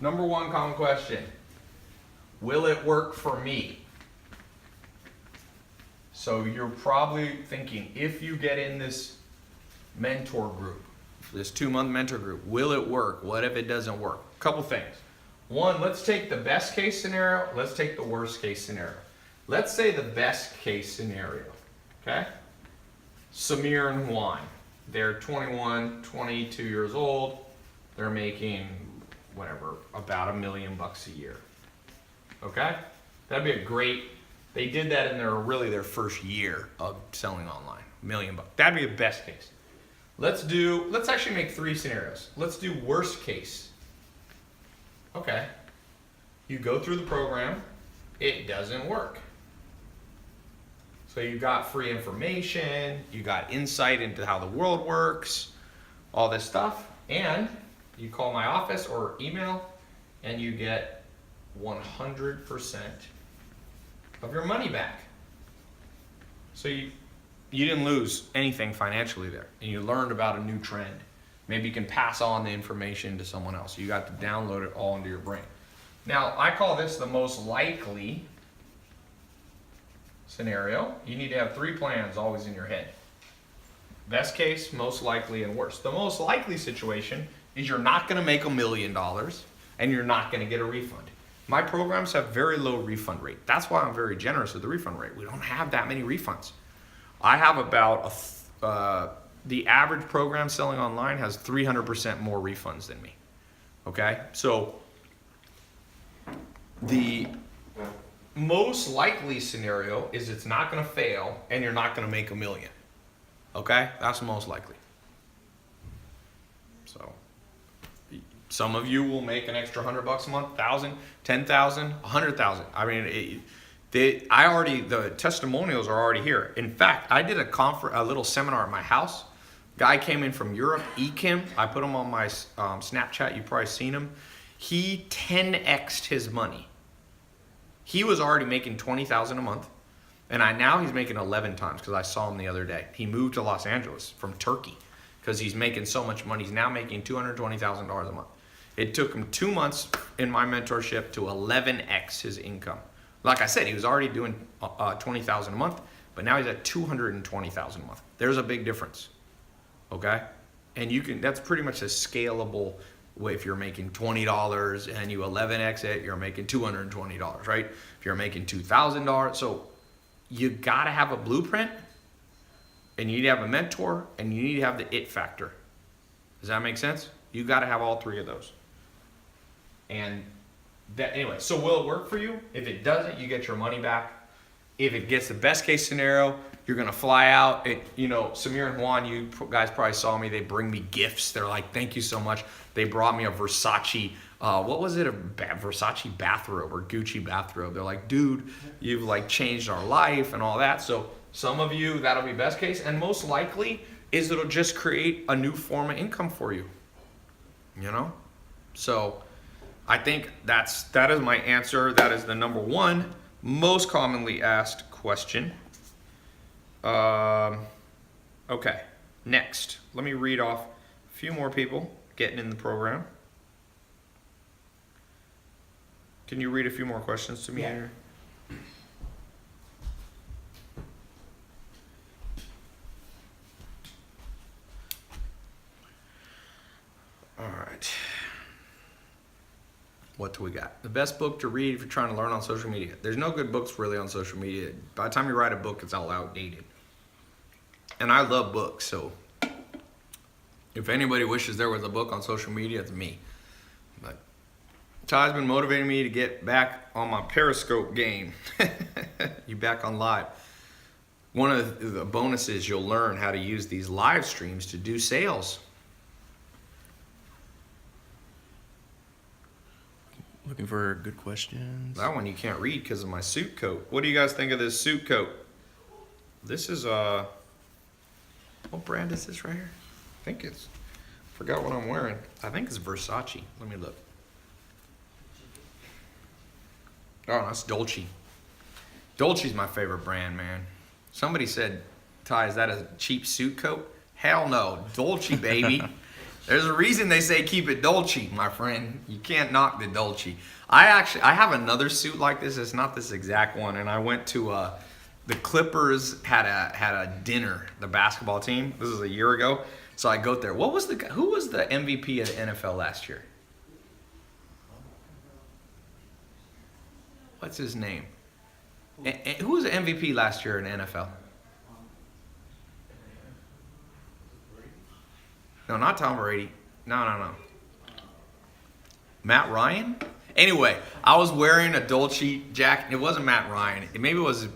S1: Number one common question, will it work for me? So you're probably thinking, if you get in this mentor group, this 2-month mentor group, will it work? What if it doesn't work? Couple things. One, let's take the best case scenario. Let's take the worst case scenario. Let's say the best case scenario, okay? Samir and Juan, they're 21, 22 years old. They're making whatever, about $1 million a year. Okay? That'd be a great, they did that in their first year of selling online. $1 million. That'd be the best case. Let's actually make 3 scenarios. Let's do worst case. Okay. You go through the program, it doesn't work. So you got free information, you got insight into how the world works, all this stuff, and you call my office or email, and you get 100% of your money back. So you didn't lose anything financially there, and you learned about a new trend. Maybe you can pass on the information to someone else. You got to download it all into your brain. Now, I call this the most likely scenario. You need to have 3 plans always in your head. Best case, most likely, and worst. The most likely situation is you're not going to make $1 million and you're not going to get a refund. My programs have very low refund rate. That's why I'm very generous with the refund rate. We don't have that many refunds. I have about the average program selling online has 300% more refunds than me. Okay? So the most likely scenario is it's not going to fail and you're not going to make $1 million. Okay? That's the most likely. So some of you will make an extra $100 a month, 1,000, 10,000, 100,000. I mean, the testimonials are already here. In fact, I did a little seminar at my house. Guy came in from Europe, Ekim. I put him on my Snapchat. You've probably seen him. He 10x'd his money. He was already making $20,000 a month, and now he's making 11 times because I saw him the other day. He moved to Los Angeles from Turkey because he's making so much money. He's now making $220,000 a month. It took him 2 months in my mentorship to 11x his income. Like I said, he was already doing $20,000 a month, but now he's at $220,000 a month. There's a big difference, okay? And that's pretty much a scalable way. If you're making $20 and you 11x it, you're making $220, right? If you're making $2,000, so you gotta have a blueprint, and you need to have a mentor, and you need to have the it factor. Does that make sense? You gotta have all three of those. And anyway, so will it work for you? If it doesn't, you get your money back. If it gets the best case scenario, you're gonna fly out. Samir and Juan, you guys probably saw me. They bring me gifts. They're like, "Thank you so much." They brought me a Versace, what was it? A Versace bathrobe or Gucci bathrobe. They're like, "Dude, you've like changed our life and all that." So some of you, that'll be best case, and most likely is it'll just create a new form of income for you. So I think that is my answer. That is the number one most commonly asked question. Okay, next. Let me read off a few more people getting in the program. Can you read a few more questions to me here? All right. What do we got? The best book to read if you're trying to learn on social media. There's no good books really on social media. By the time you write a book, it's all outdated. And I love books, so if anybody wishes there was a book on social media, it's me. But Ty's been motivating me to get back on my Periscope game. You back on live. One of the bonuses, you'll learn how to use these live streams to do sales.
S2: Looking for good questions.
S1: That one you can't read because of my suit coat. What do you guys think of this suit coat? This is what brand is this right here? I think forgot what I'm wearing. I think it's Versace. Let me look. Oh, that's Dolce. Dolce's my favorite brand, man. Somebody said, "Ty, is that a cheap suit coat?" Hell no, Dolce, baby. There's a reason they say keep it Dolce, my friend. You can't knock the Dolce. I have another suit like this. It's not this exact one. And I went to the Clippers had a dinner. The basketball team. This is a year ago. So I go there. Who was the MVP of the NFL last year? What's his name? Who was the MVP last year in the NFL? No, not Tom Brady. No. Matt Ryan? Anyway, I was wearing a Dolce jacket. It wasn't Matt Ryan. Maybe it was,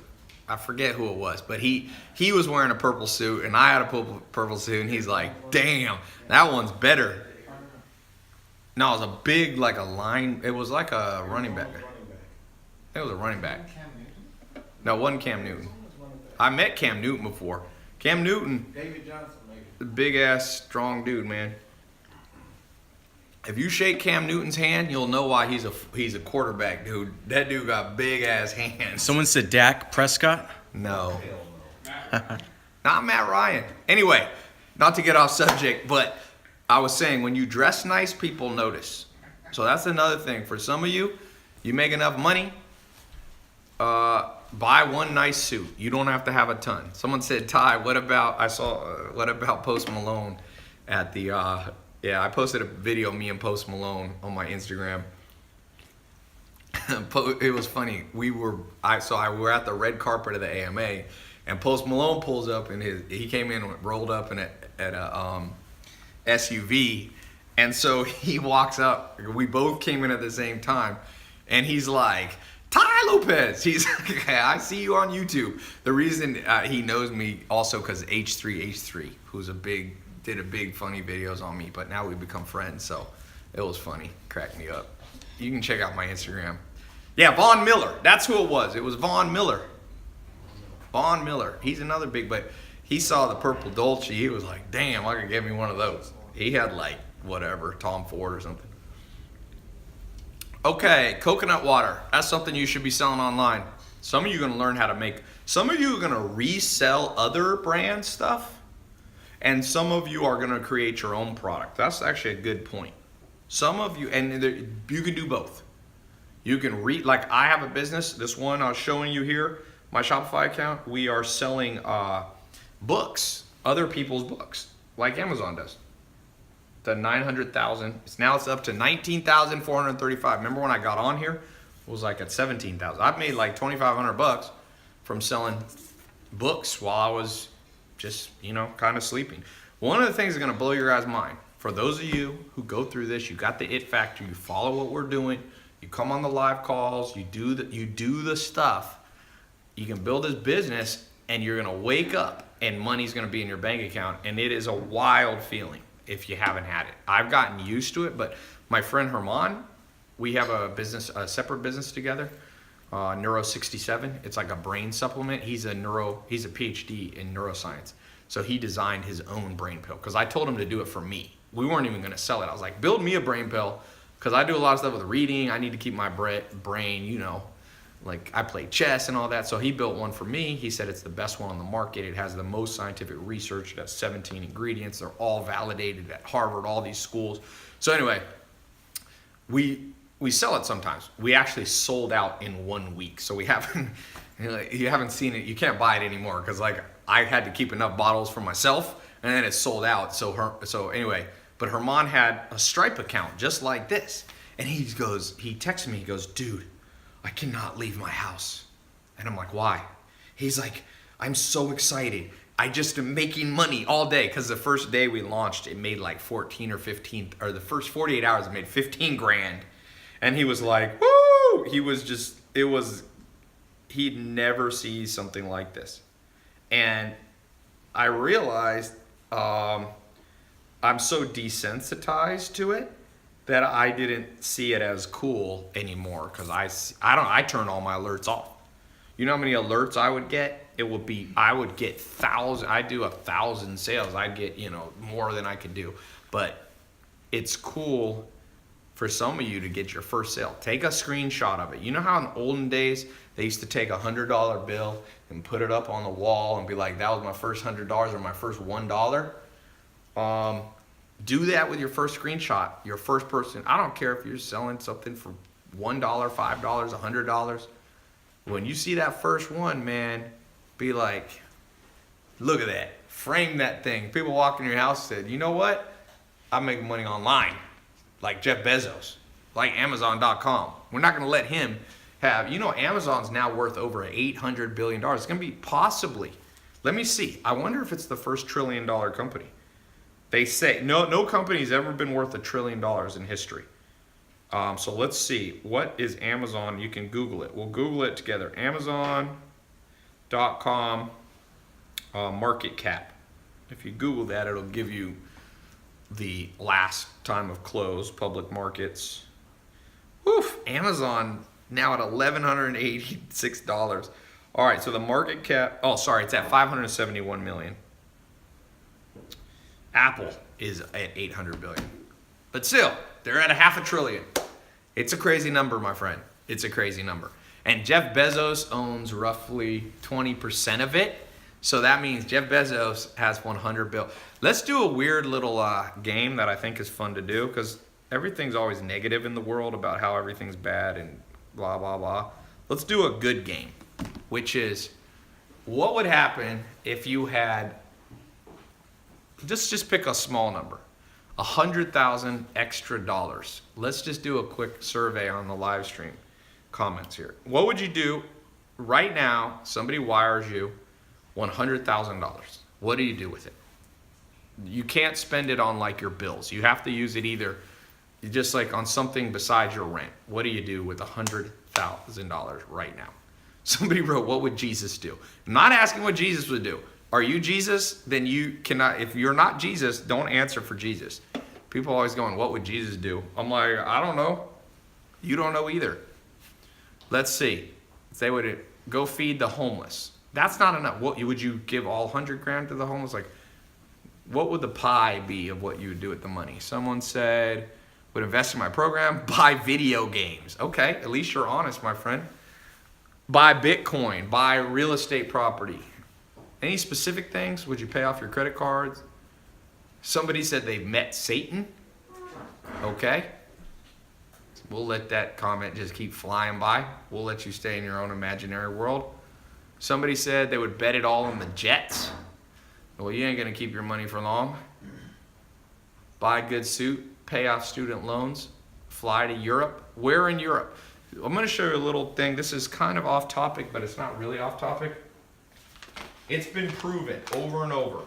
S1: I forget who it was. But he was wearing a purple suit, and I had a purple suit, and he's like, "Damn, that one's better." No, it was a big, like a line. It was like a running back. It was a running back. No, it wasn't Cam Newton. I met Cam Newton before. Cam Newton.
S5: David Johnson, maybe.
S1: Big ass strong dude, man. If you shake Cam Newton's hand, you'll know why he's a quarterback, dude. That dude got big ass hands.
S2: Someone said Dak Prescott?
S1: No. Not Matt Ryan. Anyway, not to get off subject, but I was saying when you dress nice, people notice. So that's another thing. For some of you, you make enough money, buy one nice suit. You don't have to have a ton. Someone said, "Ty, what about Post Malone at the I posted a video of me and Post Malone on my Instagram. It was funny. We were at the red carpet of the AMA, And Post Malone pulls up in he came in rolled up in a SUV, and so he walks up. We both came in at the same time, and he's like, Ty Lopez. He's like, I see you on YouTube. The reason he knows me also because H3H3, who's did a big funny videos on me, but now we've become friends, so it was funny, cracked me up. You can check out my Instagram. Yeah, Von Miller. That's who it was. It was Von Miller. Von Miller. He's another big, but he saw the purple Dolce. He was like, damn, I could get me one of those. He had like whatever, Tom Ford or something. Okay, coconut water. That's something you should be selling online. Some of you are going to learn how to make, some of you are going to resell other brand stuff, and some of you are going to create your own product. That's actually a good point. Some of you, and you can do both. You can like I have a business, this one I was showing you here, my Shopify account, we are selling books, other people's books, like Amazon does. The 900,000. Now it's up to 19,435. Remember when I got on here? It was like at 17,000. I've made like 2,500 bucks from selling books while I was just, kind of sleeping. One of the things that's gonna blow your guys' mind, for those of you who go through this, you got the it factor, you follow what we're doing, you come on the live calls, you do the stuff, you can build this business, and you're gonna wake up and money's gonna be in your bank account, and it is a wild feeling. If you haven't had it, I've gotten used to it, but my friend Herman, we have a separate business together, Neuro 67. It's like a brain supplement. He's a PhD in neuroscience. So he designed his own brain pill because I told him to do it for me. We weren't even going to sell it. I was like, build me a brain pill because I do a lot of stuff with reading. I need to keep my brain, like I play chess and all that. So he built one for me. He said it's the best one on the market. It has the most scientific research. It has 17 ingredients. They're all validated at Harvard, all these schools. So anyway, we sell it sometimes. We actually sold out in 1 week. So you haven't seen it. You can't buy it anymore because like I had to keep enough bottles for myself and then it sold out. So anyway, but Herman had a Stripe account just like this. And he texted me, he goes, dude, I cannot leave my house. And I'm like, why? He's like, I'm so excited. I just am making money all day. Because the first day we launched, it made like 14 or 15, or the first 48 hours, it made 15 grand. And he was like, woo! He'd never see something like this. And I realized I'm so desensitized to it that I didn't see it as cool anymore because I turn all my alerts off. You know how many alerts I would get? I would get thousands. I do 1,000 sales. I'd get, more than I could do. But it's cool for some of you to get your first sale. Take a screenshot of it. You know how in olden days, they used to take a $100 bill and put it up on the wall and be like, that was my first $100 or my first $1? Do that with your first screenshot, your first person. I don't care if you're selling something for $1, $5, $100. When you see that first one, man, be like, look at that. Frame that thing. People walk in your house and said, you know what? I'm making money online. Like Jeff Bezos, like Amazon.com. We're not going to let him have, Amazon's now worth over $800 billion. It's going to be possibly, let me see. I wonder if it's the first $1 trillion company. They say no company's ever been worth $1 trillion in history. So let's see. What is Amazon? You can Google it. We'll Google it together. Amazon.com market cap. If you Google that, it'll give you the last time of close, public markets. Woof, Amazon now at $1,186. All right, so the market cap, it's at 571 million. Apple is at 800 billion. But still, they're at $500 billion. It's a crazy number, my friend. It's a crazy number. And Jeff Bezos owns roughly 20% of it. So that means Jeff Bezos has 100 billion. Let's do a weird little game that I think is fun to do because everything's always negative in the world about how everything's bad and blah, blah, blah. Let's do a good game, which is what would happen if you had, just pick a small number, 100,000 extra dollars. Let's just do a quick survey on the live stream comments here. What would you do right now? Somebody wires you $100,000. What do you do with it? You can't spend it on like your bills. You have to use it either just like on something besides your rent. What do you do with $100,000 right now? Somebody wrote, what would Jesus do? I'm not asking what Jesus would do. Are you Jesus? Then you cannot, if you're not Jesus, don't answer for Jesus. People are always going, what would Jesus do? I'm like, I don't know. You don't know either. Let's see. If they would go feed the homeless. That's not enough. What would you give all 100 grand to the homeless? Like, what would the pie be of what you would do with the money? Someone said, would invest in my program, buy video games. Okay, at least you're honest, my friend. Buy Bitcoin, buy real estate property. Any specific things? Would you pay off your credit cards? Somebody said they met Satan. Okay. We'll let that comment just keep flying by. We'll let you stay in your own imaginary world. Somebody said they would bet it all on the Jets. Well, you ain't going to keep your money for long. Buy a good suit, pay off student loans, fly to Europe. Where in Europe? I'm going to show you a little thing. This is kind of off topic, but it's not really off topic. It's been proven over and over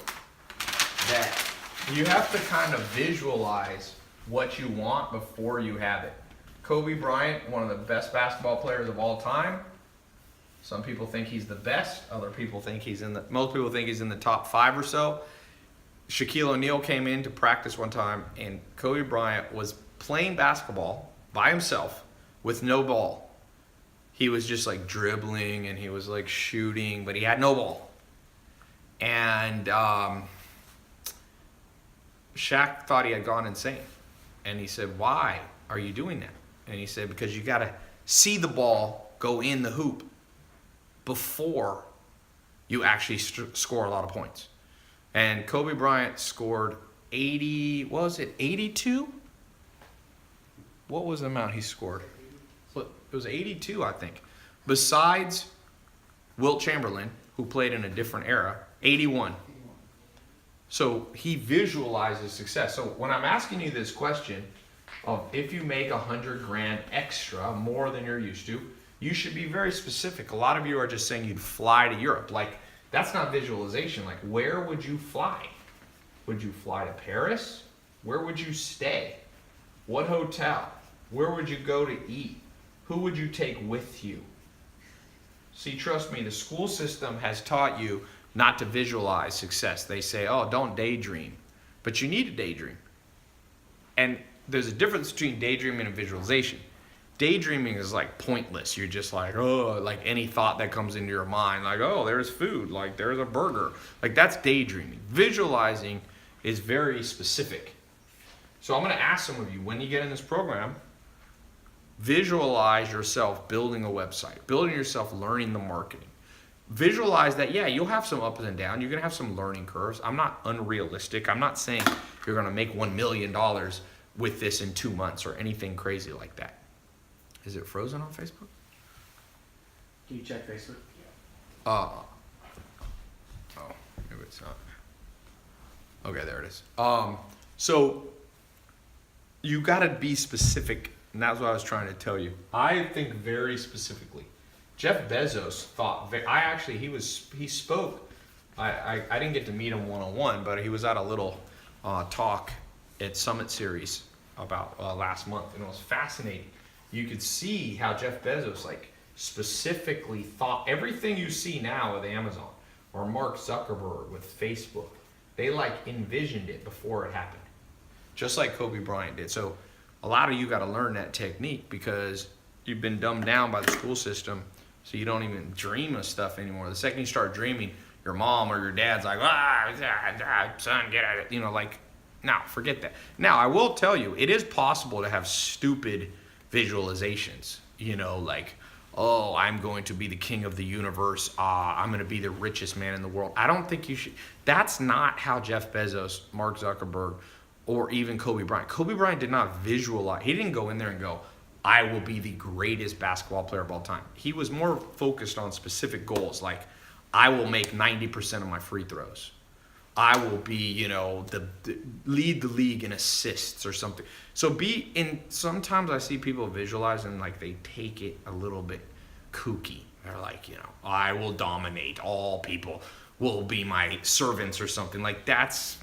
S1: that you have to kind of visualize what you want before you have it. Kobe Bryant, one of the best basketball players of all time. Some people think he's the best. Other people think most people think he's in the top 5 or so. Shaquille O'Neal came in to practice one time, and Kobe Bryant was playing basketball by himself with no ball. He was just like dribbling and he was like shooting, but he had no ball. And Shaq thought he had gone insane. And he said, why are you doing that? And he said, because you got to see the ball go in the hoop before you actually score a lot of points. And Kobe Bryant scored 82? What was the amount he scored? It was 82, I think. Besides Wilt Chamberlain, who played in a different era, 81. So he visualizes success. So when I'm asking you this question of if you make 100 grand extra, more than you're used to, you should be very specific. A lot of you are just saying you'd fly to Europe. Like, that's not visualization. Like, where would you fly? Would you fly to Paris? Where would you stay? What hotel? Where would you go to eat? Who would you take with you? See, trust me, the school system has taught you not to visualize success. They say, oh, don't daydream. But you need to daydream. And there's a difference between daydreaming and visualization. Daydreaming is like pointless. You're just like, oh, like any thought that comes into your mind, like, oh, there's food, like there's a burger. Like, that's daydreaming. Visualizing is very specific. So I'm going to ask some of you, when you get in this program, visualize yourself building a website, building yourself learning the marketing. Visualize that, yeah, you'll have some ups and downs. You're going to have some learning curves. I'm not unrealistic. I'm not saying you're going to make $1 million with this in 2 months or anything crazy like that. Is it frozen on Facebook?
S2: Can you check Facebook?
S1: Oh, maybe it's not. Okay, there it is. So you got to be specific, and that's what I was trying to tell you. I think very specifically. Jeff Bezos thought. He spoke. I didn't get to meet him one-on-one, but he was at a little talk at Summit Series about last month, and it was fascinating. You could see how Jeff Bezos specifically thought everything you see now with Amazon or Mark Zuckerberg with Facebook. They envisioned it before it happened, just like Kobe Bryant did. So a lot of you got to learn that technique because you've been dumbed down by the school system, so you don't even dream of stuff anymore. The second you start dreaming, your mom or your dad's like, son, get at it. No, forget that. Now, I will tell you, it is possible to have stupid visualizations, oh, I'm going to be the king of the universe. I'm going to be the richest man in the world. I don't think you should. That's not how Jeff Bezos, Mark Zuckerberg, or even Kobe Bryant. Kobe Bryant did not visualize. He didn't go in there and go, I will be the greatest basketball player of all time. He was more focused on specific goals, like I will make 90% of my free throws. I will be, lead the league in assists or something. So sometimes I see people visualize and they take it a little bit kooky. They're like, I will dominate all people. will be my servants or something. Like that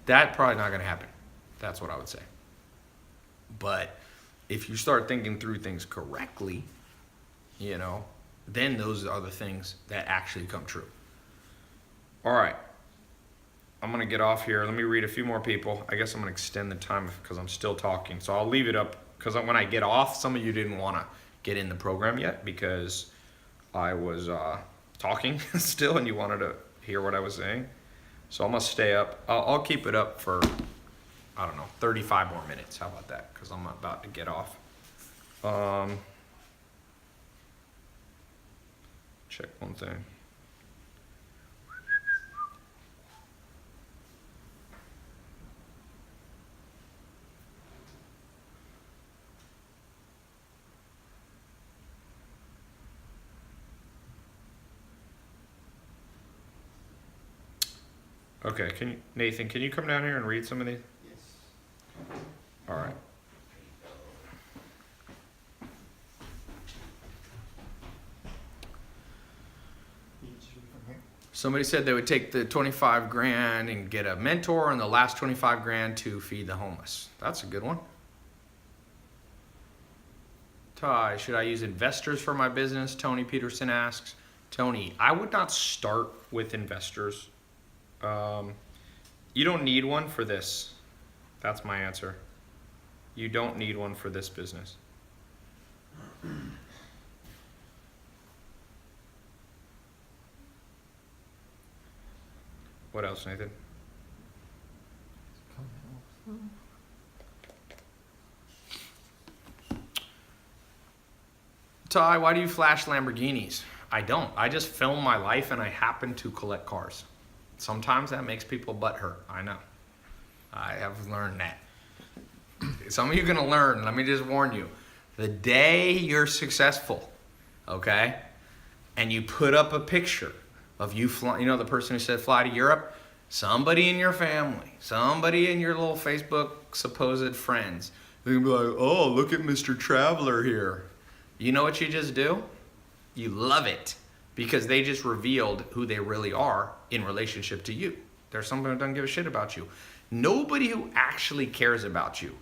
S1: probably not going to happen. That's what I would say. But if you start thinking through things correctly, you know, then those are the things that actually come true. All right. I'm going to get off here. Let me read a few more people. I guess I'm going to extend the time because I'm still talking. So I'll leave it up because when I get off, some of you didn't want to get in the program yet because I was talking still and you wanted to hear what I was saying. So I'm going to stay up. I'll keep it up for, I don't know, 35 more minutes. How about that? Because I'm about to get off. Check one thing. Okay, Nathan, can you come down here and read some of these?
S3: Yes.
S1: All right.
S5: You just read from here.
S1: Somebody said they would take the 25 grand and get a mentor and the last 25 grand to feed the homeless. That's a good one. Ty, should I use investors for my business? Tony Peterson asks. Tony, I would not start with investors. You don't need one for this. That's my answer. You don't need one for this business. What else, Nathan? Ty, why do you flash Lamborghinis? I don't. I just film my life and I happen to collect cars. Sometimes that makes people butthurt. I know. I have learned that. Some of you are going to learn. Let me just warn you. The day you're successful, okay, and you put up a picture of you flying, you know the person who said fly to Europe? Somebody in your family, somebody in your little Facebook supposed friends, they're going to be like, oh, look at Mr. Traveler here. You know what you just do? You love it because they just revealed who they really are in relationship to you. There's someone who doesn't give a shit about you. Nobody who actually cares about you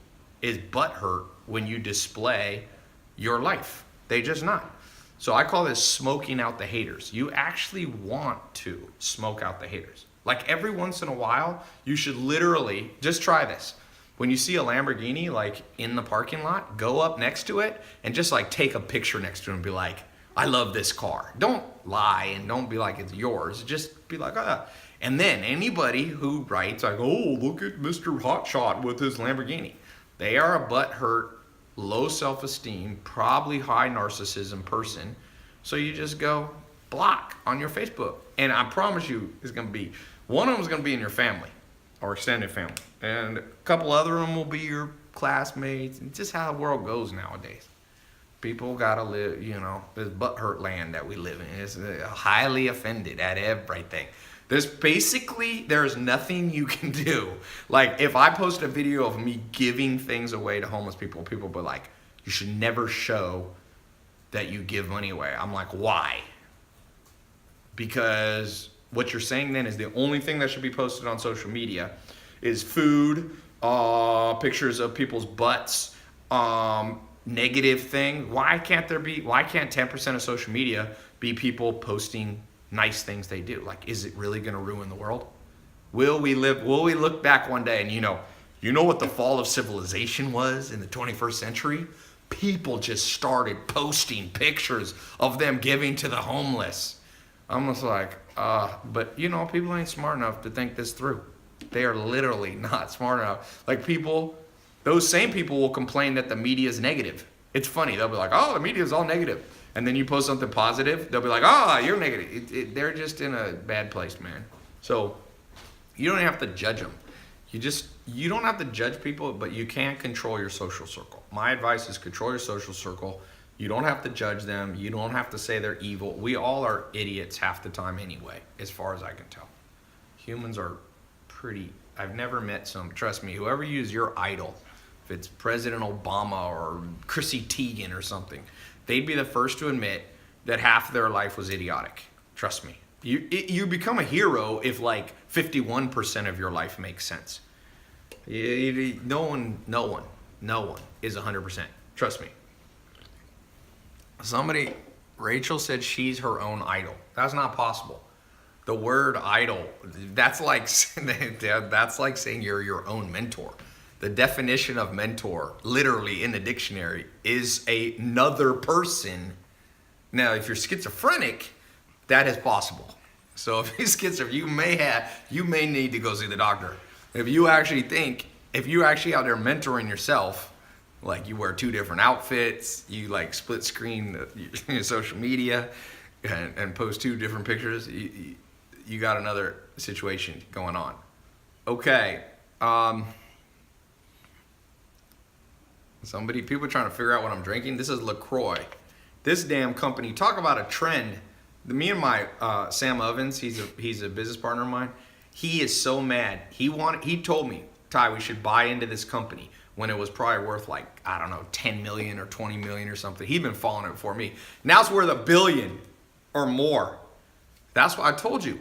S1: is butthurt when you display your life. They just not. So I call this smoking out the haters. You actually want to smoke out the haters. Like every once in a while, you should literally, just try this. When you see a Lamborghini like in the parking lot, go up next to it and just like take a picture next to it and be like, I love this car. Don't lie and don't be like it's yours. Just be like, ah. And then anybody who writes like, oh, look at Mr. Hotshot with his Lamborghini. They are a butthurt, low self-esteem, probably high narcissism person. So you just go block on your Facebook. And I promise you it's going to be, one of them is going to be in your family or extended family. And a couple other of them will be your classmates. It's just how the world goes nowadays. People gotta live, you know, this butthurt land that we live in. It's highly offended at everything. There's nothing you can do. Like if I post a video of me giving things away to homeless people, people will be like, you should never show that you give money away. I'm like, why? Because what you're saying then is the only thing that should be posted on social media is food, pictures of people's butts, negative thing. Why can't 10% of social media be people posting nice things they do? Like, is it really going to ruin the world? Will we look back one day and you know what the fall of civilization was in the 21st century? People just started posting pictures of them giving to the homeless. I'm just like, but people ain't smart enough to think this through. They are literally not smart enough. Like those same people will complain that the media is negative. It's funny. They'll be like, oh, the media is all negative. And then you post something positive, they'll be like, oh, you're negative. They're just in a bad place, man. So you don't have to judge them. You don't have to judge people, but you can control your social circle. My advice is control your social circle. You don't have to judge them. You don't have to say they're evil. We all are idiots half the time anyway, as far as I can tell. Humans are I've never met trust me, whoever you use your idol, if it's President Obama or Chrissy Teigen or something, they'd be the first to admit that half of their life was idiotic. Trust me. You become a hero if like 51% of your life makes sense. No one is 100%. Trust me. Rachel said she's her own idol. That's not possible. The word idol, that's like saying you're your own mentor. The definition of mentor, literally in the dictionary, is another person. Now, if you're schizophrenic, that is possible. So if you're schizophrenic, you may need to go see the doctor. If you actually out there mentoring yourself, like you wear 2 different outfits, you like split screen your social media and post 2 different pictures, you got another situation going on. Okay. People are trying to figure out what I'm drinking. This is LaCroix. This damn company, talk about a trend. Me and my Sam Ovens, he's a business partner of mine. He is so mad. He told me, Ty, we should buy into this company when it was probably worth like, I don't know, 10 million or 20 million or something. He'd been following it before me. Now it's worth $1 billion or more. That's why I told you.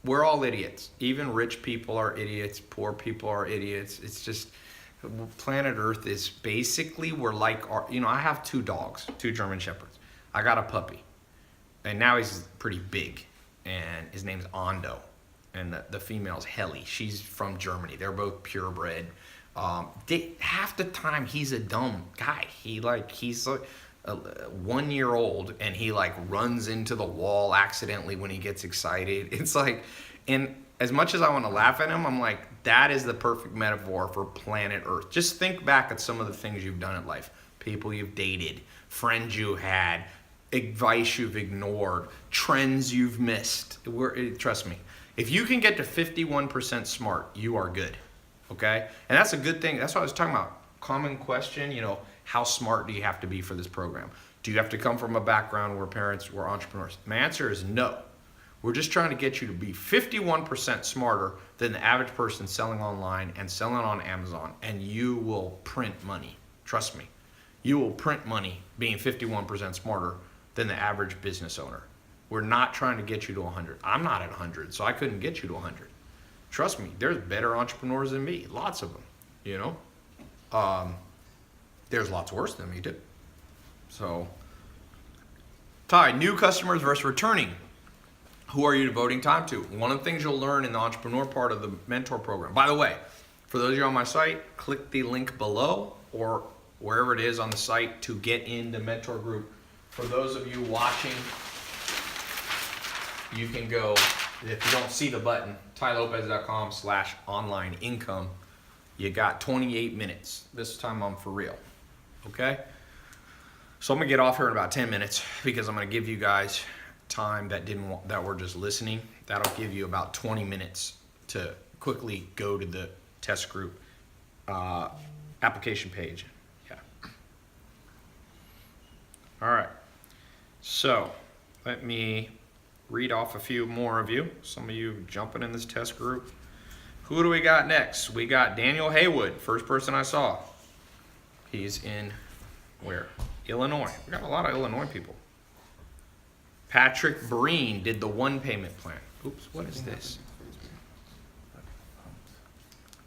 S1: We're all idiots. Even rich people are idiots. Poor people are idiots. It's just, planet Earth is basically, we're like, I have 2 dogs, 2 German Shepherds. I got a puppy. And now he's pretty big. And his name's Ando. And the female's Helly. She's from Germany. They're both purebred. Half the time he's a dumb guy. He's like 1 year old and he like runs into the wall accidentally when he gets excited. It's like, and as much as I want to laugh at him, I'm like, that is the perfect metaphor for planet Earth. Just think back at some of the things you've done in life. People you've dated, friends you had, advice you've ignored, trends you've missed. Trust me, if you can get to 51% smart, you are good. Okay? And that's a good thing. That's what I was talking about. Common question, how smart do you have to be for this program? Do you have to come from a background where parents were entrepreneurs? My answer is no. We're just trying to get you to be 51% smarter than the average person selling online and selling on Amazon, and you will print money. Trust me. You will print money being 51% smarter than the average business owner. We're not trying to get you to 100. I'm not at 100, so I couldn't get you to 100. Trust me, there's better entrepreneurs than me. Lots of them, There's lots worse than me, too. So, Ty, new customers versus returning. Who are you devoting time to? One of the things you'll learn in the entrepreneur part of the mentor program. By the way, for those of you on my site, click the link below or wherever it is on the site to get in the mentor group. For those of you watching, you can go, if you don't see the button, tylopez.com/online income. You got 28 minutes. This time I'm for real. Okay? So I'm gonna get off here in about 10 minutes because I'm gonna give you guys time that were just listening. That'll give you about 20 minutes to quickly go to the test group application page. Yeah. All right. So let me read off a few more of you. Some of you jumping in this test group. Who do we got next? We got Daniel Haywood, first person I saw. He's in where? Illinois. We got a lot of Illinois people. Patrick Breen did the 1 payment plan. Oops, what is this?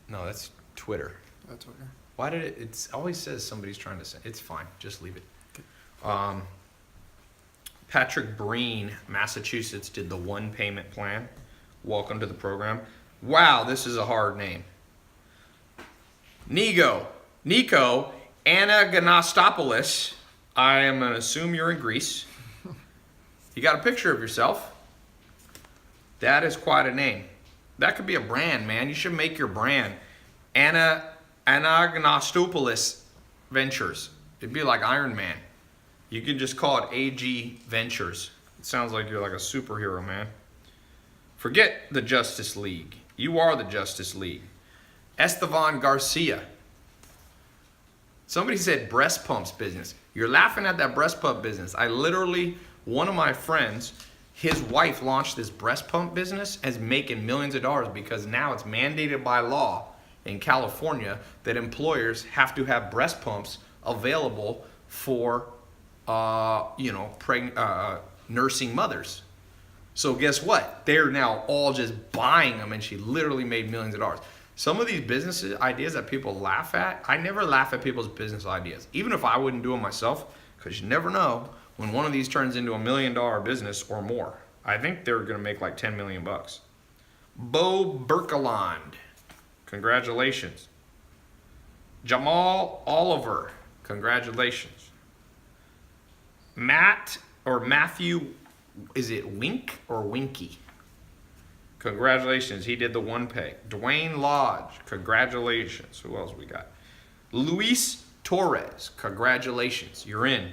S1: No, that's Twitter.
S5: That's okay.
S1: Why did it always says somebody's trying to say, it's fine, just leave it. Patrick Breen, Massachusetts, did the 1 payment plan. Welcome to the program. Wow, this is a hard name. Nico Anagastopoulos. I am going to assume you're in Greece. You got a picture of yourself. That is quite a name. That could be a brand, man. You should make your brand. Anagastopoulos Ventures. It'd be like Iron Man. You could just call it AG Ventures. It sounds like you're like a superhero, man. Forget the Justice League. You are the Justice League. Estevan Garcia. Somebody said breast pumps business. You're laughing at that breast pump business. One of my friends, his wife launched this breast pump business and is making millions of dollars because now it's mandated by law in California that employers have to have breast pumps available for nursing mothers. So guess what? They're now all just buying them, and she literally made millions of dollars. Some of these business ideas that people laugh at, I never laugh at people's business ideas, even if I wouldn't do them myself, because you never know when one of these turns into $1 million business or more. I think they're going to make like 10 million bucks. Bo Berkeland, congratulations. Jamal Oliver, congratulations. Matthew, is it Wink or Winky? Congratulations, he did the one pay. Dwayne Lodge, congratulations. Who else we got? Luis Torres, congratulations, you're in.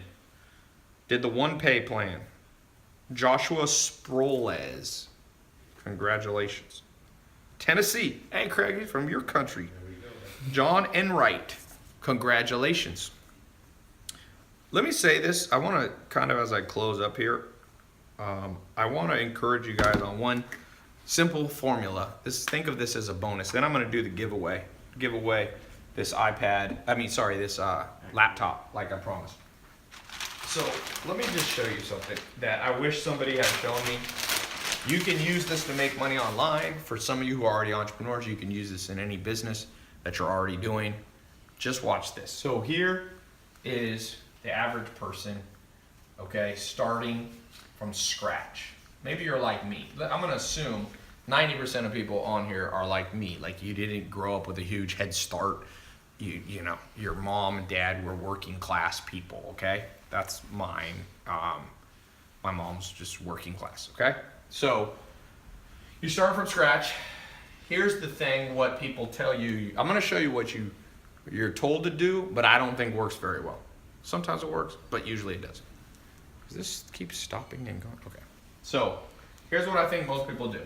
S1: Did the one pay plan. Joshua Sproles, congratulations. Tennessee, hey Craig, he's from your country. John Enright, congratulations. Let me say this, I want to kind of, as I close up here, I want to encourage you guys on one simple formula. Think of this as a bonus. Then I'm going to do the giveaway. Give away this this laptop, like I promised. So let me just show you something that I wish somebody had shown me. You can use this to make money online. For some of you who are already entrepreneurs, you can use this in any business that you're already doing. Just watch this. So here is the average person, okay, starting from scratch. Maybe you're like me. I'm gonna assume 90% of people on here are like me. Like you didn't grow up with a huge head start. You know, your mom and dad were working class people, okay? That's mine. My mom's just working class, okay? So you start from scratch. Here's the thing, what people tell you. I'm gonna show you what you're told to do, but I don't think works very well. Sometimes it works, but usually it doesn't. Does this keep stopping and going? Okay. So here's what I think most people do.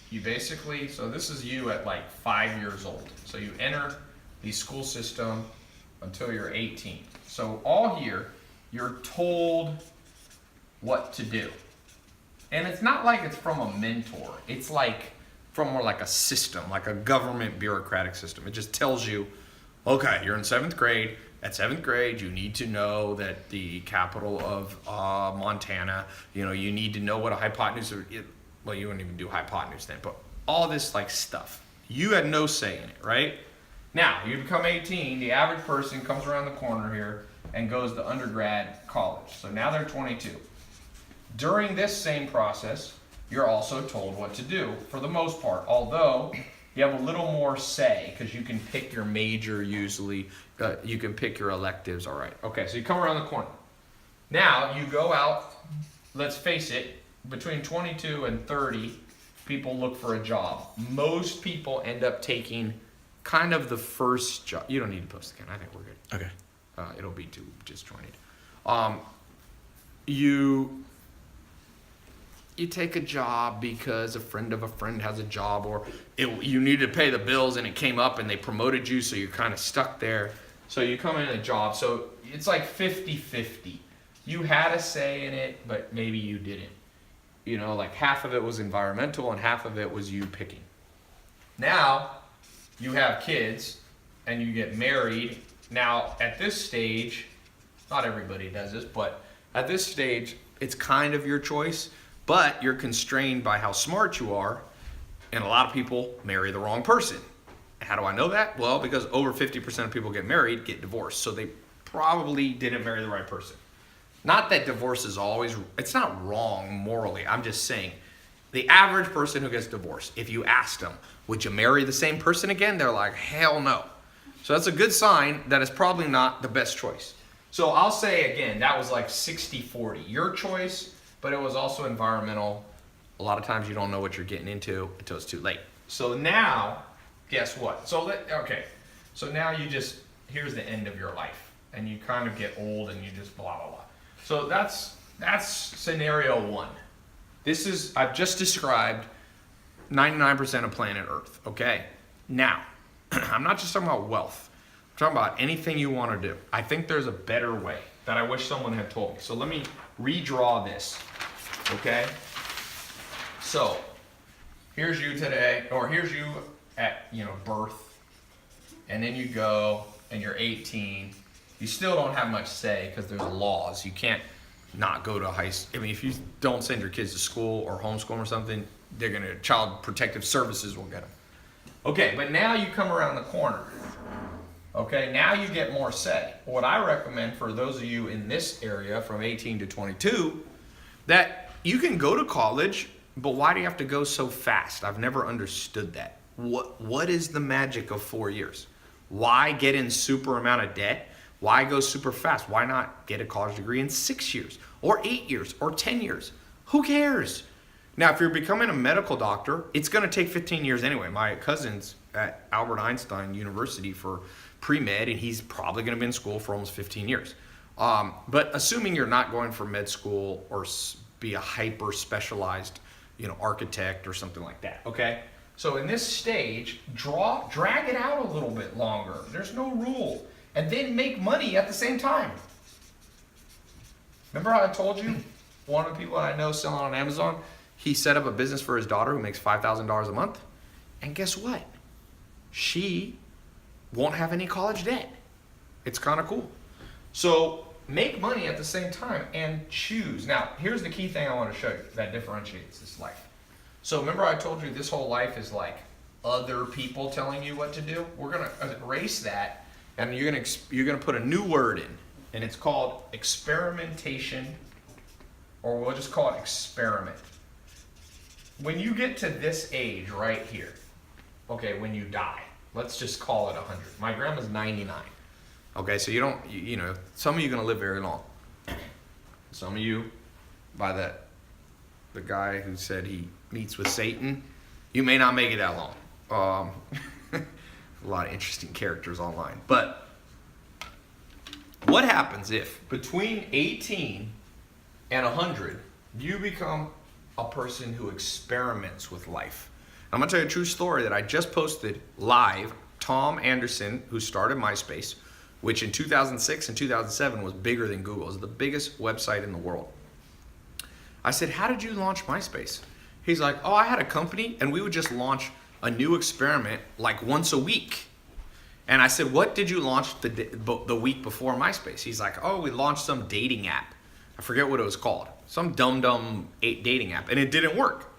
S1: You basically, so this is you at like 5 years old. So you enter the school system until you're 18. So all here, you're told what to do. And it's not like it's from a mentor. It's like from more like a system, like a government bureaucratic system. It just tells you, okay, you're in 7th grade. At 7th grade, you need to know that the capital of Montana, you know, you need to know what a hypotenuse, well, you wouldn't even do hypotenuse then, but all this like stuff. You had no say in it, right? Now, you become 18, the average person comes around the corner here and goes to undergrad college. So now they're 22. During this same process, you're also told what to do for the most part, although you have a little more say because you can pick your major usually. You can pick your electives, all right. Okay, so you come around the corner. Now you go out, let's face it, between 22 and 30, people look for a job. Most people end up taking kind of the first job. You don't need to post again, I think we're good.
S2: Okay.
S1: It'll be too disjointed. You take a job because a friend of a friend has a job, or you needed to pay the bills and it came up and they promoted you, so you're kind of stuck there. So you come in a job, so it's like 50-50. You had a say in it, but maybe you didn't. You know, like half of it was environmental and half of it was you picking. Now, you have kids and you get married. Now, at this stage, not everybody does this, but at this stage, it's kind of your choice, but you're constrained by how smart you are, and a lot of people marry the wrong person. How do I know that? Well, because over 50% of people get married get divorced, so they probably didn't marry the right person. Not that divorce is always, it's not wrong morally, I'm just saying, the average person who gets divorced, if you asked them, would you marry the same person again? They're like, hell no. So that's a good sign that it's probably not the best choice. So I'll say again, that was like 60-40. Your choice, but it was also environmental. A lot of times you don't know what you're getting into until it's too late. So now, guess what? So now here's the end of your life. And you kind of get old and you just blah, blah, blah. So that's scenario one. I've just described 99% of planet Earth, okay? Now, I'm not just talking about wealth. I'm talking about anything you want to do. I think there's a better way that I wish someone had told me. So let me redraw this, okay? So here's you today, or here's you at birth, and then you go and you're 18. You still don't have much say because there's laws. You can't not go to high school. I mean, if you don't send your kids to school or homeschool them or something, they're gonna, Child Protective Services will get them. Okay, but now you come around the corner. Okay, now you get more say. What I recommend for those of you in this area from 18 to 22, that you can go to college, but why do you have to go so fast? I've never understood that. What is the magic of 4 years? Why get in super amount of debt? Why go super fast? Why not get a college degree in 6 years or 8 years or 10 years? Who cares? Now, if you're becoming a medical doctor, it's going to take 15 years anyway. My cousin's at Albert Einstein University for pre-med, and he's probably going to be in school for almost 15 years. But assuming you're not going for med school or be a hyper specialized, architect or something like that, okay? So in this stage, drag it out a little bit longer. There's no rule. And then make money at the same time. Remember how I told you one of the people I know selling on Amazon, he set up a business for his daughter who makes $5,000 a month? And guess what? She won't have any college debt. It's kind of cool. So make money at the same time and choose. Now, here's the key thing I want to show you that differentiates this life. So remember I told you this whole life is like other people telling you what to do? We're going to erase that, and you're going to put a new word in, and it's called experimentation, or we'll just call it experiment. When you get to this age right here, okay, when you die, let's just call it 100. My grandma's 99. Okay, so some of you are going to live very long. Some of you, by the guy who said he meets with Satan, you may not make it that long. A lot of interesting characters online. But what happens if between 18 and 100, you become a person who experiments with life? I'm going to tell you a true story that I just posted live. Tom Anderson, who started MySpace, which in 2006 and 2007 was bigger than Google. It was the biggest website in the world. I said, how did you launch MySpace? He's like, oh, I had a company and we would just launch a new experiment like once a week. And I said, what did you launch the week before MySpace? He's like, oh, we launched some dating app. I forget what it was called. Some dumb dating app. And it didn't work.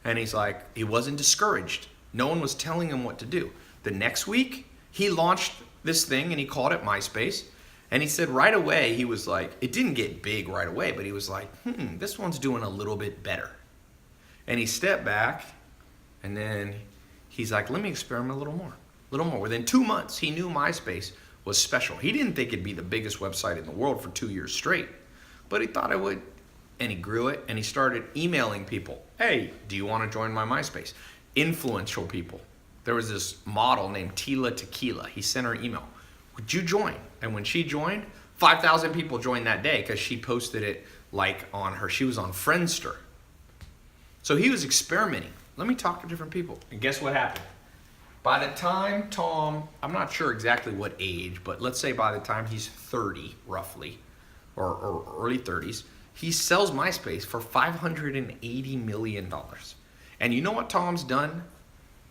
S1: And he's like, he wasn't discouraged. No one was telling him what to do. The next week, he launched this thing and he called it MySpace. And he said right away, he was like, it didn't get big right away, but he was like, this one's doing a little bit better. And he stepped back, and then he's like, let me experiment a little more. Within 2 months, he knew MySpace was special. He didn't think it'd be the biggest website in the world for 2 years straight, but he thought it would. And he grew it, and he started emailing people. Hey, do you want to join my MySpace? Influential people. There was this model named Tila Tequila. He sent her an email. Would you join? And when she joined, 5,000 people joined that day because she posted it she was on Friendster. So he was experimenting. Let me talk to different people. And guess what happened? By the time Tom, I'm not sure exactly what age, but let's say by the time he's 30 roughly, or early 30s, he sells MySpace for $580 million. And you know what Tom's done?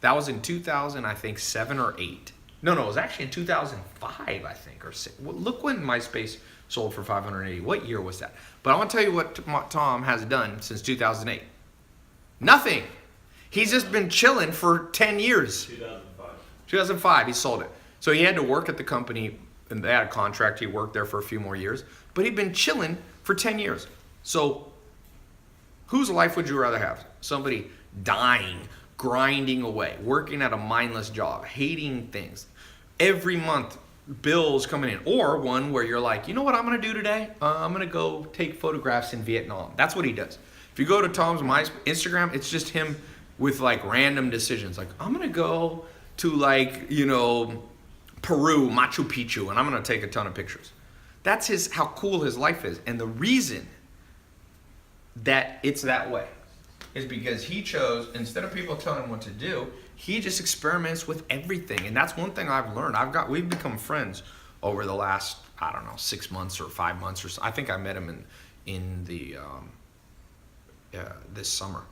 S1: That was in 2000, I think, 7 or 8. No, it was actually in 2005, I think, or 6. Well, look when MySpace sold for 580. What year was that? But I want to tell you what Tom has done since 2008. Nothing. He's just been chilling for 10 years. 2005, he sold it. So he had to work at the company, and they had a contract. He worked there for a few more years. But he'd been chilling for 10 years. So whose life would you rather have? Somebody dying, grinding away, working at a mindless job, hating things, every month bills coming in, or one where you're like, you know what I'm going to do today? I'm going to go take photographs in Vietnam. That's what he does. If you go to Tom's Instagram, it's just him with like random decisions. Like, I'm going to go to Peru, Machu Picchu, and I'm going to take a ton of pictures. That's how cool his life is. And the reason that it's that way is because he chose, instead of people telling him what to do, he just experiments with everything. And that's one thing I've learned. We've become friends over the last, 6 months or 5 months or so. I think I met him in this summer.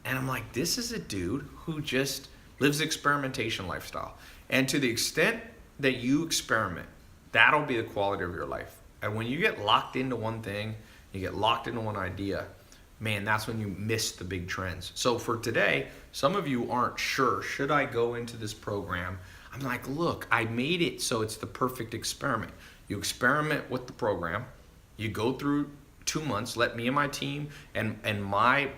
S1: And I'm like, this is a dude who just lives the experimentation lifestyle. And to the extent that you experiment, that'll be the quality of your life. And when you get locked into one thing, you get locked into one idea, man, that's when you miss the big trends. So for today, some of you aren't sure, should I go into this program? I'm like, look, I made it so it's the perfect experiment. You experiment with the program, you go through 2 months, let me and my team and my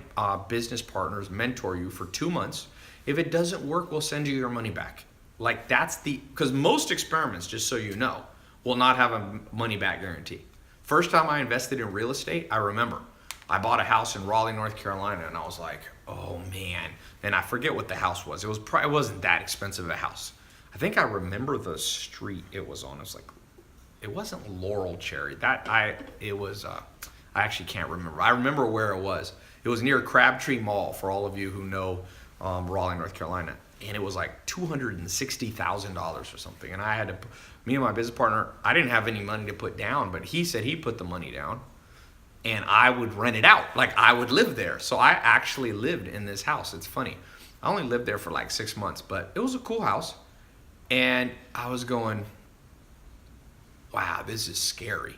S1: business partners mentor you for 2 months. If it doesn't work, we'll send you your money back. Like that's because most experiments, just so you know, will not have a money back guarantee. First time I invested in real estate, I remember I bought a house in Raleigh, North Carolina, and I was like, oh man. And I forget what the house was. It wasn't that expensive of a house. I think I remember the street it was on. It was like, it wasn't Laurel Cherry. I actually can't remember. I remember where it was. It was near Crabtree Mall, for all of you who know Raleigh, North Carolina. And it was like $260,000 or something. And I had to, me and my business partner, I didn't have any money to put down, but he said he put the money down and I would rent it out. Like I would live there. So I actually lived in this house. It's funny. I only lived there for like 6 months, but it was a cool house. And I was going, wow, this is scary.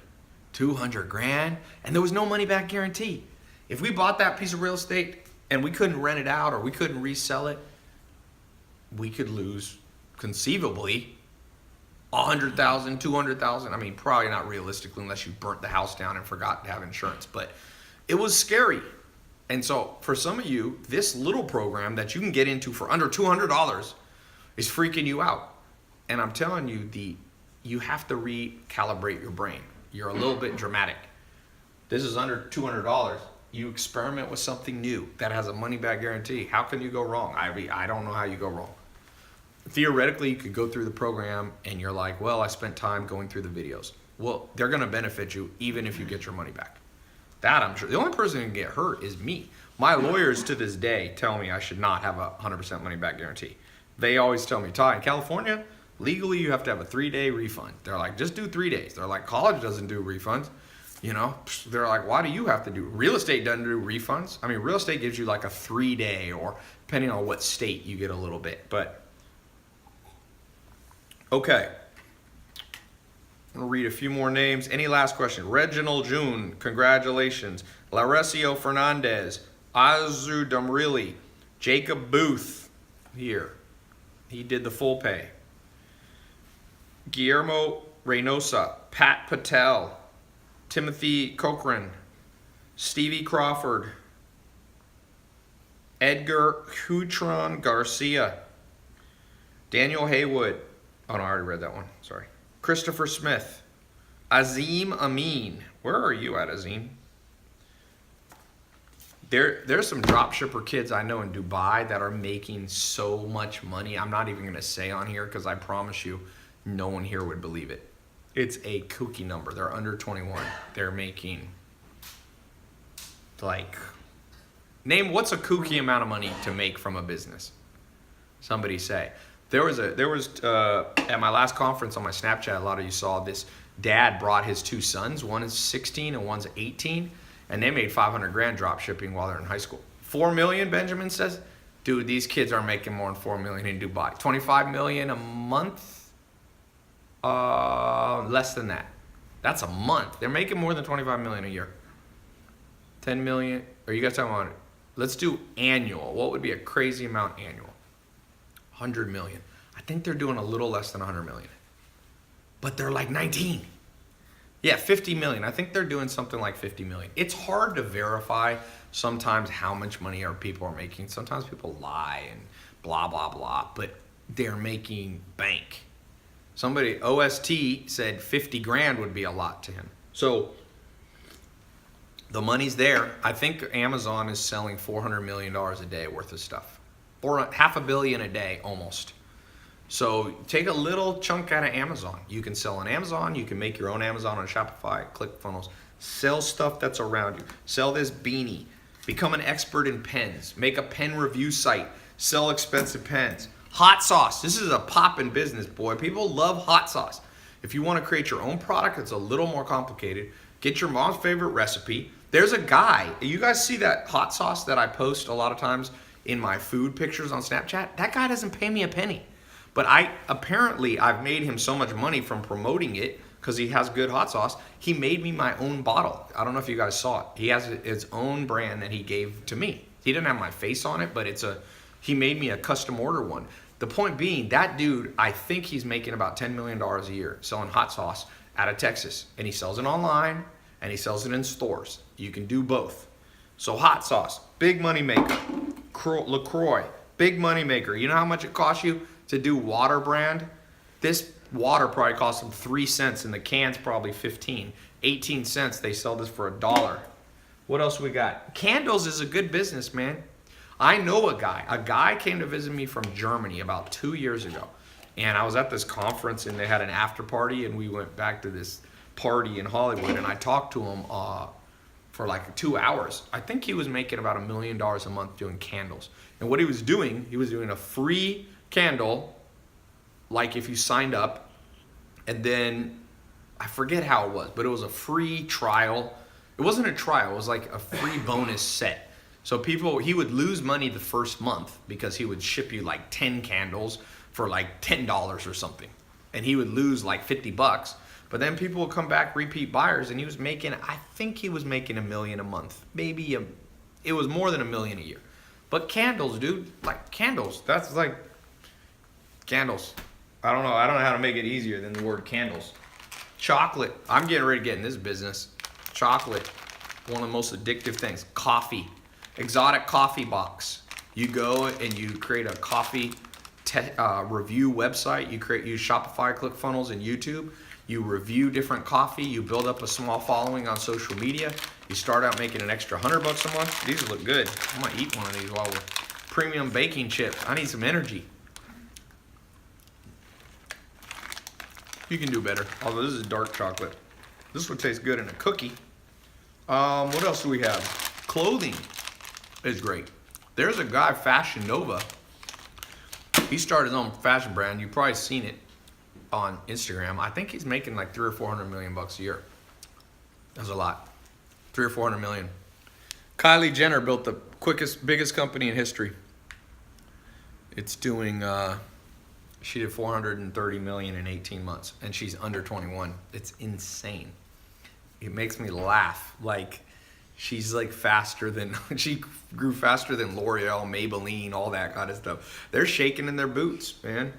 S1: 200 grand, and there was no money back guarantee. If we bought that piece of real estate and we couldn't rent it out or we couldn't resell it, we could lose conceivably 100,000, 200,000. I mean, probably not realistically unless you burnt the house down and forgot to have insurance, but it was scary. And so for some of you, this little program that you can get into for under $200 is freaking you out. And I'm telling you, you have to recalibrate your brain. You're a little bit dramatic. This is under $200. You experiment with something new that has a money back guarantee. How can you go wrong? I don't know how you go wrong. Theoretically, you could go through the program and you're like, well, I spent time going through the videos. Well, they're going to benefit you even if you get your money back. That I'm sure. The only person who can get hurt is me. My lawyers to this day tell me I should not have a 100% money back guarantee. They always tell me, Ty, in California, legally you have to have a 3-day refund. They're like, just do 3 days. They're like, college doesn't do refunds. You know, they're like, why do you have to do? Real estate doesn't do refunds. I mean, real estate gives you like a 3-day, or depending on what state, you get a little bit. But okay, I'm gonna read a few more names. Any last question? Reginald June, congratulations. Laresio Fernandez, Azu Damrili, Jacob Booth, here. He did the full pay. Guillermo Reynosa, Pat Patel, Timothy Cochran, Stevie Crawford, Edgar Hutron Garcia, Daniel Haywood. Oh no, I already read that one. Sorry. Christopher Smith, Azim Amin. Where are you at, Azim? There's some drop shipper kids I know in Dubai that are making so much money. I'm not even going to say on here because I promise you no one here would believe it. It's a kooky number. They're under 21. They're making like, name what's a kooky amount of money to make from a business? Somebody say. There was at my last conference on my Snapchat, a lot of you saw this. Dad brought his 2 sons. One is 16 and one's 18. And they made 500 grand drop shipping while they're in high school. 4 million, Benjamin says. Dude, these kids are making more than 4 million in Dubai. 25 million a month? Less than that. That's a month. They're making more than 25 million a year. 10 million. Are you guys talking about it? Let's do annual. What would be a crazy amount annual? 100 million. I think they're doing a little less than 100 million. But they're like 19. Yeah, 50 million. I think they're doing something like 50 million. It's hard to verify sometimes how much money our people are making. Sometimes people lie and blah, blah, blah. But they're making bank. Somebody, OST, said 50 grand would be a lot to him. So the money's there. I think Amazon is selling $400 million a day worth of stuff. Or $500 million a day, almost. So take a little chunk out of Amazon. You can sell on Amazon. You can make your own Amazon on Shopify, ClickFunnels. Sell stuff that's around you. Sell this beanie. Become an expert in pens. Make a pen review site. Sell expensive pens. Hot sauce. This is a poppin' business, boy. People love hot sauce. If you want to create your own product, it's a little more complicated. Get your mom's favorite recipe. There's a guy. You guys see that hot sauce that I post a lot of times in my food pictures on Snapchat? That guy doesn't pay me a penny. But I've made him so much money from promoting it because he has good hot sauce. He made me my own bottle. I don't know if you guys saw it. He has his own brand that he gave to me. He didn't have my face on it, but he made me a custom order one. The point being, that dude, I think he's making about $10 million a year selling hot sauce out of Texas. And he sells it online and he sells it in stores. You can do both. So hot sauce, big money maker. LaCroix, big money maker. You know how much it costs you to do water brand? This water probably costs them 3 cents and the can's probably 15. 18 cents, they sell this for $1. What else we got? Candles is a good business, man. I know a guy. A guy came to visit me from Germany about 2 years ago. And I was at this conference and they had an after party and we went back to this party in Hollywood and I talked to him for like 2 hours. I think he was making about $1 million a month doing candles. And what he was doing a free candle, like if you signed up, and then I forget how it was, but it was a free trial. It wasn't a trial, it was like a free bonus set. So he would lose money the first month because he would ship you like 10 candles for like $10 or something. And he would lose like $50. But then people would come back, repeat buyers, and I think he was making $1 million a month. It was more than $1 million a year. But candles, dude, like candles, that's like candles. I don't know how to make it easier than the word candles. Chocolate, I'm getting ready to get in this business. Chocolate, one of the most addictive things. Coffee, exotic coffee box. You go and you create a coffee review website. You use Shopify, ClickFunnels, and YouTube. You review different coffee. You build up a small following on social media. You start out making an extra $100 a month. These look good. I might eat one of these while we're premium baking chips. I need some energy. You can do better. Although this is dark chocolate. This would taste good in a cookie. What else do we have? Clothing is great. There's a guy, Fashion Nova. He started his own fashion brand. You've probably seen it on Instagram. I think he's making like 300 or 400 million bucks a year. That's a lot. 300 or 400 million. Kylie Jenner built the biggest company in history. It's doing, she did 430 million in 18 months, and she's under 21. It's insane. It makes me laugh. Like, she's like she grew faster than L'Oreal, Maybelline, all that kind of stuff. They're shaking in their boots, man.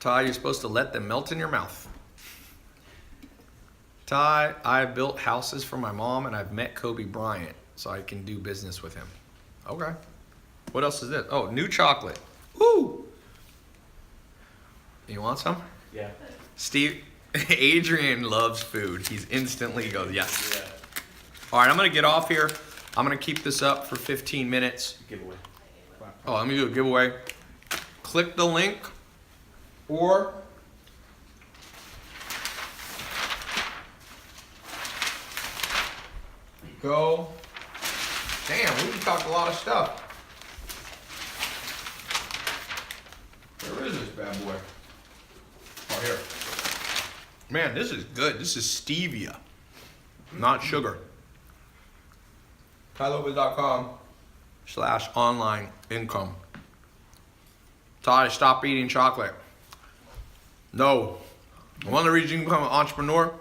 S1: Ty, you're supposed to let them melt in your mouth. Ty, I built houses for my mom and I've met Kobe Bryant, so I can do business with him. Okay. What else is this? Oh, new chocolate. Woo! You want some?
S2: Yeah.
S1: Adrian loves food. He's instantly goes, yes. Yeah. All right, I'm going to get off here. I'm going to keep this up for 15 minutes.
S2: Giveaway.
S1: Oh, let me do a giveaway. Click the link or go. Damn, we can talk a lot of stuff. Where is this bad boy? Oh, here. Man, this is good. This is stevia, not sugar. TyLopez.com/online income. Ty, stop eating chocolate. No. One of the reasons you can become an entrepreneur,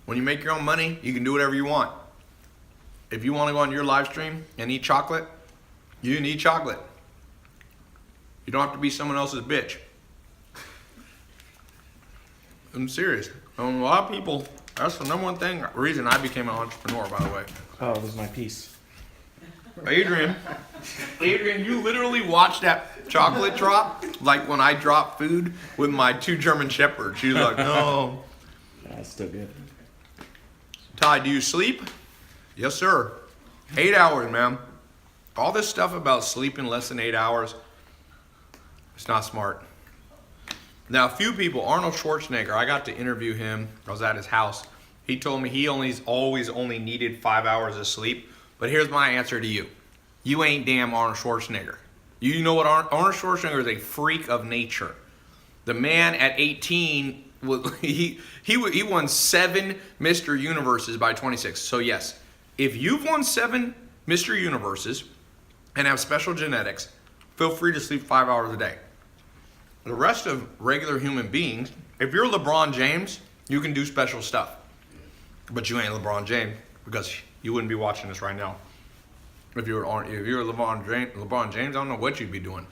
S1: when you make your own money, you can do whatever you want. If you want to go on your live stream and eat chocolate, you can eat chocolate. You don't have to be someone else's bitch. I'm serious. A lot of people, that's the number one reason I became an entrepreneur, by the way.
S2: Oh, this is my piece.
S1: Adrian, you literally watched that chocolate drop like when I dropped food with my 2 German Shepherds. She's like, no.
S2: That's still good.
S1: Ty, do you sleep? Yes, sir. 8 hours, man. All this stuff about sleeping less than 8 hours, it's not smart. Now, a few people, Arnold Schwarzenegger, I got to interview him. I was at his house. He told me he always only needed 5 hours of sleep. But here's my answer to you. You ain't damn Arnold Schwarzenegger. You know what? Arnold Schwarzenegger is a freak of nature. The man at 18, he won 7 Mr. Universes by 26. So yes, if you've won 7 Mr. Universes and have special genetics, feel free to sleep 5 hours a day. The rest of regular human beings, If you're LeBron James, you can do special stuff. But you ain't LeBron James because you wouldn't be watching this right now. If you're LeBron James, I don't know what you'd be doing.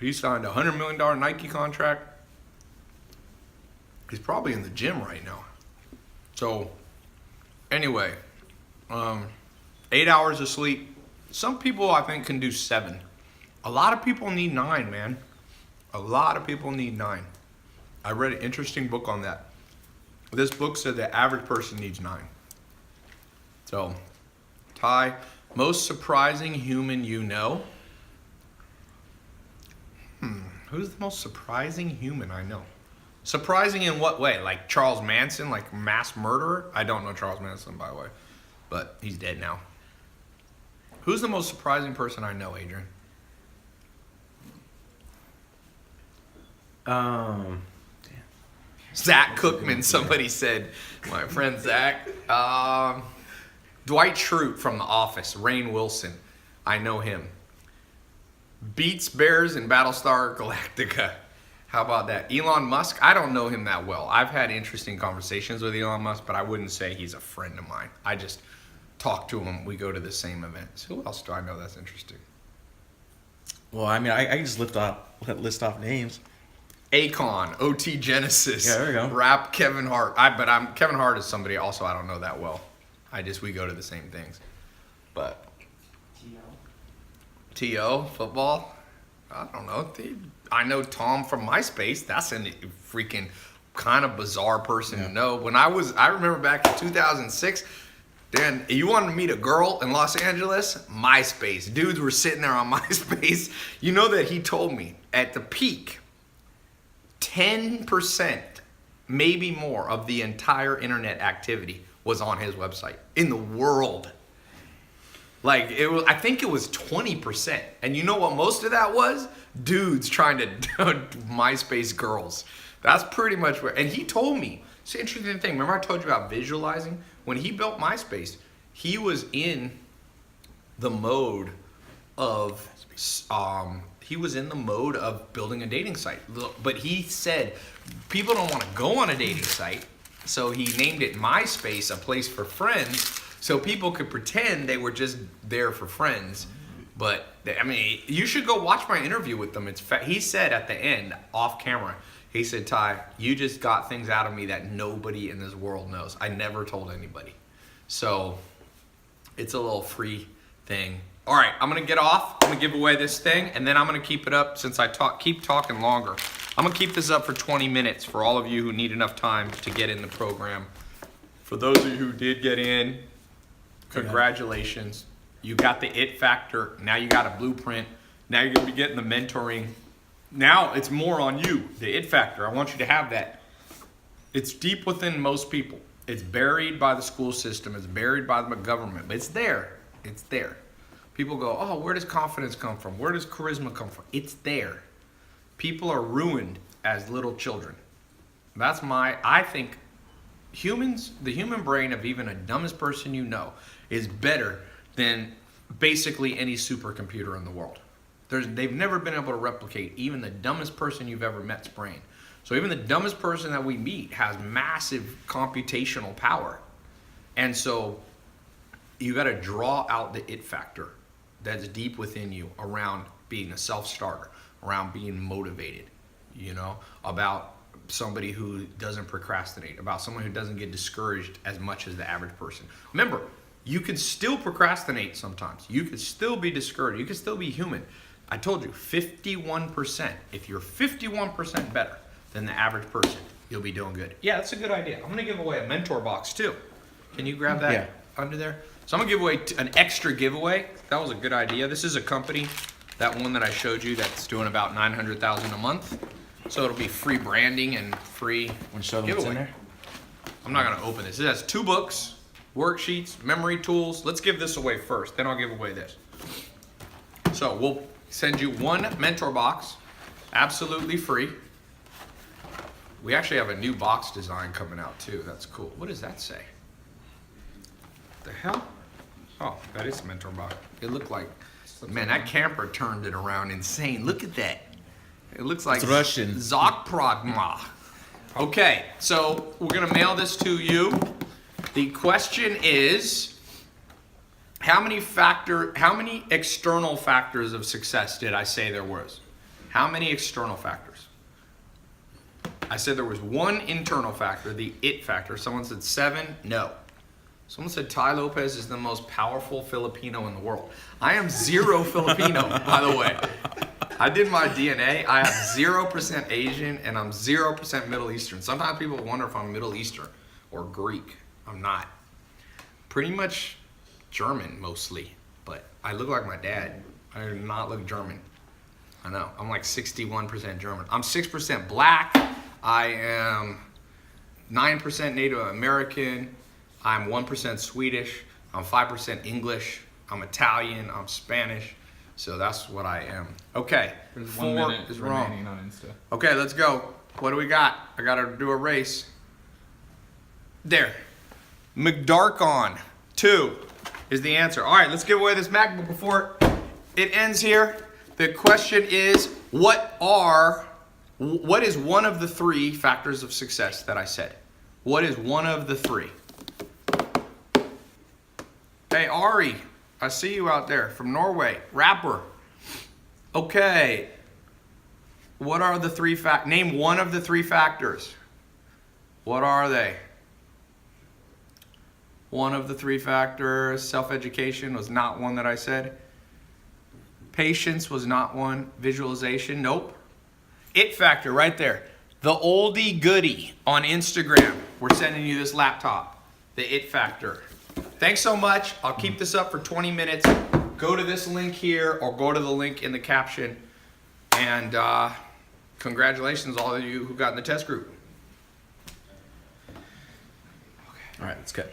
S1: He signed a $100 million Nike contract. He's probably in the gym right now. So, anyway, 8 hours of sleep. Some people I think can do 7. A lot of people need 9, man. A lot of people need 9. I read an interesting book on that. This book said the average person needs 9. So, Ty, most surprising human you know? Who's the most surprising human I know? Surprising in what way? Like Charles Manson, like mass murderer? I don't know Charles Manson, by the way, but he's dead now. Who's the most surprising person I know, Adrian? Zach Cookman, somebody said. My friend Zach. Dwight Schrute from The Office. Rainn Wilson. I know him. Beats Bears and Battlestar Galactica. How about that? Elon Musk, I don't know him that well. I've had interesting conversations with Elon Musk, but I wouldn't say he's a friend of mine. I just talk to him. We go to the same events. Who else do I know that's interesting?
S2: Well, I mean, I can just list off names.
S1: Akon, OT Genesis.
S2: Yeah, there we go.
S1: Rap Kevin Hart. Kevin Hart is somebody also I don't know that well. We go to the same things. But T.O. football? I don't know. I know Tom from MySpace. That's a freaking kind of bizarre person to know. I remember back in 2006, Dan, you wanted to meet a girl in Los Angeles? MySpace. Dudes were sitting there on MySpace. You know that he told me at the peak, 10%, maybe more, of the entire internet activity was on his website in the world. Like, I think it was 20%. And you know what most of that was? Dudes trying to MySpace girls. That's pretty much where, and he told me, it's an interesting thing. Remember I told you about visualizing? When he built MySpace, he was in the mode of, building a dating site. But he said, people don't want to go on a dating site. So he named it MySpace, a place for friends. So people could pretend they were just there for friends. But, I mean, you should go watch my interview with them. He said at the end, off camera, he said, Ty, you just got things out of me that nobody in this world knows. I never told anybody. So, it's a little free thing. All right, I'm going to get off. I'm going to give away this thing, and then I'm going to keep it up since I keep talking longer. I'm going to keep this up for 20 minutes for all of you who need enough time to get in the program. For those of you who did get in, congratulations. You got the it factor. Now you got a blueprint. Now you're going to be getting the mentoring. Now it's more on you, the it factor. I want you to have that. It's deep within most people. It's buried by the school system. It's buried by the government. But it's there. It's there. People go, oh, where does confidence come from? Where does charisma come from? It's there. People are ruined as little children. I think the human brain of even the dumbest person you know is better than basically any supercomputer in the world. They've never been able to replicate even the dumbest person you've ever met's brain. So even the dumbest person that we meet has massive computational power. And so you got to draw out the it factor that's deep within you around being a self-starter, around being motivated, about somebody who doesn't procrastinate, about someone who doesn't get discouraged as much as the average person. Remember, you can still procrastinate sometimes. You can still be discouraged. You can still be human. I told you, 51%. If you're 51% better than the average person, you'll be doing good. Yeah, that's a good idea. I'm going to give away a mentor box too. Can you grab that under there? So I'm going to give away an extra giveaway. That was a good idea. This is a company, that one that I showed you, that's doing about $900,000 a month. So it'll be free branding and free giveaway. What's in there? I'm not going to open this. It has 2 books, worksheets, memory tools. Let's give this away first. Then I'll give away this. So we'll send you 1 mentor box, absolutely free. We actually have a new box design coming out too. That's cool. What does that say? The hell? Oh, that is a mentor box. It looked like, man, that camper turned it around insane. Look at that. It looks like
S2: It's Russian.
S1: Zakpradma. Okay, so we're gonna mail this to you. The question is, how many external factors of success did I say there was? How many external factors? I said there was one internal factor, the it factor. Someone said 7. No. Someone said Tai Lopez is the most powerful Filipino in the world. I am 0 Filipino, by the way. I did my DNA. I have 0% Asian and I'm 0% Middle Eastern. Sometimes people wonder if I'm Middle Eastern or Greek. I'm not. Pretty much German mostly, but I look like my dad. I do not look German. I know. I'm like 61% German. I'm 6% black. I am 9% Native American. I'm 1% Swedish. I'm 5% English. I'm Italian. I'm Spanish. So that's what I am. Okay.
S4: There's
S1: 4
S4: 1 minute
S1: is
S4: remaining
S1: wrong.
S4: on Insta.
S1: Okay, let's go. What do we got? I gotta do a race. There. McDarkon 2 is the answer. All right, let's give away this MacBook before it ends here. The question is, what is one of the 3 factors of success that I said? What is one of the 3? Hey, Ari, I see you out there from Norway, rapper. Okay. What are the 3 name one of the 3 factors. What are they? One of the 3 factors. Self-education was not one that I said. Patience was not one. Visualization, nope. It factor right there. The oldie goodie on Instagram. We're sending you this laptop. The it factor. Thanks so much. I'll keep this up for 20 minutes. Go to this link here or go to the link in the caption. And congratulations all of you who got in the test group.
S2: All right, let's go.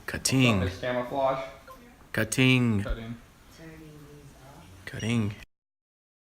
S2: Cutting.
S1: This camouflage.
S2: Cutting.
S4: Cutting.
S2: Cutting.